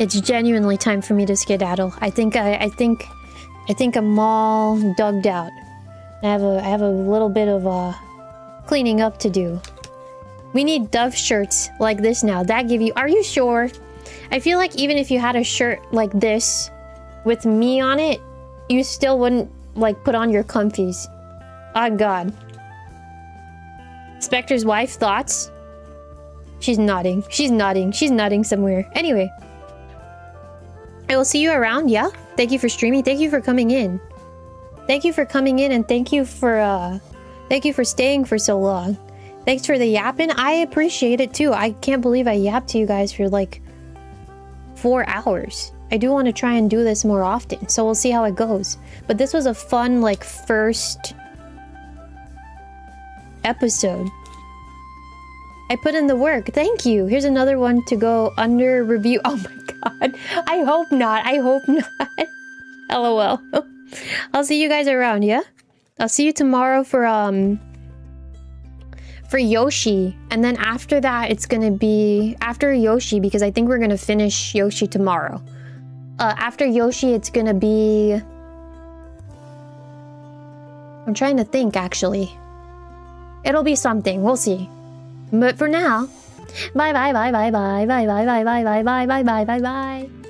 Speaker 1: It's genuinely time for me to skedaddle. I think I'm all dugged out. I have a little bit of cleaning up to do. We need Dove shirts like this now. That give you... Are you sure? I feel like even if you had a shirt like this with me on it, you still wouldn't like put on your comfies. Oh god. Spectre's wife, thoughts? She's nodding. She's nodding. She's nodding somewhere. Anyway. I will see you around, yeah? Thank you for streaming. Thank you for coming in. Thank you for coming in and thank you for staying for so long. Thanks for the yapping. I appreciate it too. I can't believe I yapped to you guys for like 4 hours. I do want to try and do this more often, so we'll see how it goes. But this was a fun, like, first episode. I put in the work. Thank you. Here's another one to go under review. Oh my god. I hope not. I hope not. LOL. I'll see you guys around, yeah? I'll see you tomorrow for for Yoshi. And then after that, it's gonna be after Yoshi, because I think we're gonna finish Yoshi tomorrow. After Yoshi, it's gonna be... I'm trying to think, actually. It'll be something. We'll see. But for now, bye bye bye bye bye bye bye bye bye bye bye bye bye bye bye bye.